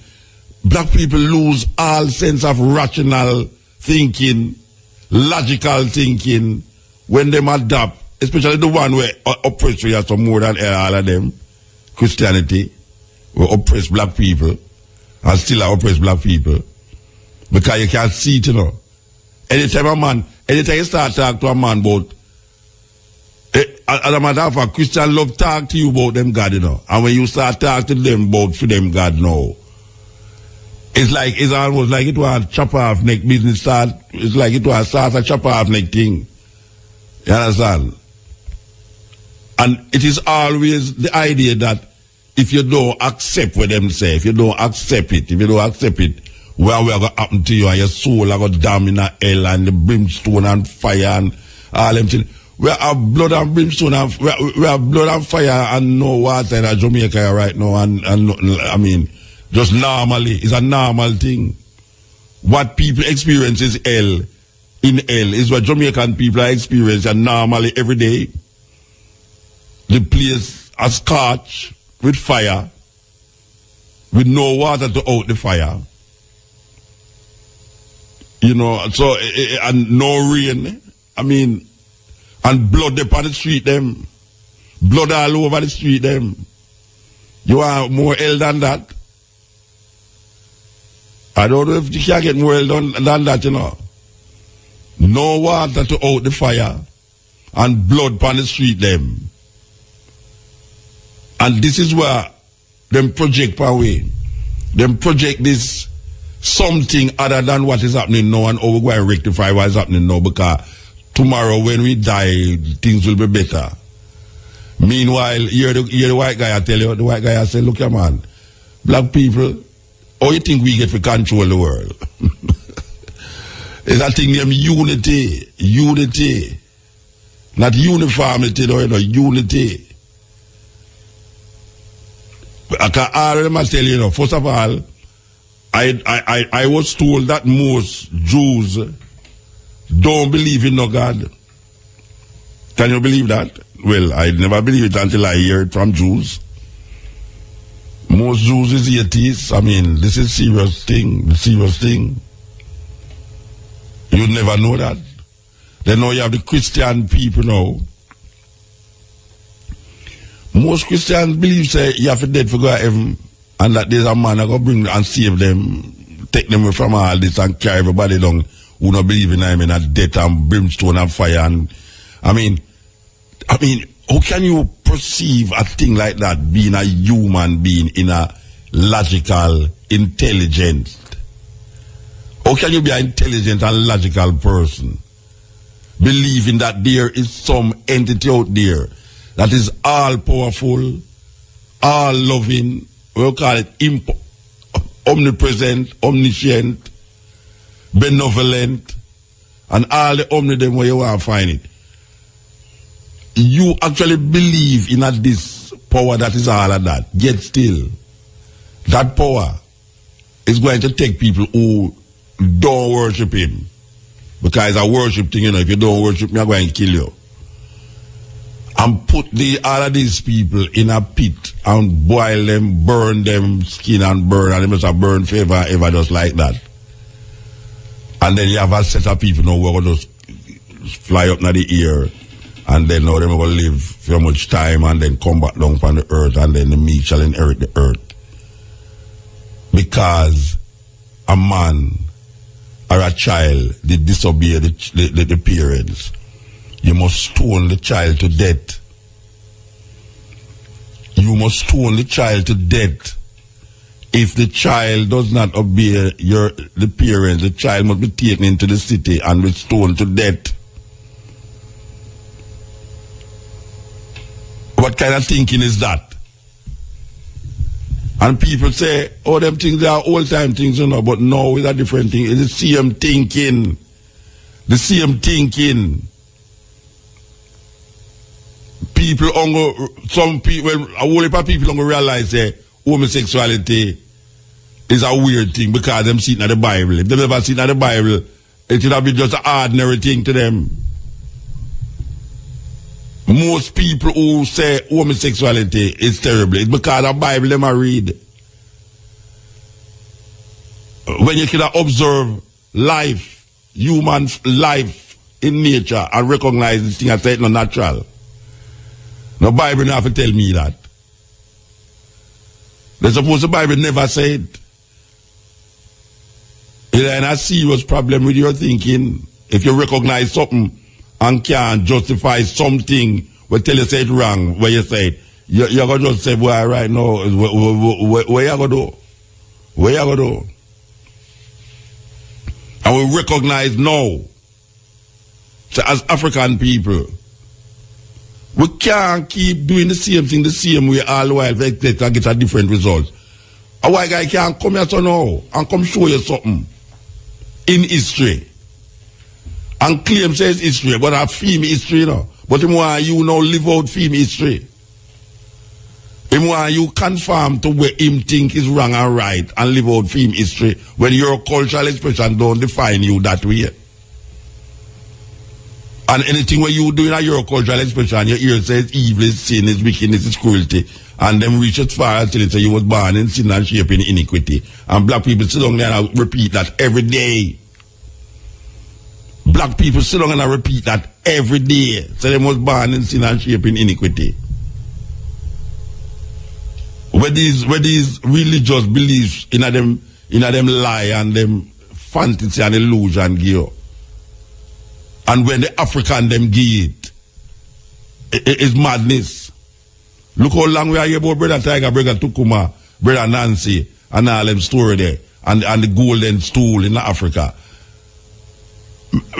black people lose all sense of rational thinking, logical thinking when them adopt, especially the one where oppress we have some more than all of them, Christianity, will oppress black people and still oppress black people. Because you can't see it, you know. Anytime you start talking to a man about, as a matter of fact, Christian love talk to you about them God, you know. And when you start talking to them about for them God now, it's almost like it was a chop off neck business start. It's like it was a chop off neck thing. You understand? And it is always the idea that if you don't accept what them say, if you don't accept it, where going to happen to you and your soul are going to damn in a hell and the brimstone and fire and all them things. We have blood and brimstone and we have blood and fire and no water in Jamaica right now, and I mean, just normally, it's a normal thing. What people experience is hell. In hell is what Jamaican people are experiencing normally every day. The place are scorched with fire, with no water to out the fire. You know, so, and no rain. I mean, and blood upon the street them. Blood all over the street them. You want more hell than that? I don't know if you can get more hell than that, you know. No water to out the fire and blood upon the street them. And this is where them project away. Them project this something other than what is happening now, and how we go and rectify what is happening now, because tomorrow when we die, things will be better. Meanwhile, you're the white guy, I tell you, the white guy I say, look here man, black people, how you think we get to control the world? It's a thing named unity. Not uniformity, though, you know, unity. I can already tell you, first of all, I was told that most Jews don't believe in no God. Can you believe that? Well, I never believed it until I heard it from Jews. Most Jews is atheists. I mean, this is serious thing. You'd never know that. Then now you have the Christian people now. Most Christians believe say you have to dead for go to heaven, and that there's a man that going to bring and save them, take them away from all this and carry everybody down who don't believe in him and death and brimstone and fire. And I mean, how can you perceive a thing like that being a human being in a logical intelligence? How can you be an intelligent and logical person believing that there is some entity out there that is all powerful, all loving, we'll call it omnipresent, omniscient, benevolent, and all the omnidem where you want to find it. You actually believe in this power that is all of that, yet still, that power is going to take people who don't worship him. Because a worship thing, if you don't worship me, I'm going to kill you. And put all of these people in a pit and boil them, burn them, skin and burn, and they must have burn forever, ever just like that. And then you have a set of people now who are going to fly up in the air, and then now they're going to live for much time and then come back down from the earth, and then the meat shall inherit the earth. Because a man or a child did disobey the parents, you must stone the child to death. You must stone the child to death. If the child does not obey the parents, the child must be taken into the city and be stoned to death. What kind of thinking is that? And people say, oh, them things are old-time things, but no, it's a different thing. It's the same thinking. The same thinking. Some people, a whole heap of people don't realize that homosexuality is a weird thing because them see it in the Bible. If they never see it in the Bible, it would have been just an ordinary thing to them. Most people who say homosexuality is terrible, it's because the Bible them are read. When you can observe life, human life in nature, and recognize this thing as it's not natural. The Bible don't have to tell me that. They suppose the Bible never said. It's a serious problem with your thinking. If you recognize something and can't justify something, will tell you say it wrong, where you say it, you're going to just say, well, right now, where you going to do? Where you going to do? And we recognize now, so as African people, we can't keep doing the same thing the same way all the while to get a different result. A white guy can't come here so now and come show you something in history and claim says history, but a film history, you know. But him want you now live out film history. Him want you conform to where him think is wrong and right and live out film history when your cultural expression don't define you that way. And anything where you do in your cultural expression, your ear says evil is sin, is wickedness, is cruelty. And them reach as far as till it say you was born in sin and shape in iniquity. And black people sit down there and repeat that every day. Black people sit down and repeat that every day. So they was born in sin and shape in iniquity. Where these religious beliefs in them lie and them fantasy and illusion give. And when the African them give it is madness. Look how long we are here about Brother Tiger, Brother Tukuma, Brother Nancy, and all them story there, and the golden stool in Africa.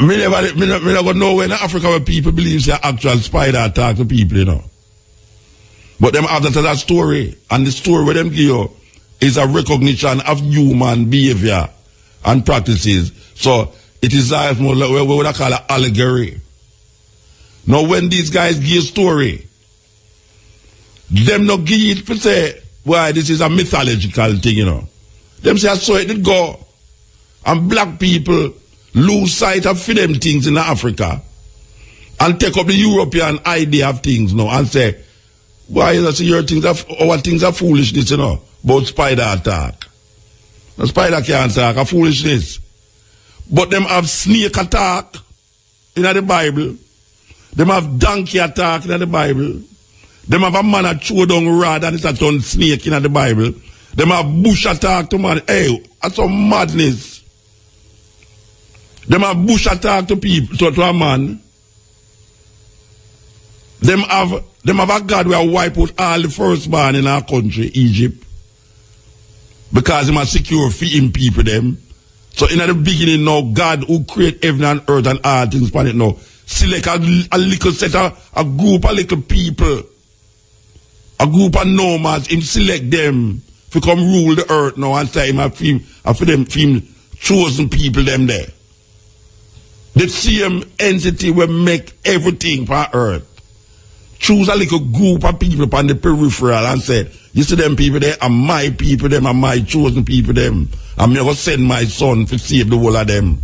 Me never know when Africa where people believe the actual spider attack to people, you know. But them have that story, and the story where them give you is a recognition of human behavior and practices. So it is more like what would I call an allegory. Now when these guys give story, them not give it to say, why this is a mythological thing, you know. Them say I saw it did go. And black people lose sight of them things in Africa and take up the European idea of things now and say, why is that your things our things are foolishness, you know, about spider attack. The spider can't attack, a foolishness. But them have snake attack in the Bible. Them have donkey attack in the Bible. Them have a man that throw down rod and it's a ton snake in the Bible. Them have bush attack to man. Hey, that's some madness. Them have bush attack to people, to a man. Them have a God who wipe out all the firstborn in our country, Egypt. Because he must secure for him people them. So in the beginning now, God who create heaven and earth and all things upon it now, select a little set of a group of little people, a group of nomads, him select them to come rule the earth now and time for them chosen people them there. The same entity will make everything for earth. Choose a little group of people upon the peripheral and say, you see them people there are my people, them are my chosen people, them. I'm going to send my son to save the whole of them.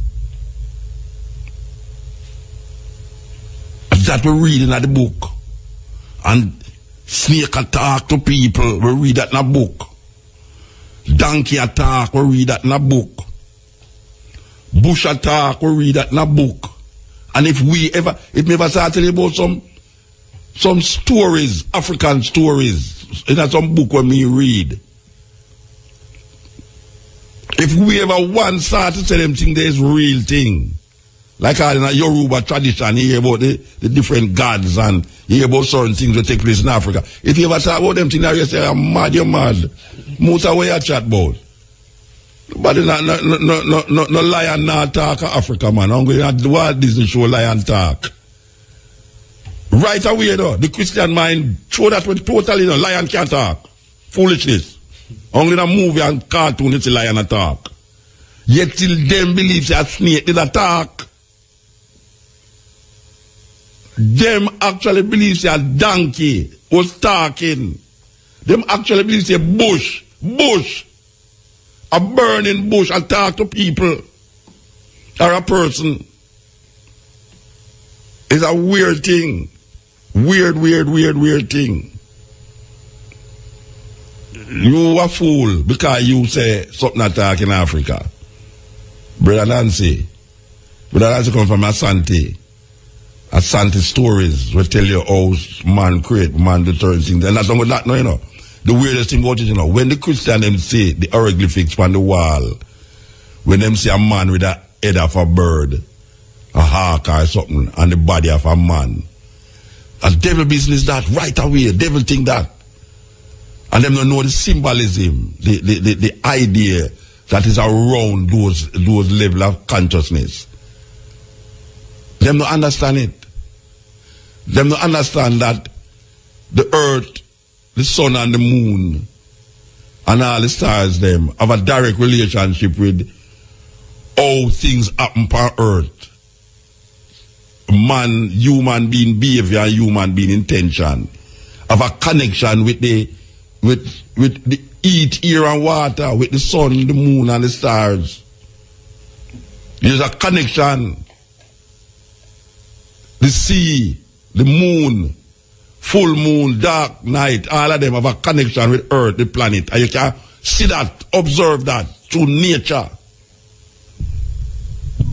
That we're reading at the book. And snake attack to people, we read that in a book. Donkey attack, we read that in a book. Bush attack, we read that in a book. And if we ever start telling about some stories, African stories, in some book when we read. If we ever once start to say them things, there's real thing. Like in a Yoruba tradition, you hear about the different gods and you hear about certain things that take place in Africa. If you ever talk about them things, you say, I'm mad, you're mad. Muta, what you chat about? But no lion not talk Africa, man. I'm going to Walt Disney show lion talk. Right away, though, the Christian mind show that with totally, lion can't talk. Foolishness. Only in a movie and cartoon, it's a lion attack. Yet till them believe that snake did attack. Them actually believe that donkey was talking. Them actually believe that bush, a burning bush, attack to people or a person. It's a weird thing. Weird thing. You a fool because you say something attack in Africa. Brother Nancy come from Asante. Asante stories will tell you how man create, man do certain things. And that's not that, no, The weirdest thing about it, when the Christian them say the hieroglyphics on the wall, when them see a man with a head of a bird, a hawk or something, and the body of a man, a devil business that right away, devil think that. And them don't know the symbolism, the idea that is around those level of consciousness. Them don't understand it. Them don't understand that the earth, the sun and the moon, and all the stars them have a direct relationship with how things happen on earth. Man, human being behavior and human being intention have a connection with the heat, air and water, with the sun, the moon and the stars. There's a connection. The sea, the moon, full moon, dark night, all of them have a connection with earth, the planet. And you can see that, observe that through nature.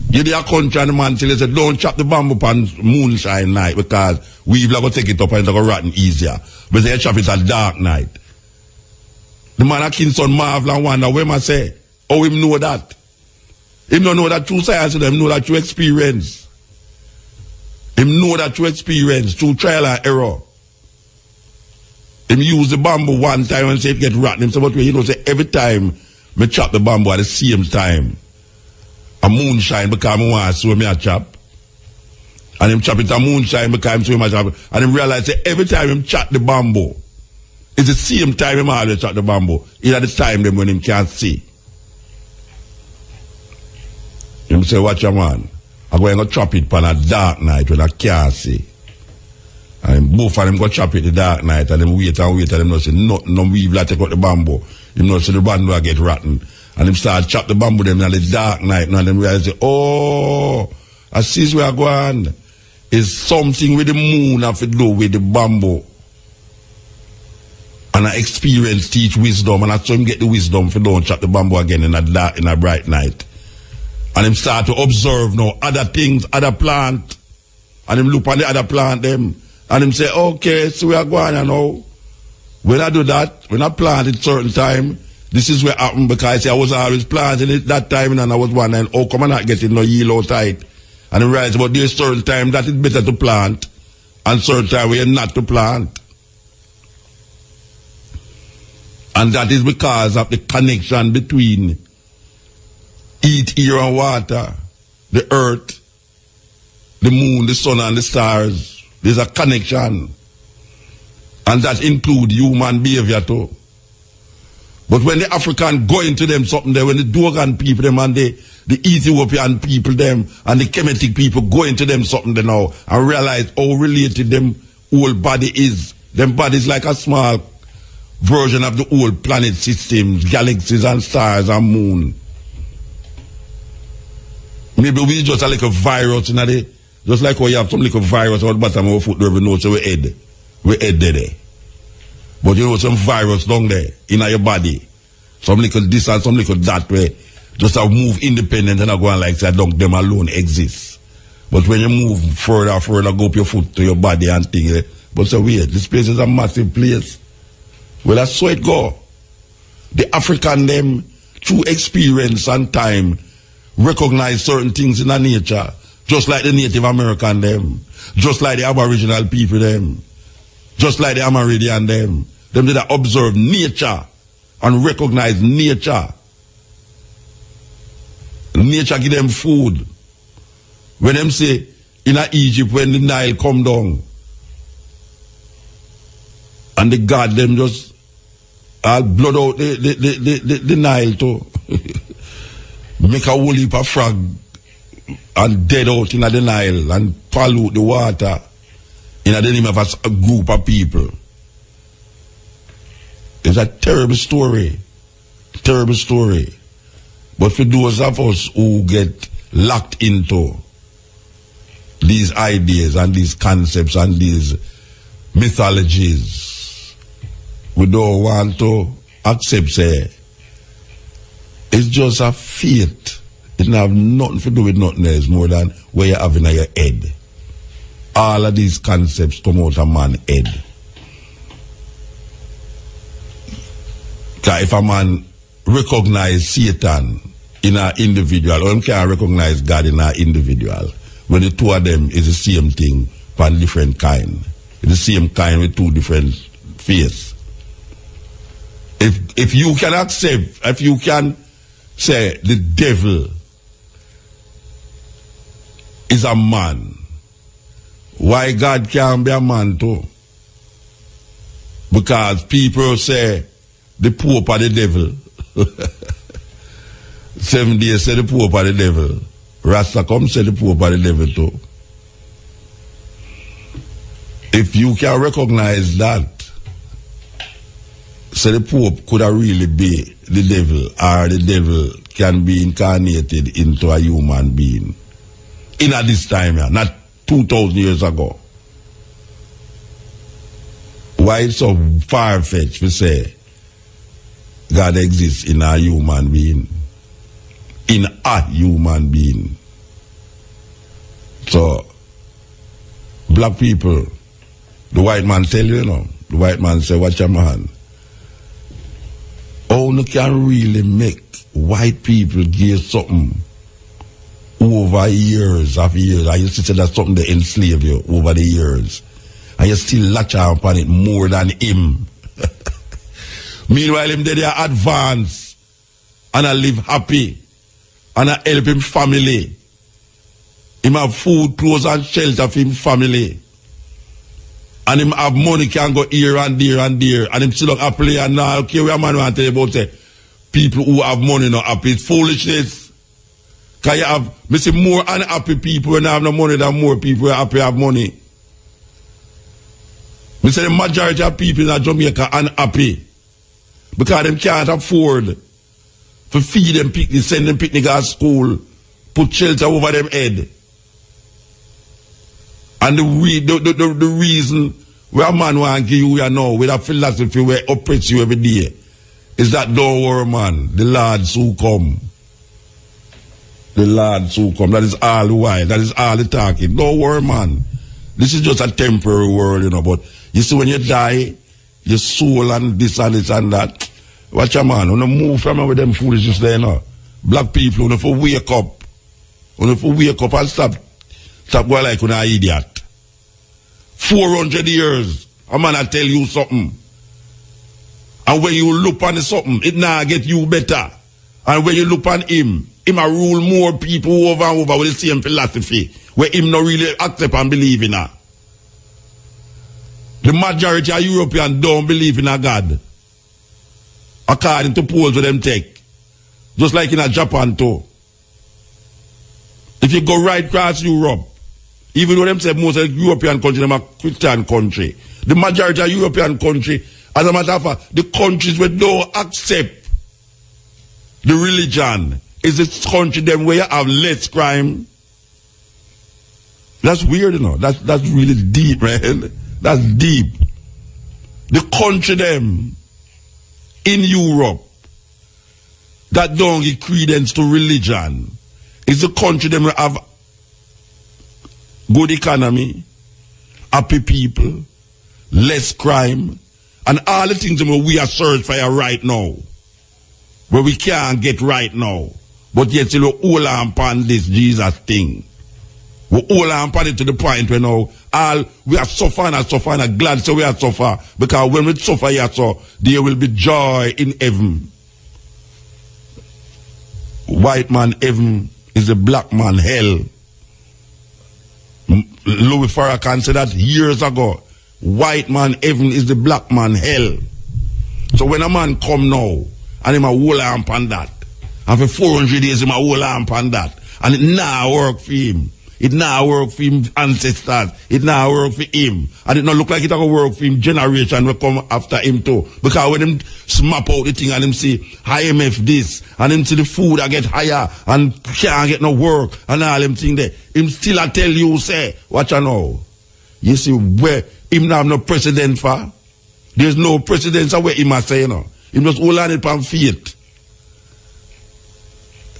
You do a country and the man tell you, say, don't chop the bamboo on moonshine night because we've got to take it up and it's going to rotten easier. But they chop it at dark night. The man at Kingston marvel and wonder, where I say, how him know that? Him don't know that through science, him know that through experience. Him know that through experience, through trial and error. Him use the bamboo one time and say it get rotten. Him say, but you know, say every time me chop the bamboo at the same time, a moonshine because I want to see me a chop. And him chop it a moonshine because I'm see me a chop. And him realize that every time him chop the bamboo, it's the same time him always chop the bamboo. It's at the time them when him can't see. Him say, watch your man. I'm going to chop it on a dark night when I can't see. And both of them go chop it the dark night and them wait and them not say nothing, no weave like take out the bamboo. Him not say the bamboo will get rotten. And them start chop the bamboo them in the dark night and them realize, oh, I see where I go on. It's something with the moon have to do with the bamboo. And I experience teach wisdom and I saw him get the wisdom for don't chop the bamboo again in a bright night. And him start to observe now other things, other plant. And him look on the other plant them. And him say, okay, so we are going now. When I do that, when I plant at certain time, this is where happened because I was always planting it that time and I was wondering, oh, come on, not getting no yield outside. And I realized about this certain time that it's better to plant and certain time where not to plant. And that is because of the connection between eat, air and water, the earth, the moon, the sun and the stars. There's a connection. And that includes human behavior too. But when the African go into them something there, when the Dogon people them and the Ethiopian people them and the Kemetic people go into them something there now and realize how related them whole body is. Them bodies like a small version of the whole planet system, galaxies and stars and moon. Maybe we just like a virus in the, just like how you have some little virus on the bottom of our foot, we know so we head there. But you know some virus down there in your body. Some little this and some little that way. Just have move independent and I go and like say don't them alone exist. But when you move further, go up your foot to your body and things. But so weird. This place is a massive place. Well, that's so it go. The African them, through experience and time, recognize certain things in the nature. Just like the Native American them. Just like the Aboriginal people them. Just like the Amerindian them. Them did observe nature and recognize nature. Nature give them food. When them say, in Egypt, when the Nile come down, and the God them just all blood out the Nile too. Make a whole heap of frog and dead out in the Nile and pollute the water in the name of a group of people. It's a terrible story. Terrible story. But for those of us who get locked into these ideas and these concepts and these mythologies, we don't want to accept, say, it's just a fate. It don't have nothing to do with nothing else more than what you have in your head. All of these concepts come out of man's head. Because if a man recognize Satan in an individual, or him can't recognize God in an individual, when the two of them is the same thing, but different kind. It's the same kind with two different faces. If you can accept, if you can say the devil is a man, why God can't be a man too? Because people say the Pope are the devil. 7 days say the Pope are the devil. Rasta come say the Pope are the devil too. If you can recognize that, so the Pope could have really be the devil, or the devil can be incarnated into a human being. In at this time, not 2,000 years ago. Why it's so far-fetched to say God exists in a human being? In a human being. So, black people, the white man tell you, the white man say, watch your man. Oh, you can really make white people give something over years of years. I used to say that's something they enslave you over the years. And you still latch on upon it more than him. Meanwhile, him they are advanced and I live happy and I help him family. Him have food, clothes and shelter for him family. And him have money can go here and there and there. And him still look happily and now okay, we a man want to tell you about say, people who have money not happy. It's foolishness. Because you have, me see more unhappy people when they have no money than more people who are happy have money. Me say the majority of people in Jamaica are unhappy. Because them can't afford to feed them picnic, send them picnic at school, put shelter over them head. And the reason where a man want to give you now with a philosophy where oppress you every day is that don't worry, man, the Lord soon come. The Lord soon come. That is all the while. That is all the talking. Don't worry, man. This is just a temporary world, but you see when you die, your soul and this and this and that. Watch a man, when you move from with them foolishness there now. Black people, when you wake up. When you wake up and stop going like an idiot. 400 years, a man I tell you something. And when you look on something, it now get you better. And when you look on him, him a rule more people over and over with the same philosophy where him not really accept and believe in her. The majority of Europeans don't believe in a God. According to polls with them take. Just like in a Japan too. If you go right across Europe, even though them say most of the European countries are a Christian country, the majority of European country, as a matter of fact, the countries where don't accept the religion is the country them where you have less crime. That's weird, you know. That's really deep, man. That's deep. The country them in Europe that don't give credence to religion is the country them have good economy, happy people, less crime, and all the things that we are searching for right now, where we can't get right now. But yet still we hold on upon this Jesus thing. We hold on upon it to the point where now we are suffering and glad so we are suffer. Because when we suffer here, so there will be joy in heaven. White man heaven is the black man hell. Louis Farrakhan said that years ago. White man heaven is the black man hell. So when a man come now and him a hold on upon that, and for 400 days him a hold on upon that, and it now work for him. It now work for him ancestors. It now work for him. And it not look like it will work for him generation will come after him too. Because when him smap out the thing and him see IMF this, and him see the food I get higher and can't get no work and all them thing there, him still I tell you say, watch I know. You see where him now have no precedent for? There's no precedence where him a say, you know. Him just hold on it on faith.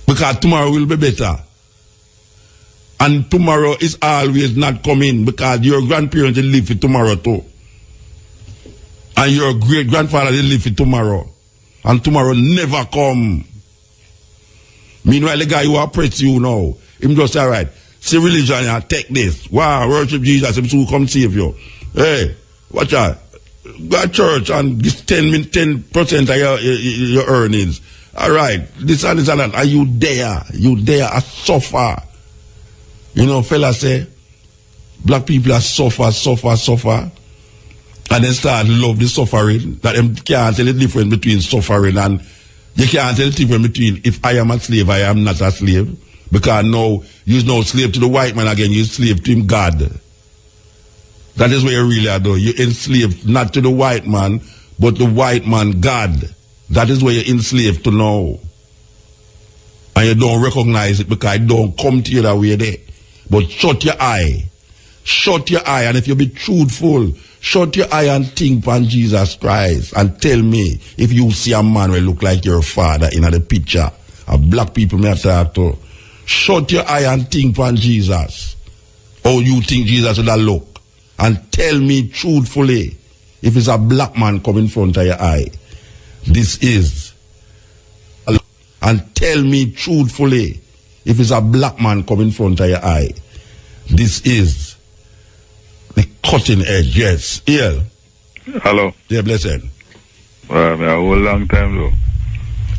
Because tomorrow will be better. And tomorrow is always not coming because your grandparents will live for tomorrow too. And your great-grandfather will live for tomorrow. And tomorrow never come. Meanwhile, the guy who oppress you now, him just say, all right, see religion, take this. Wow, worship Jesus, him soon come save you. Hey, watch out. Go to church and give 10% of your earnings. All right, this and that. Are you there? You there, I suffer. You know, fella say, black people are suffer, and then start love the suffering, that them can't tell the difference between suffering and, you can't tell the difference between if I am a slave, I am not a slave, because now, you're no slave to the white man again, you're slave to him God. That is what you really are doing. You're enslaved not to the white man, but the white man God. That is what you're enslaved to now. And you don't recognize it because it don't come to you that way there. But shut your eye, and if you be truthful, shut your eye and think on Jesus Christ and tell me if you see a man who look like your father in the picture, a black people may have talk to. Shut your eye and think on Jesus. How you think Jesus would look. And tell me truthfully if it's a black man come in front of your eye. This is. And tell me truthfully if it's a black man come in front of your eye. This is the cutting edge, yes. Yeah. Hello. Yeah, blessed. Well, a whole long time though.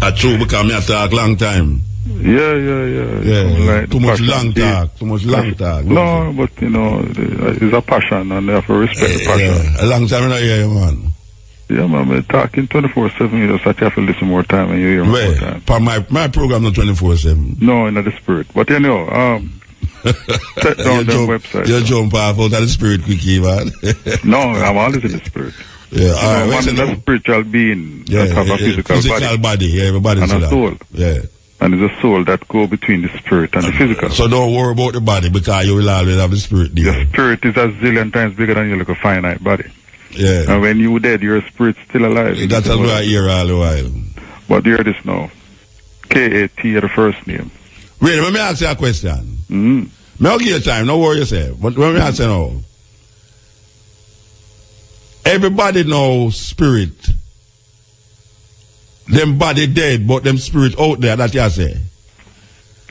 That's true, because I talk long time. Yeah. Like too much long talk. No, but you know, it's a passion and you have to respect the passion. Yeah. A long time I hear you, man. Yeah, man, I'm talking 24/7. You just have to listen more time and you hear more time. But my program not 24/7. No, in the spirit. But you know, set down the website. You jump off out of the spirit quickly, man. No, I'm always in the spirit. Yeah, all right. One is a spiritual being that have a physical body. Yeah, everybody and a soul. Yeah. And it's a soul that go between the spirit and the physical. So don't worry about the body because you will always have the spirit there. The spirit is a zillion times bigger than your little finite body. Yeah. And when you dead, your spirit's still alive. That's what I hear all the while. But hear this now. K-A-T are the first name. Wait, let me ask you a question. Mm-hmm. I'll give you time, no worry yourself. But let me ask you now. Everybody knows spirit. Them body dead, but them spirit out there, that you say.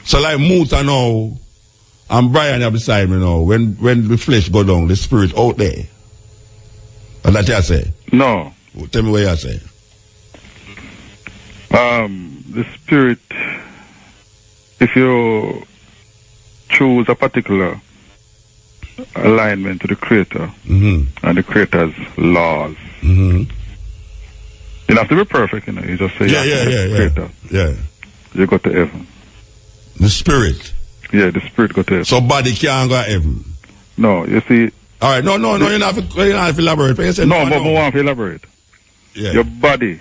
So like Muta now, and Brian are beside me now, when the flesh go down, the spirit out there. And that you say? No. Tell me what you say. The spirit if you choose a particular alignment to the Creator and the Creator's laws, you don't have to be perfect, you know. You just say, Creator. Yeah. You go to heaven. The spirit. Yeah, the spirit go to heaven. So body can't go to heaven. No, you see. All right, no, you're not to elaborate. But I want to elaborate. Yeah. Your body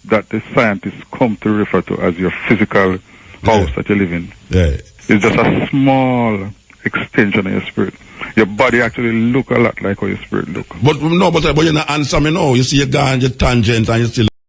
that the scientists come to refer to as your physical house that you live in is just a small extension of your spirit. Your body actually look a lot like how your spirit look. But you're not answer me now. You see you go on your tangent and you still